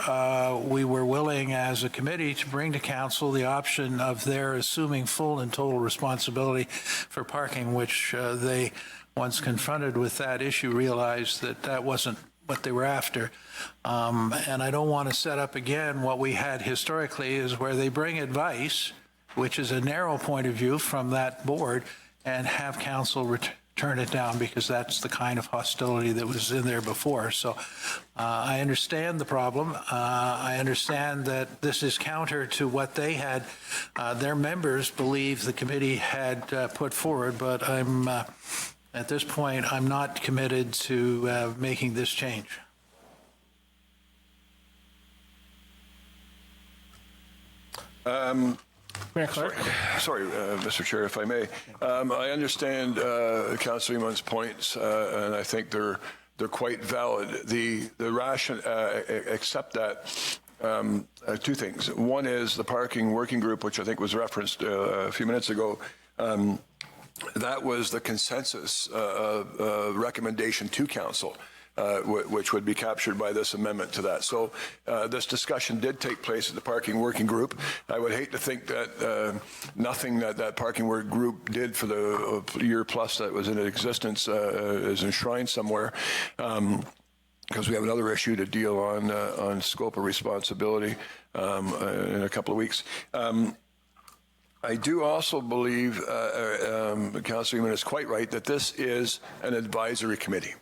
we were willing as a committee to bring to council the option of their assuming full and total responsibility for parking, which they, once confronted with that issue, realized that that wasn't what they were after. And I don't want to set up again what we had historically is where they bring advice, which is a narrow point of view from that board, and have council turn it down because that's the kind of hostility that was in there before. So I understand the problem. I understand that this is counter to what they had, their members believe the committee had put forward, but at this point, I'm not committed to making this change. Mayor Clark? Sorry, Mr. Chair, if I may. I understand Councillor Iman's points, and I think they're quite valid. The ration, except that two things. One is the parking working group, which I think was referenced a few minutes ago. That was the consensus recommendation to council. which would be captured by this amendment to that. So this discussion did take place at the Parking Working Group. I would hate to think that nothing that Parking Working Group did for the year plus that was in existence is enshrined somewhere. Because we have another issue to deal on scope of responsibility in a couple of weeks. I do also believe, Councillor Eamon is quite right, that this is an advisory committee.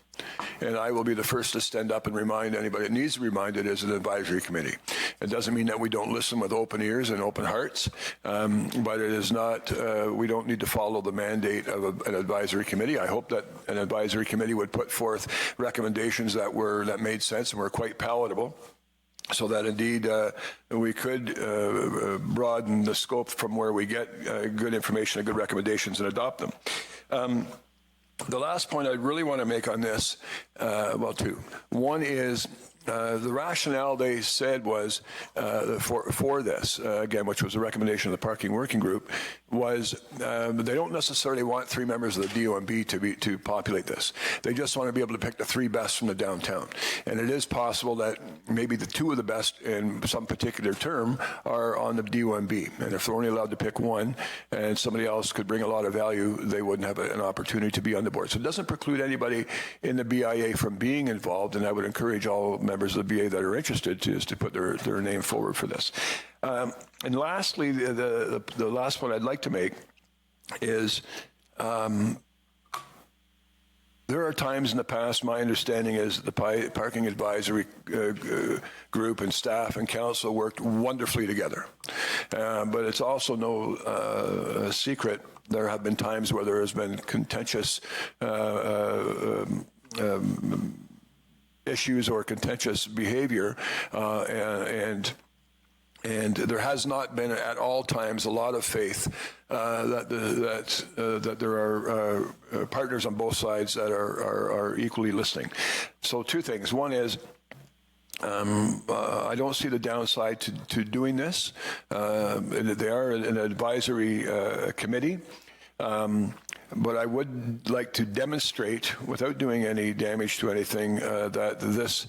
And I will be the first to stand up and remind anybody that needs to be reminded as an advisory committee. It doesn't mean that we don't listen with open ears and open hearts, but it is not, we don't need to follow the mandate of an advisory committee. I hope that an advisory committee would put forth recommendations that made sense and were quite palatable, so that indeed we could broaden the scope from where we get good information and good recommendations and adopt them. The last point I really want to make on this, well, two. One is the rationale they said was for this, again, which was a recommendation of the Parking Working Group, was they don't necessarily want 3 members of the DOMB to populate this. They just want to be able to pick the 3 best from the downtown. And it is possible that maybe the 2 of the best in some particular term are on the DOMB. And if they're only allowed to pick 1 and somebody else could bring a lot of value, they wouldn't have an opportunity to be on the board. So it doesn't preclude anybody in the BIA from being involved, and I would encourage all members of the BIA that are interested to put their name forward for this. And lastly, the last point I'd like to make is there are times in the past, my understanding is the Parking Advisory Group and staff and council worked wonderfully together. But it's also no secret there have been times where there has been contentious issues or contentious behavior, and there has not been at all times a lot of faith that there are partners on both sides that are equally listening. So 2 things. One is I don't see the downside to doing this. They are an advisory committee. But I would like to demonstrate, without doing any damage to anything, that this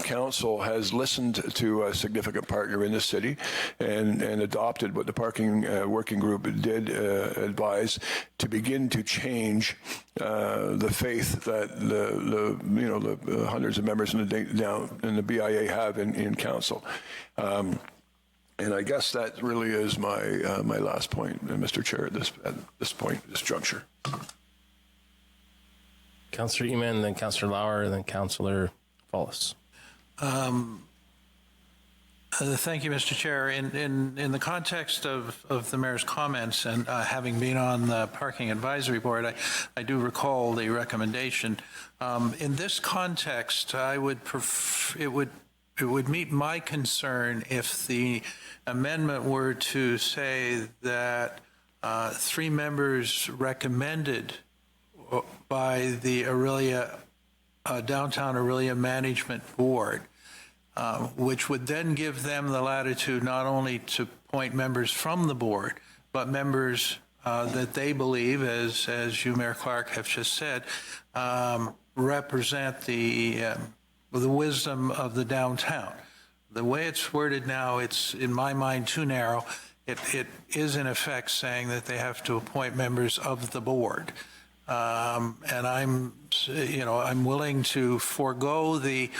council has listened to a significant partner in the city and adopted what the Parking Working Group did advise to begin to change the faith that the hundreds of members in the BIA have in council. And I guess that really is my last point, Mr. Chair, at this point, this juncture. Councillor Eamon, then Councillor Lauer, then Councillor Follis. Thank you, Mr. Chair. In the context of the mayor's comments and having been on the Parking Advisory Board, I do recall the recommendation. In this context, I would it would meet my concern if the amendment were to say that 3 members recommended by the Orillia, Downtown Orillia Management Board, which would then give them the latitude not only to appoint members from the board, but members that they believe, as you, Mayor Clark, have just said, represent the wisdom of the downtown. The way it's worded now, it's, in my mind, too narrow. It is, in effect, saying that they have to appoint members of the board. And I'm willing to forego the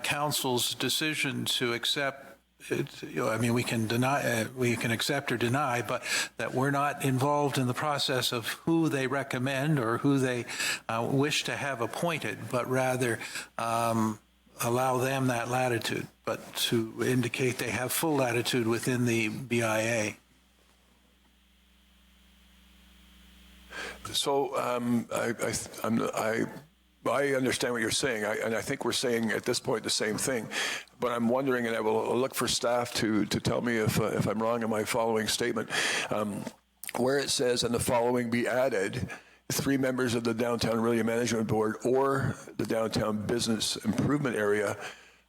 council's decision to accept it. I mean, we can deny, we can accept or deny, but that we're not involved in the process of who they recommend or who they wish to have appointed, but rather allow them that latitude, but to indicate they have full latitude within the BIA. So I understand what you're saying, and I think we're saying at this point the same thing. But I'm wondering, and I will look for staff to tell me if I'm wrong in my following statement, where it says, "And the following be added." 3 members of the Downtown Orillia Management Board or the Downtown Business Improvement Area,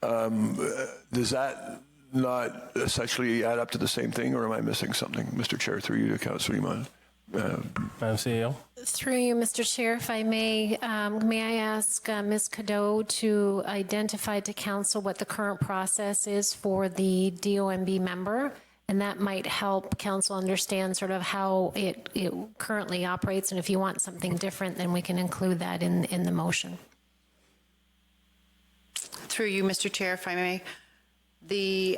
does that not essentially add up to the same thing, or am I missing something, Mr. Chair, through you to Councillor Eamon? Madam CEO. Through you, Mr. Chair, if I may I ask Ms. Cadeau to identify to council what the current process is for the DOMB member? And that might help council understand sort of how it currently operates. And if you want something different, then we can include that in the motion. Through you, Mr. Chair, if I may, the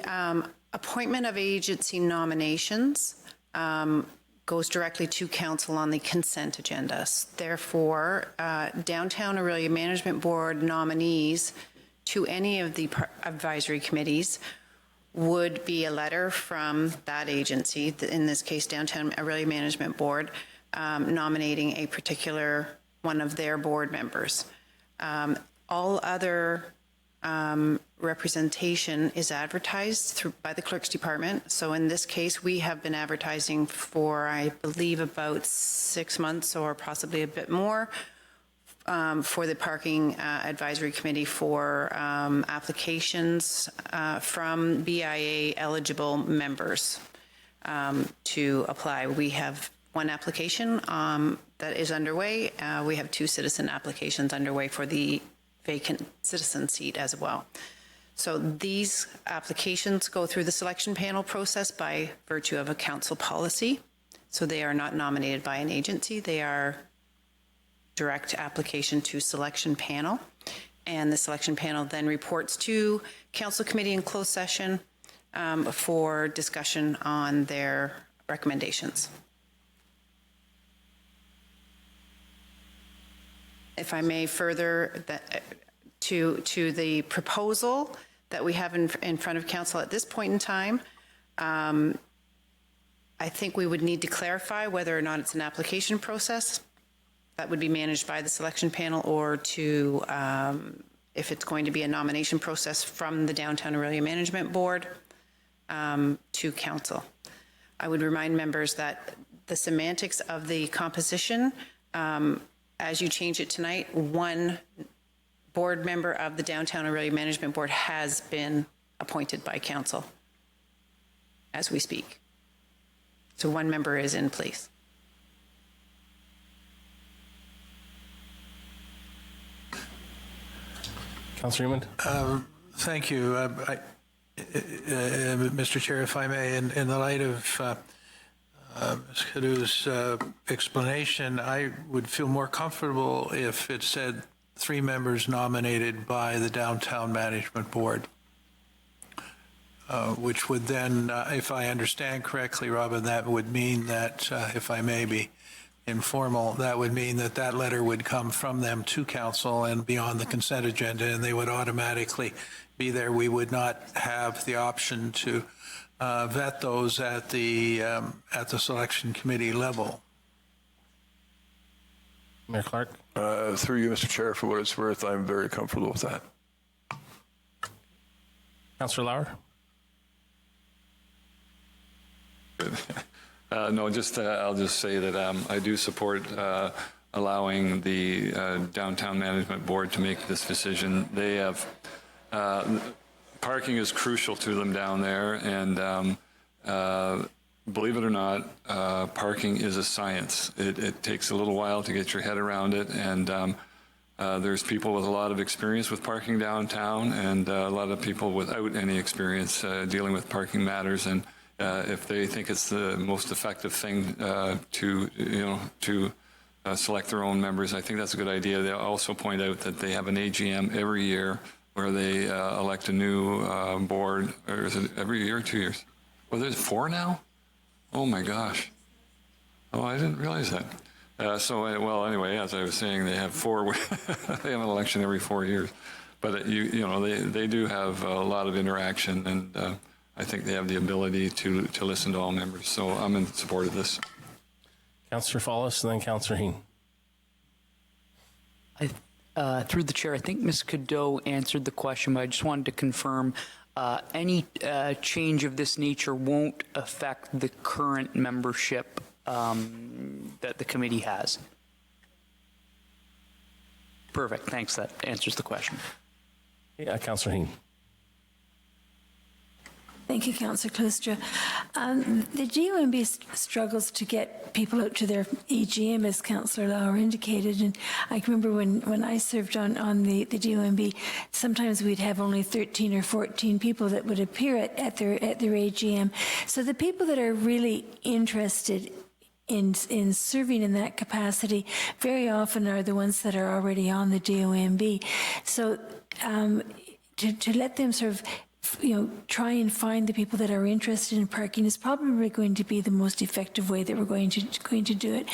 appointment of agency nominations goes directly to council on the consent agenda. Therefore, Downtown Orillia Management Board nominees to any of the advisory committees would be a letter from that agency, in this case, Downtown Orillia Management Board, nominating a particular one of their board members. All other representation is advertised by the clerk's department. So in this case, we have been advertising for, I believe, about 6 months or possibly a bit more for the Parking Advisory Committee for applications from BIA eligible members to apply. We have one application that is underway. We have 2 citizen applications underway for the vacant citizen seat as well. So these applications go through the selection panel process by virtue of a council policy. So they are not nominated by an agency. They are direct application to selection panel. And the selection panel then reports to council committee in closed session for discussion on their recommendations. If I may further, to the proposal that we have in front of council at this point in time, I think we would need to clarify whether or not it's an application process that would be managed by the selection panel, or to, if it's going to be a nomination process from the Downtown Orillia Management Board to council. I would remind members that the semantics of the composition, as you change it tonight, one board member of the Downtown Orillia Management Board has been appointed by council as we speak. So one member is in place. Councillor Raymond. Thank you. Mr. Chair, if I may, in the light of Ms. Cadou's explanation, I would feel more comfortable if it said 3 members nominated by the Downtown Management Board, which would then, if I understand correctly, Robin, that would mean that, if I may be informal, that would mean that that letter would come from them to council and be on the consent agenda, and they would automatically be there. We would not have the option to vet those at the selection committee level. Mayor Clark. Through you, Mr. Chair, for what it's worth, I'm very comfortable with that. Councillor Lauer. No, I'll just say that I do support allowing the Downtown Management Board to make this decision. They have parking is crucial to them down there, and believe it or not, parking is a science. It takes a little while to get your head around it, and there's people with a lot of experience with parking downtown, and a lot of people without any experience dealing with parking matters. And if they think it's the most effective thing to select their own members, I think that's a good idea. They also point out that they have an AGM every year where they elect a new board, or is it every year or 2 years? Well, there's 4 now? Oh my gosh. Oh, I didn't realize that. Well, anyway, as I was saying, they have 4, they have an election every 4 years. But they do have a lot of interaction, and I think they have the ability to listen to all members. So I'm in support of this. Councillor Follis, and then Councillor Heen. Through the chair, I think Ms. Cadeau answered the question, but I just wanted to confirm any change of this nature won't affect the current membership that the committee has. Perfect. Thanks. That answers the question. Yeah, Councillor Heen. Thank you, Councillor Clustra. The DUMB struggles to get people out to their AGM, as Councillor Lauer indicated. And I can remember when I served on the DUMB, sometimes we'd have only 13 or 14 people that would appear at their AGM. So the people that are really interested in serving in that capacity very often are the ones that are already on the DOMB. So to let them sort of try and find the people that are interested in parking is probably going to be the most effective way that we're going to do it.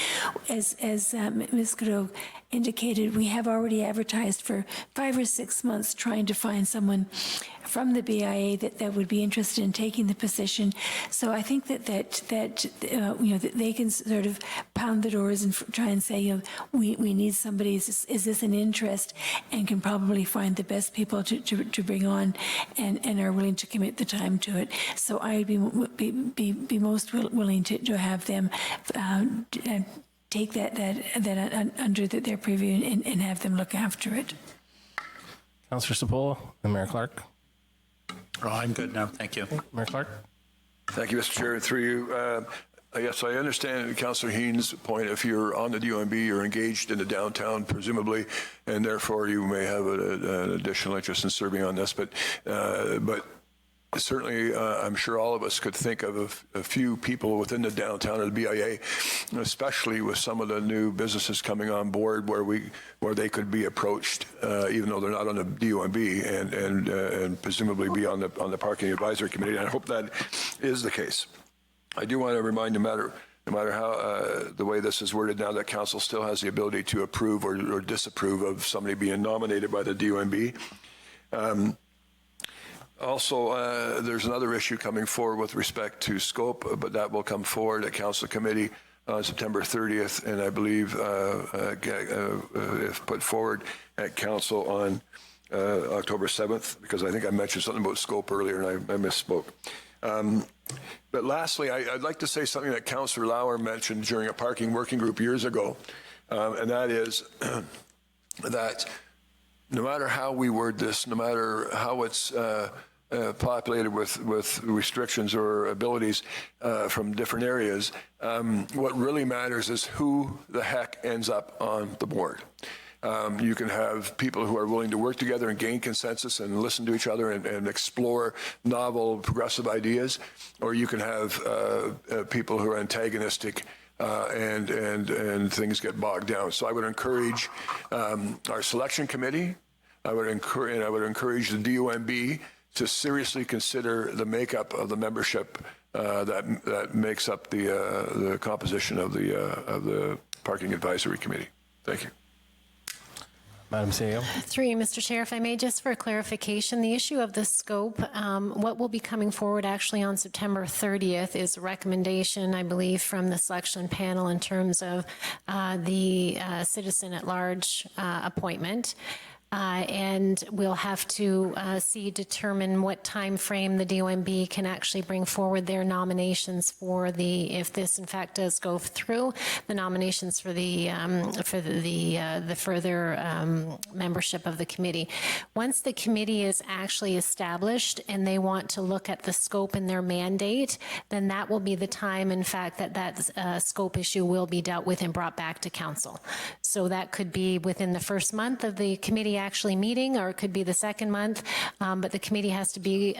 As Ms. Godot indicated, we have already advertised for 5 or 6 months trying to find someone from the BIA that would be interested in taking the position. So I think that they can sort of pound the doors and try and say, we need somebody. Is this an interest? And can probably find the best people to bring on and are willing to commit the time to it. So I would be most willing to have them take that under their purview and have them look after it. Councillor Cipolla and Mayor Clark. Oh, I'm good now. Thank you. Mayor Clark. Thank you, Mr. Chair. Through you. Yes, I understand Councillor Heen's point. If you're on the DOMB, you're engaged in the downtown, presumably, and therefore you may have an additional interest in serving on this. But certainly, I'm sure all of us could think of a few people within the downtown of the BIA, especially with some of the new businesses coming on board, where they could be approached, even though they're not on the DOMB, and presumably be on the Parking Advisory Committee. And I hope that is the case. I do want to remind, no matter how the way this is worded now, that council still has the ability to approve or disapprove of somebody being nominated by the DOMB. Also, there's another issue coming forward with respect to scope, but that will come forward at council committee on September 30th, and I believe if put forward at council on October 7th, because I think I mentioned something about scope earlier and I misspoke. But lastly, I'd like to say something that Councillor Lauer mentioned during a parking working group years ago, and that is that no matter how we word this, no matter how it's populated with restrictions or abilities from different areas, what really matters is who the heck ends up on the board. You can have people who are willing to work together and gain consensus and listen to each other and explore novel, progressive ideas, or you can have people who are antagonistic and things get bogged down. So I would encourage our selection committee. I would encourage the DOMB to seriously consider the makeup of the membership that makes up the composition of the Parking Advisory Committee. Thank you. Madam CEO. Through you, Mr. Chair, if I may, just for clarification, the issue of the scope, what will be coming forward actually on September 30th is a recommendation, I believe, from the selection panel in terms of the citizen at large appointment. And we'll have to determine what time frame the DOMB can actually bring forward their nominations for if this in fact does go through, the nominations for the further membership of the committee. Once the committee is actually established and they want to look at the scope in their mandate, then that will be the time, in fact, that scope issue will be dealt with and brought back to council. So that could be within the first month of the committee actually meeting, or it could be the second month, but the committee has to be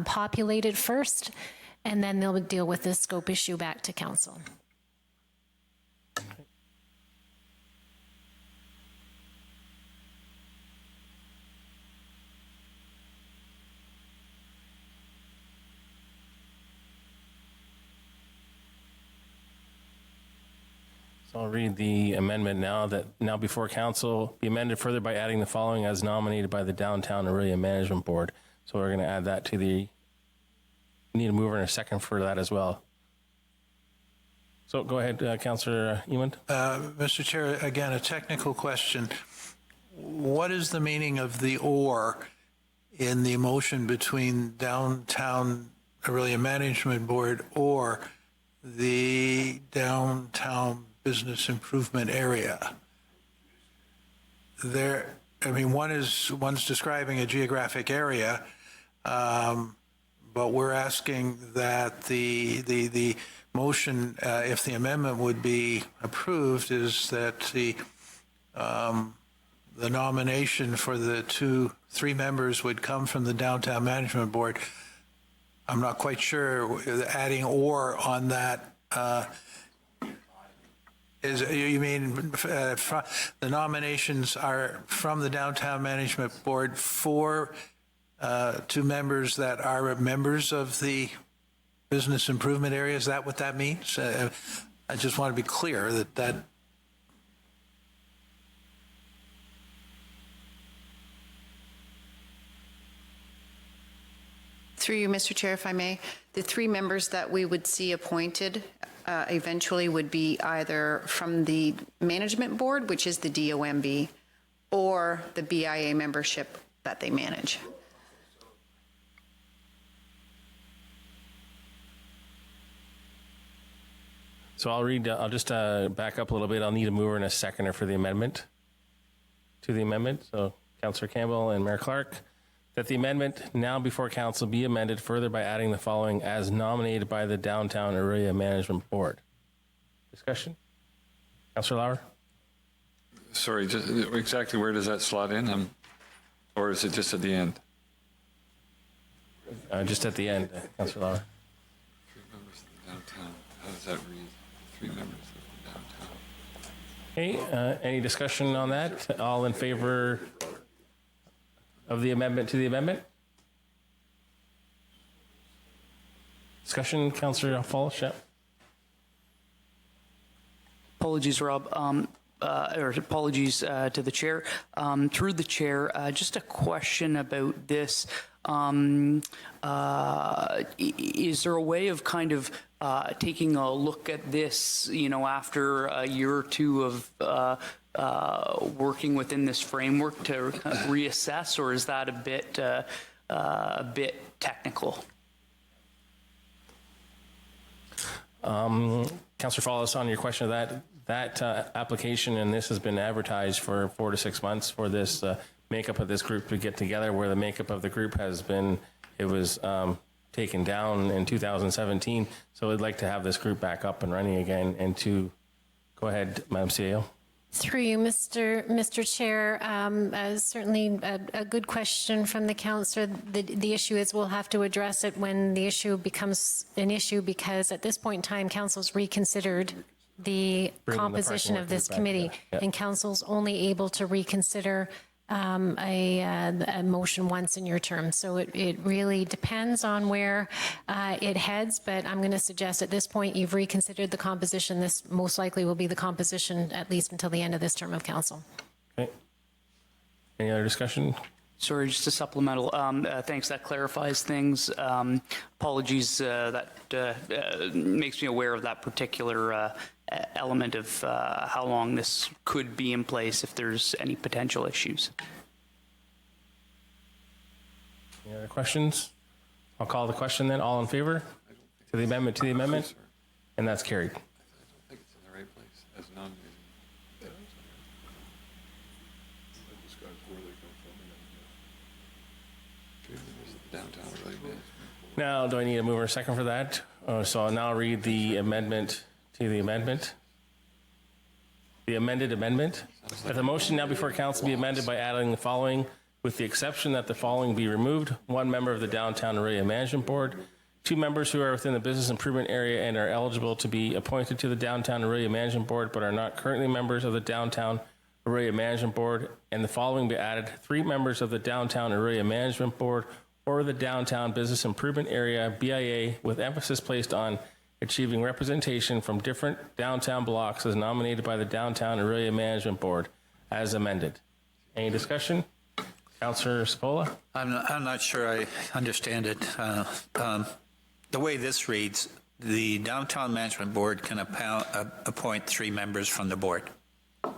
populated first, and then they'll deal with this scope issue back to council. So I'll read the amendment now before council, be amended further by adding the following as nominated by the Downtown Orillia Management Board. So we're going to add that to need a mover and a second for that as well. So go ahead, Councillor Emond. Mr. Chair, again, a technical question. What is the meaning of the "or" in the motion between Downtown Orillia Management Board or the Downtown Business Improvement Area? One's describing a geographic area, But we're asking that the motion, if the amendment would be approved, is that the nomination for the three members would come from the Downtown Management Board. I'm not quite sure adding "or" on that. You mean the nominations are from the Downtown Management Board for two members that are members of the business improvement area? Is that what that means? I just want to be clear that Through you, Mr. Chair, if I may, the three members that we would see appointed eventually would be either from the management board, which is the DOMB, or the BIA membership that they manage. So I'll just back up a little bit. I'll need a mover and a seconder for the amendment, to the amendment. So Councillor Campbell and Mayor Clark, that the amendment now before council be amended further by adding the following as nominated by the Downtown Orillia Management Board. Discussion? Councillor Lauer? Sorry, just exactly where does that slot in? Or is it just at the end? Just at the end, Councillor Lauer. 3 members of the downtown. How does that read? 3 members of the downtown. Okay, any discussion on that? All in favor of the amendment to the amendment? Discussion, Councillor Falls, yeah. Apologies, Rob. Or apologies to the chair. Through the chair, just a question about this. Is there a way of kind of taking a look at this, after a year or two of working within this framework to reassess, or is that a bit technical? Councillor Fallis, on your question of that application, and this has been advertised for 4 to 6 months for this makeup of this group to get together, where the makeup of the group has been, it was taken down in 2017. So I'd like to have this group back up and running again, and to go ahead, Madam CEO. Through you, Mr. Chair, certainly a good question from the councillor. The issue is we'll have to address it when the issue becomes an issue, because at this point in time, council's reconsidered the composition of this committee, and council's only able to reconsider a motion once in your term. So it really depends on where it heads, but I'm going to suggest at this point you've reconsidered the composition. This most likely will be the composition at least until the end of this term of council. Okay. Any other discussion? Sorry, just a supplemental. Thanks, that clarifies things. Apologies, that makes me aware of that particular element of how long this could be in place if there's any potential issues. Any other questions? I'll call the question then. All in favor to the amendment, and that's carried. I don't think it's in the right place as nominated. Downtown really bad. Now, do I need a mover or a second for that? So I'll now read the amendment to the amendment. The amended amendment. That the motion now before council be amended by adding the following, with the exception that the following be removed: 1 member of the Downtown Orillia Management Board, 2 members who are within the business improvement area and are eligible to be appointed to the Downtown Orillia Management Board but are not currently members of the Downtown Orillia Management Board, and the following be added: 3 members of the Downtown Orillia Management Board or the Downtown Business Improvement Area, BIA, with emphasis placed on achieving representation from different downtown blocks as nominated by the Downtown Orillia Management Board, as amended. Any discussion? Councillor Cipolla? I'm not sure I understand it. The way this reads, the Downtown Management Board can appoint 3 members from the board.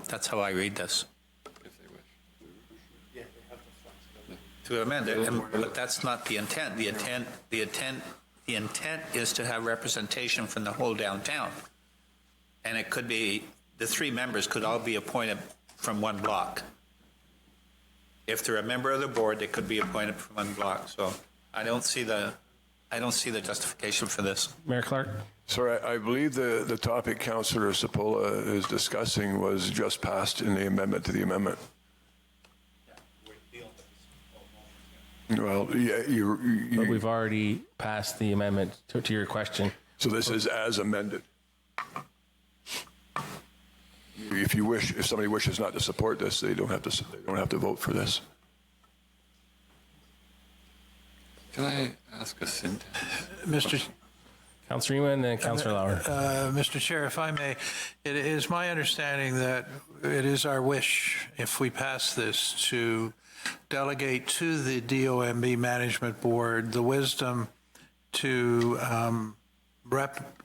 That's how I read this. To amend it, but that's not the intent. The intent is to have representation from the whole downtown. And it could be, the 3 members could all be appointed from 1 block. If they're a member of the board, they could be appointed from 1 block. So I don't see the justification for this. Mayor Clark? Sorry, I believe the topic Councillor Sepola is discussing was just passed in the amendment to the amendment. Well, yeah, But we've already passed the amendment to your question. so this is as amended. If you wish, if somebody wishes not to support this, they don't have to vote for this. Can I ask a syntax? Mr. Councillor Ewan and Councillor Lauer. Mr. Chair, if I may, it is my understanding that it is our wish, if we pass this, to delegate to the DOMB Management Board the wisdom to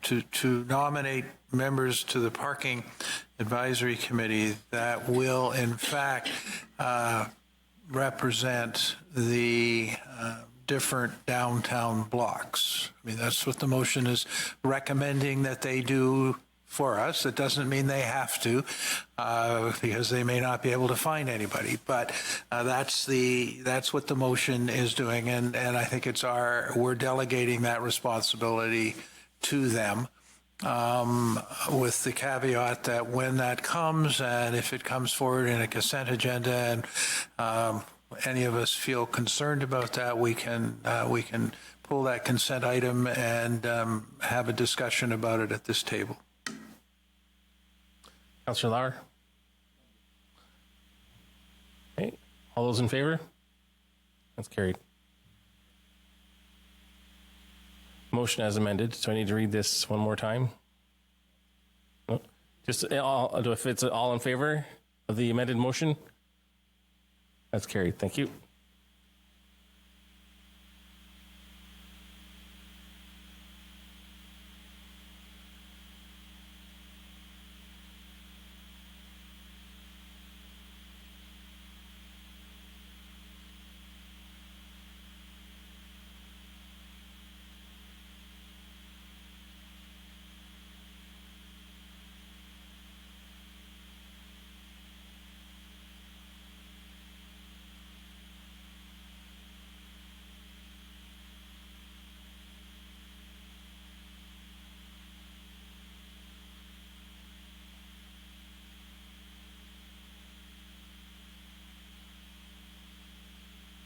to nominate members to the Parking Advisory Committee that will, in fact, represent the different downtown blocks. I mean, that's what the motion is recommending that they do for us. It doesn't mean they have to, because they may not be able to find anybody. But that's what the motion is doing, and I think we're delegating that responsibility to them, with the caveat that when that comes, and if it comes forward in a consent agenda, and any of us feel concerned about that, we can pull that consent item and have a discussion about it at this table. Councillor Lauer? Okay. All those in favor? That's carried. Motion as amended. So I need to read this one more time. No? Just if it's all in favor of the amended motion? That's carried. Thank you.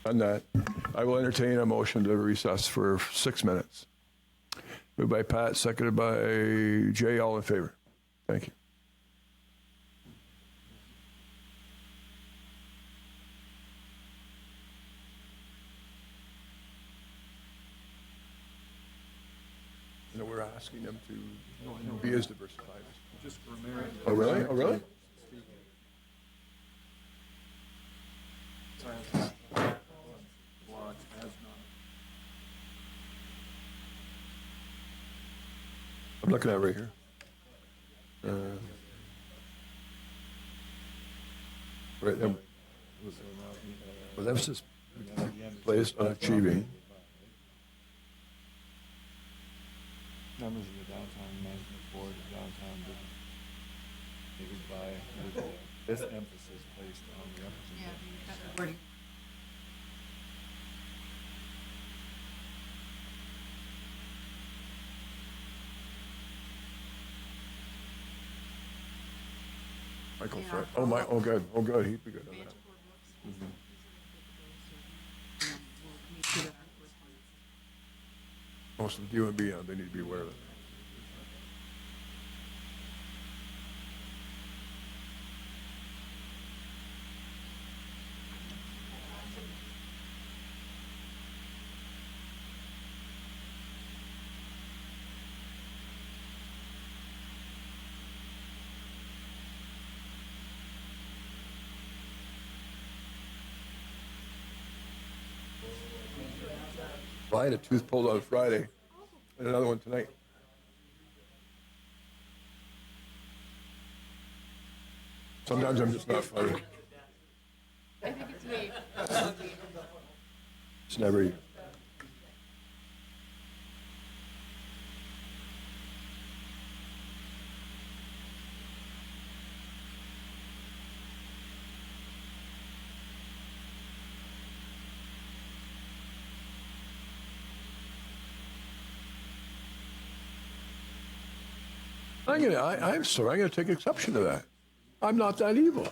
On that, I will entertain a motion to recess for 6 minutes. Moved by Pat, seconded by Jay. All in favor? Thank you. No, we're asking them to be as diversified as just for a minute. Oh, really? Oh, really? I'm looking at it right here. Right there. Well, that was just placed on achieving. Members of the Downtown Management Board of Downtown Business by this emphasis placed on representation. Michael Fred. Oh, my. Oh, good. Oh, good. He'd be good on that. Most of the UMB, they need to be aware of it. I had a tooth pulled on Friday and another one tonight. Sometimes I'm just not funny. I think it's me. It's never you. I'm sorry, I'm going to take exception to that. I'm not that evil.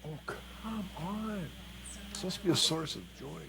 Oh, come on. It's supposed to be a source of joy.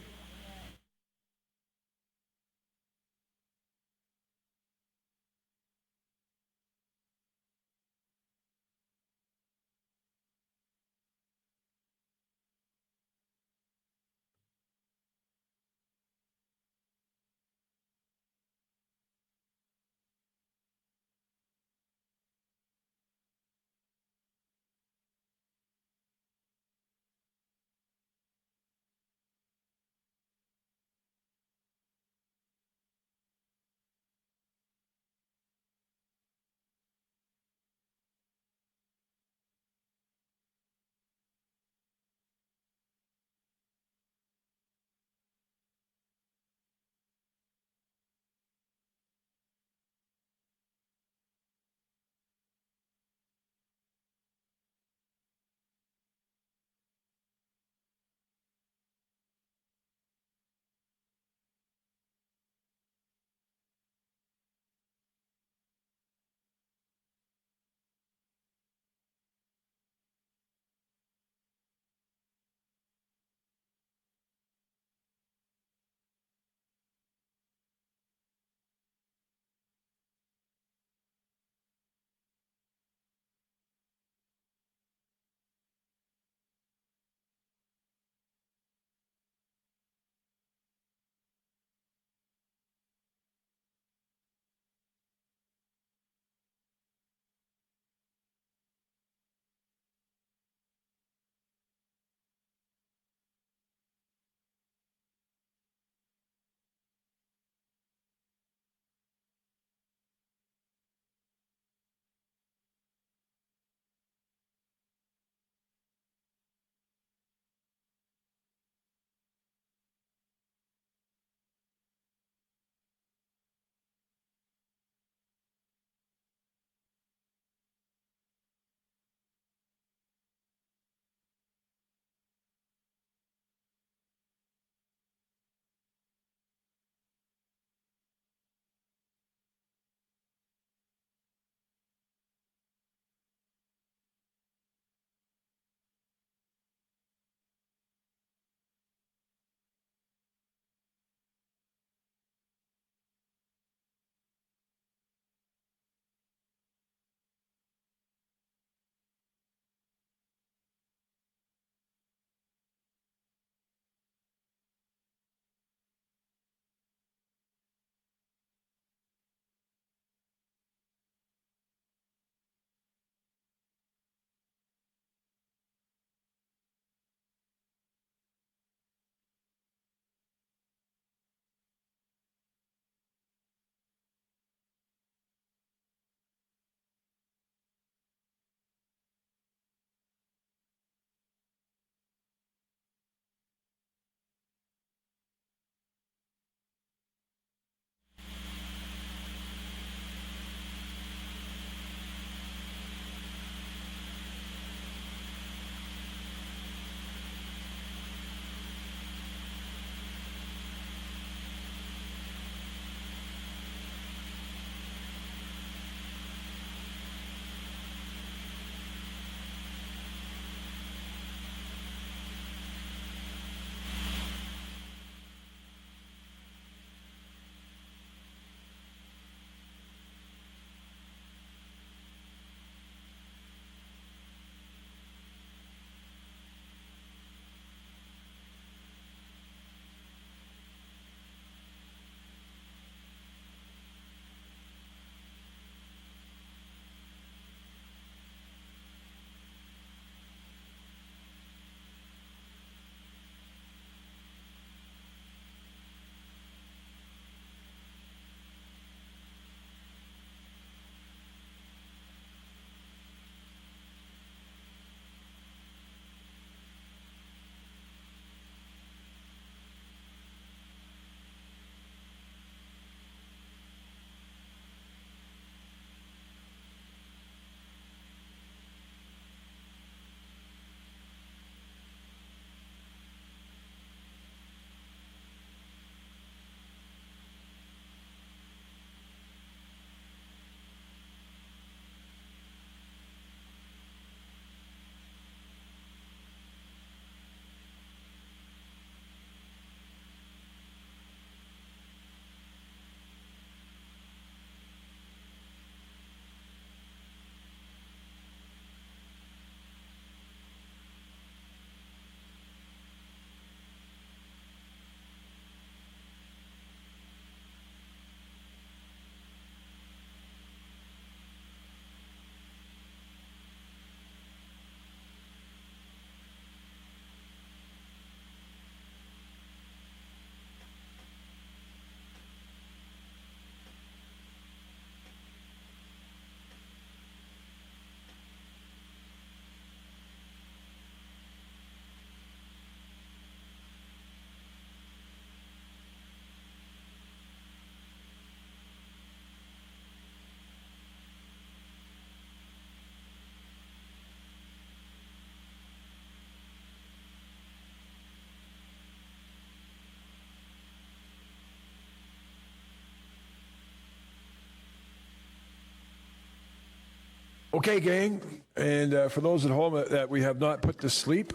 Okay, gang, and for those at home that we have not put to sleep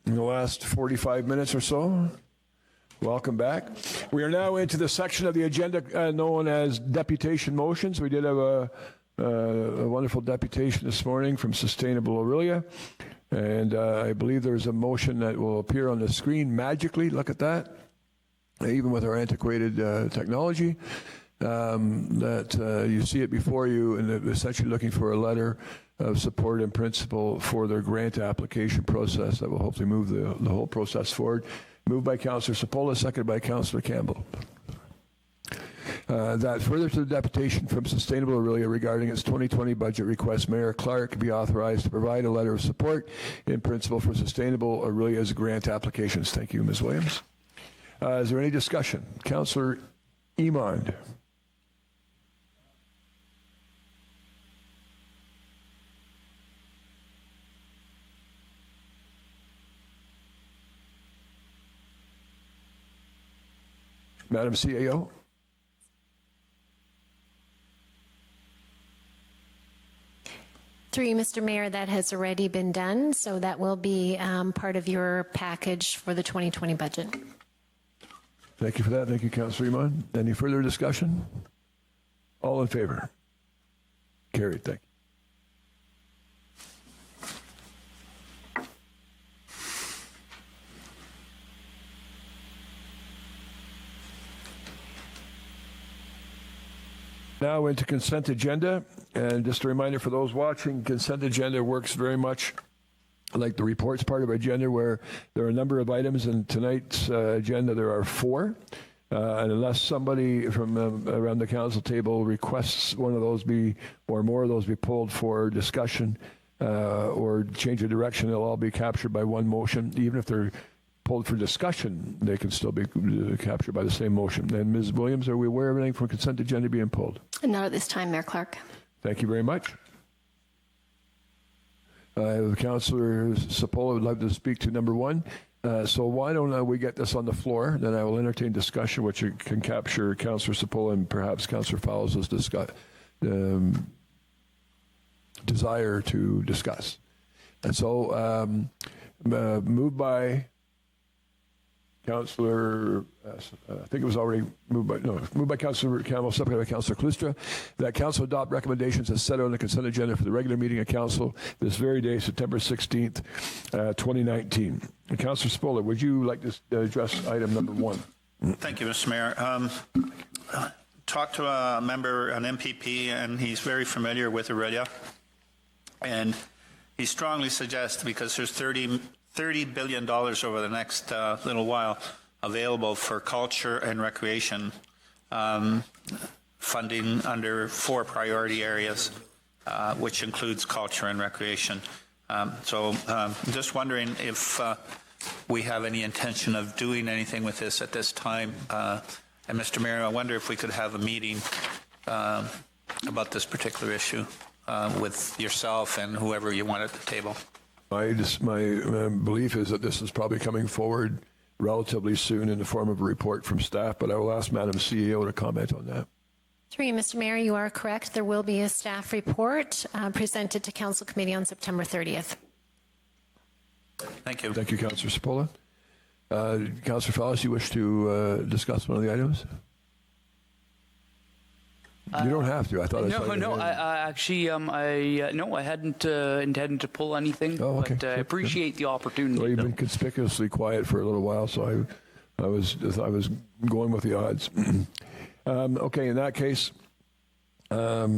in the last 45 minutes or so, welcome back. We are now into the section of the agenda known as deputation motions. We did have a wonderful deputation this morning from Sustainable Orillia, and I believe there's a motion that will appear on the screen magically. Look at that, even with our antiquated technology. That you see it before you, and they're essentially looking for a letter of support in principle for their grant application process that will hopefully move the whole process forward. Moved by Councillor Cipolla, seconded by Councillor Campbell. That further to the deputation from Sustainable Orillia regarding its 2020 budget request, Mayor Clark be authorized to provide a letter of support in principle for Sustainable Orillia's grant applications. Thank you, Ms. Williams. Is there any discussion? Councillor Emond. Madam CAO. Through you, Mr. Mayor, that has already been done, so that will be part of your package for the 2020 budget. Thank you for that. Thank you, Councillor Iman. Any further discussion? All in favor? Carried. Thank you. Now into consent agenda, and just a reminder for those watching, consent agenda works very much like the reports part of our agenda, where there are a number of items. In tonight's agenda, there are 4. And unless somebody from around the council table requests one of those be, or more of those be pulled for discussion or change of direction, they'll all be captured by one motion. Even if they're pulled for discussion, they can still be captured by the same motion. And Ms. Williams, are we aware of anything from consent agenda being pulled? Not at this time, Mayor Clark. Thank you very much. Councillor Cipolla would like to speak to number 1. So why don't we get this on the floor? Then I will entertain discussion, which can capture Councillor Cipolla and perhaps Councillor Fowles' desire to discuss. And so moved by Councillor, I think it was already moved by Councillor Campbell, seconded by Councillor Cloustra, that Council adopt recommendations as set out on the consent agenda for the regular meeting of Council this very day, September 16th, 2019. And Councillor Cipolla, would you like to address item number 1? Thank you, Mr. Mayor. Talked to a member, an MPP, and he's very familiar with Orillia. And he strongly suggests, because there's $30 billion over the next little while available for culture and recreation funding under 4 priority areas, which includes culture and recreation. So just wondering if we have any intention of doing anything with this at this time. And Mr. Mayor, I wonder if we could have a meeting about this particular issue with yourself and whoever you want at the table. My belief is that this is probably coming forward relatively soon in the form of a report from staff, but I will ask Madam CEO to comment on that. Through you, Mr. Mayor, you are correct. There will be a staff report presented to Council Committee on September 30th. Thank you. Thank you, Councillor Cipolla. Councillor Fowles, you wish to discuss one of the items? You don't have to. I thought I hadn't intended to pull anything, but I appreciate the opportunity. Well, you've been conspicuously quiet for a little while, so I was going with the odds. Okay, in that case, I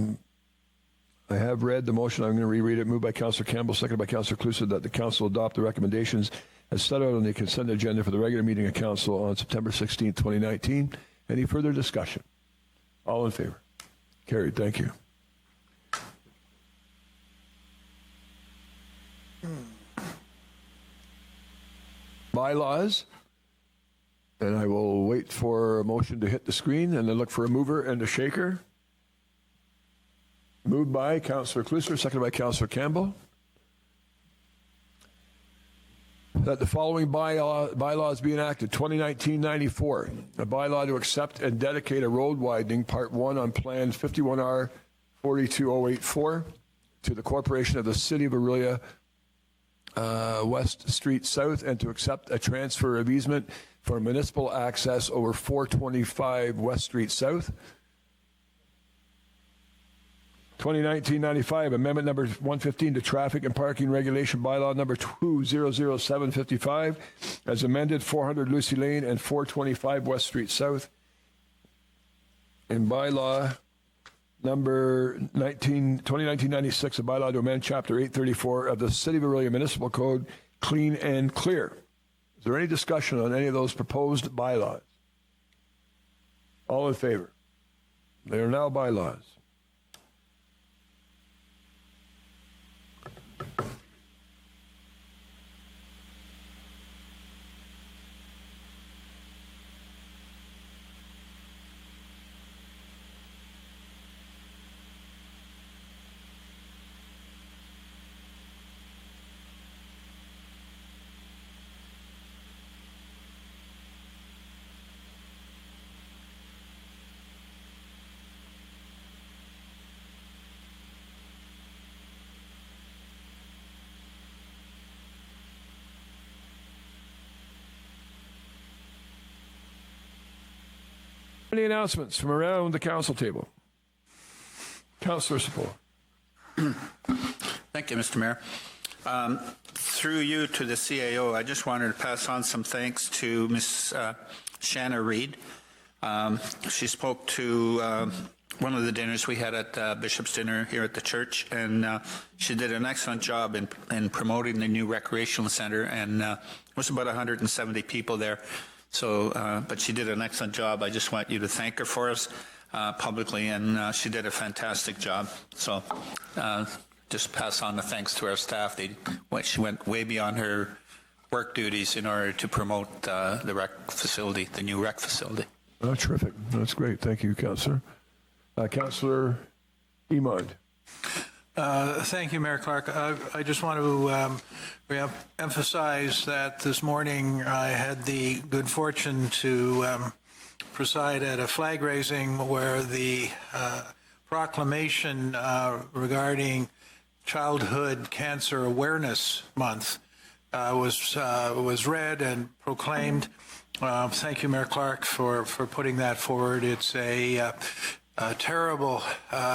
have read the motion. I'm going to reread it. Moved by Councillor Campbell, seconded by Councillor Cloustra, that the Council adopt the recommendations as set out on the consent agenda for the regular meeting of Council on September 16th, 2019. Any further discussion? All in favor? Carried. Thank you. Bylaws. And I will wait for a motion to hit the screen and then look for a mover and a shaker. Moved by Councillor Cloustra, seconded by Councillor Campbell. That the following bylaws be enacted. 2019-94, a bylaw to accept and dedicate a road widening, Part 1 on Plan 51R 42084 to the Corporation of the City of Orillia, West Street South, and to accept a transfer of easement for municipal access over 425 West Street South. 2019-95, Amendment number 115 to Traffic and Parking Regulation Bylaw number 200755, as amended, 400 Lucy Lane and 425 West Street South. In bylaw number 2019-96, a bylaw to amend Chapter 834 of the City of Orillia Municipal Code, clean and clear. Is there any discussion on any of those proposed bylaws? All in favor? They are now bylaws. Any announcements from around the council table? Councillor Sepola. Thank you, Mr. Mayor. Through you to the CAO, I just wanted to pass on some thanks to Ms. Shanna Reid. She spoke to one of the dinners we had at Bishop's Dinner here at the church, and she did an excellent job in promoting the new recreational center, and there was about 170 people there. So, but she did an excellent job. I just want you to thank her for us publicly, and she did a fantastic job. So, just pass on the thanks to our staff. She went way beyond her work duties in order to promote the rec facility, the new rec facility. Oh, terrific. That's great. Thank you, Councillor. Councillor Emond. Thank you, Mayor Clark. I just want to emphasize that this morning I had the good fortune to preside at a flag raising where the proclamation regarding Childhood Cancer Awareness Month was read and proclaimed. Thank you, Mayor Clark, for putting that forward. It's a terrible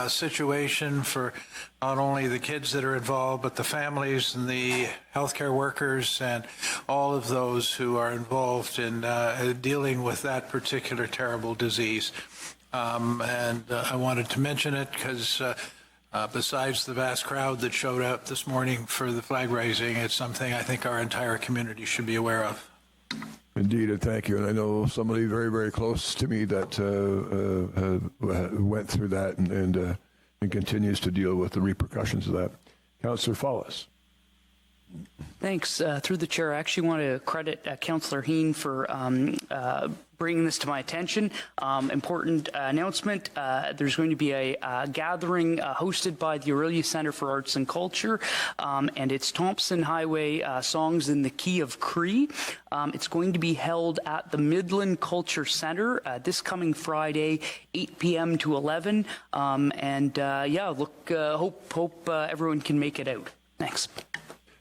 situation for not only the kids that are involved, but the families and the healthcare workers and all of those who are involved in dealing with that particular terrible disease. And I wanted to mention it because besides the vast crowd that showed up this morning for the flag raising, it's something I think our entire community should be aware of. Indeed, and thank you. And I know somebody very, very close to me that went through that and continues to deal with the repercussions of that. Councillor Fallis. Thanks. Through the chair, I actually want to credit Councillor Heen for bringing this to my attention. Important announcement. There's going to be a gathering hosted by the Orillia Centre for Arts and Culture, and it's Thompson Highway Songs in the Key of Cree. It's going to be held at the Midland Culture Centre this coming Friday, 8 p.m. to 11. Hope everyone can make it out. Thanks.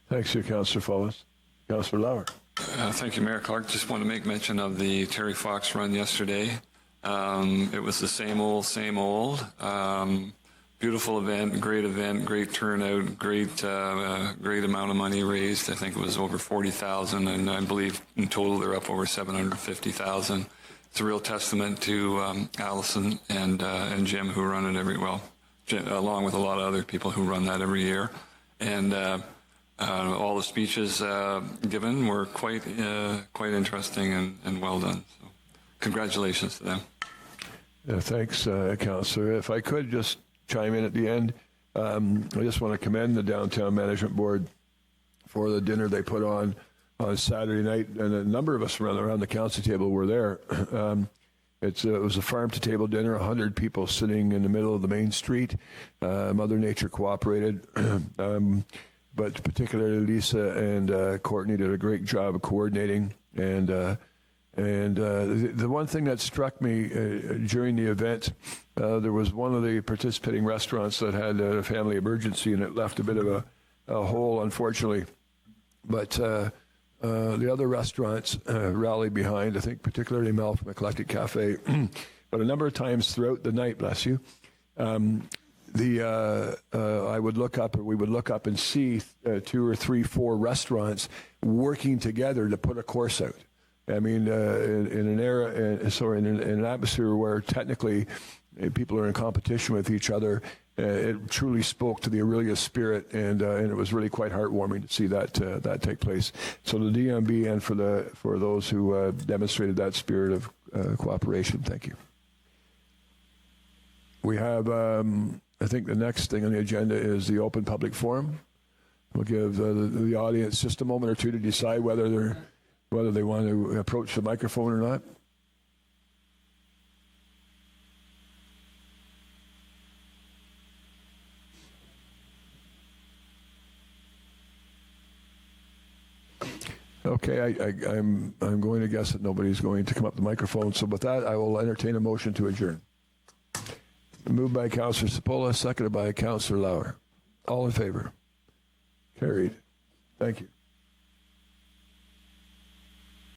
Thanks to you, Councillor Fallis. Councillor Lauer. Thank you, Mayor Clark. Just want to make mention of the Terry Fox run yesterday. It was the same old, same old. Beautiful event, great turnout, great amount of money raised. I think it was over 40,000, and I believe in total they're up over 750,000. It's a real testament to Allison and Jim, who run it along with a lot of other people who run that every year. And all the speeches given were quite interesting and well done. So, congratulations to them. Thanks, Councillor. If I could just chime in at the end, I just want to commend the Downtown Management Board for the dinner they put on Saturday night, and a number of us around the council table were there. It was a farm-to-table dinner, 100 people sitting in the middle of the main street. Mother Nature cooperated. But particularly Lisa and Courtney did a great job of coordinating and And the one thing that struck me during the event, there was one of the participating restaurants that had a family emergency, and it left a bit of a hole, unfortunately. But the other restaurants rallied behind, I think particularly Mel from Eclectic Cafe. But a number of times throughout the night, bless you, I would look up, or we would look up and see 2 or 3, 4 restaurants working together to put a course out. I mean, in an atmosphere where technically people are in competition with each other, it truly spoke to the Orillia spirit, and it was really quite heartwarming to see that take place. So the DMB and for those who demonstrated that spirit of cooperation, thank you. We have, I think the next thing on the agenda is the open public forum. We'll give the audience just a moment or two to decide whether they want to approach the microphone or not. Okay, I'm going to guess that nobody's going to come up to the microphone. So with that, I will entertain a motion to adjourn. Moved by Councillor Cipolla, seconded by Councillor Lauer. All in favor? Carried. Thank you.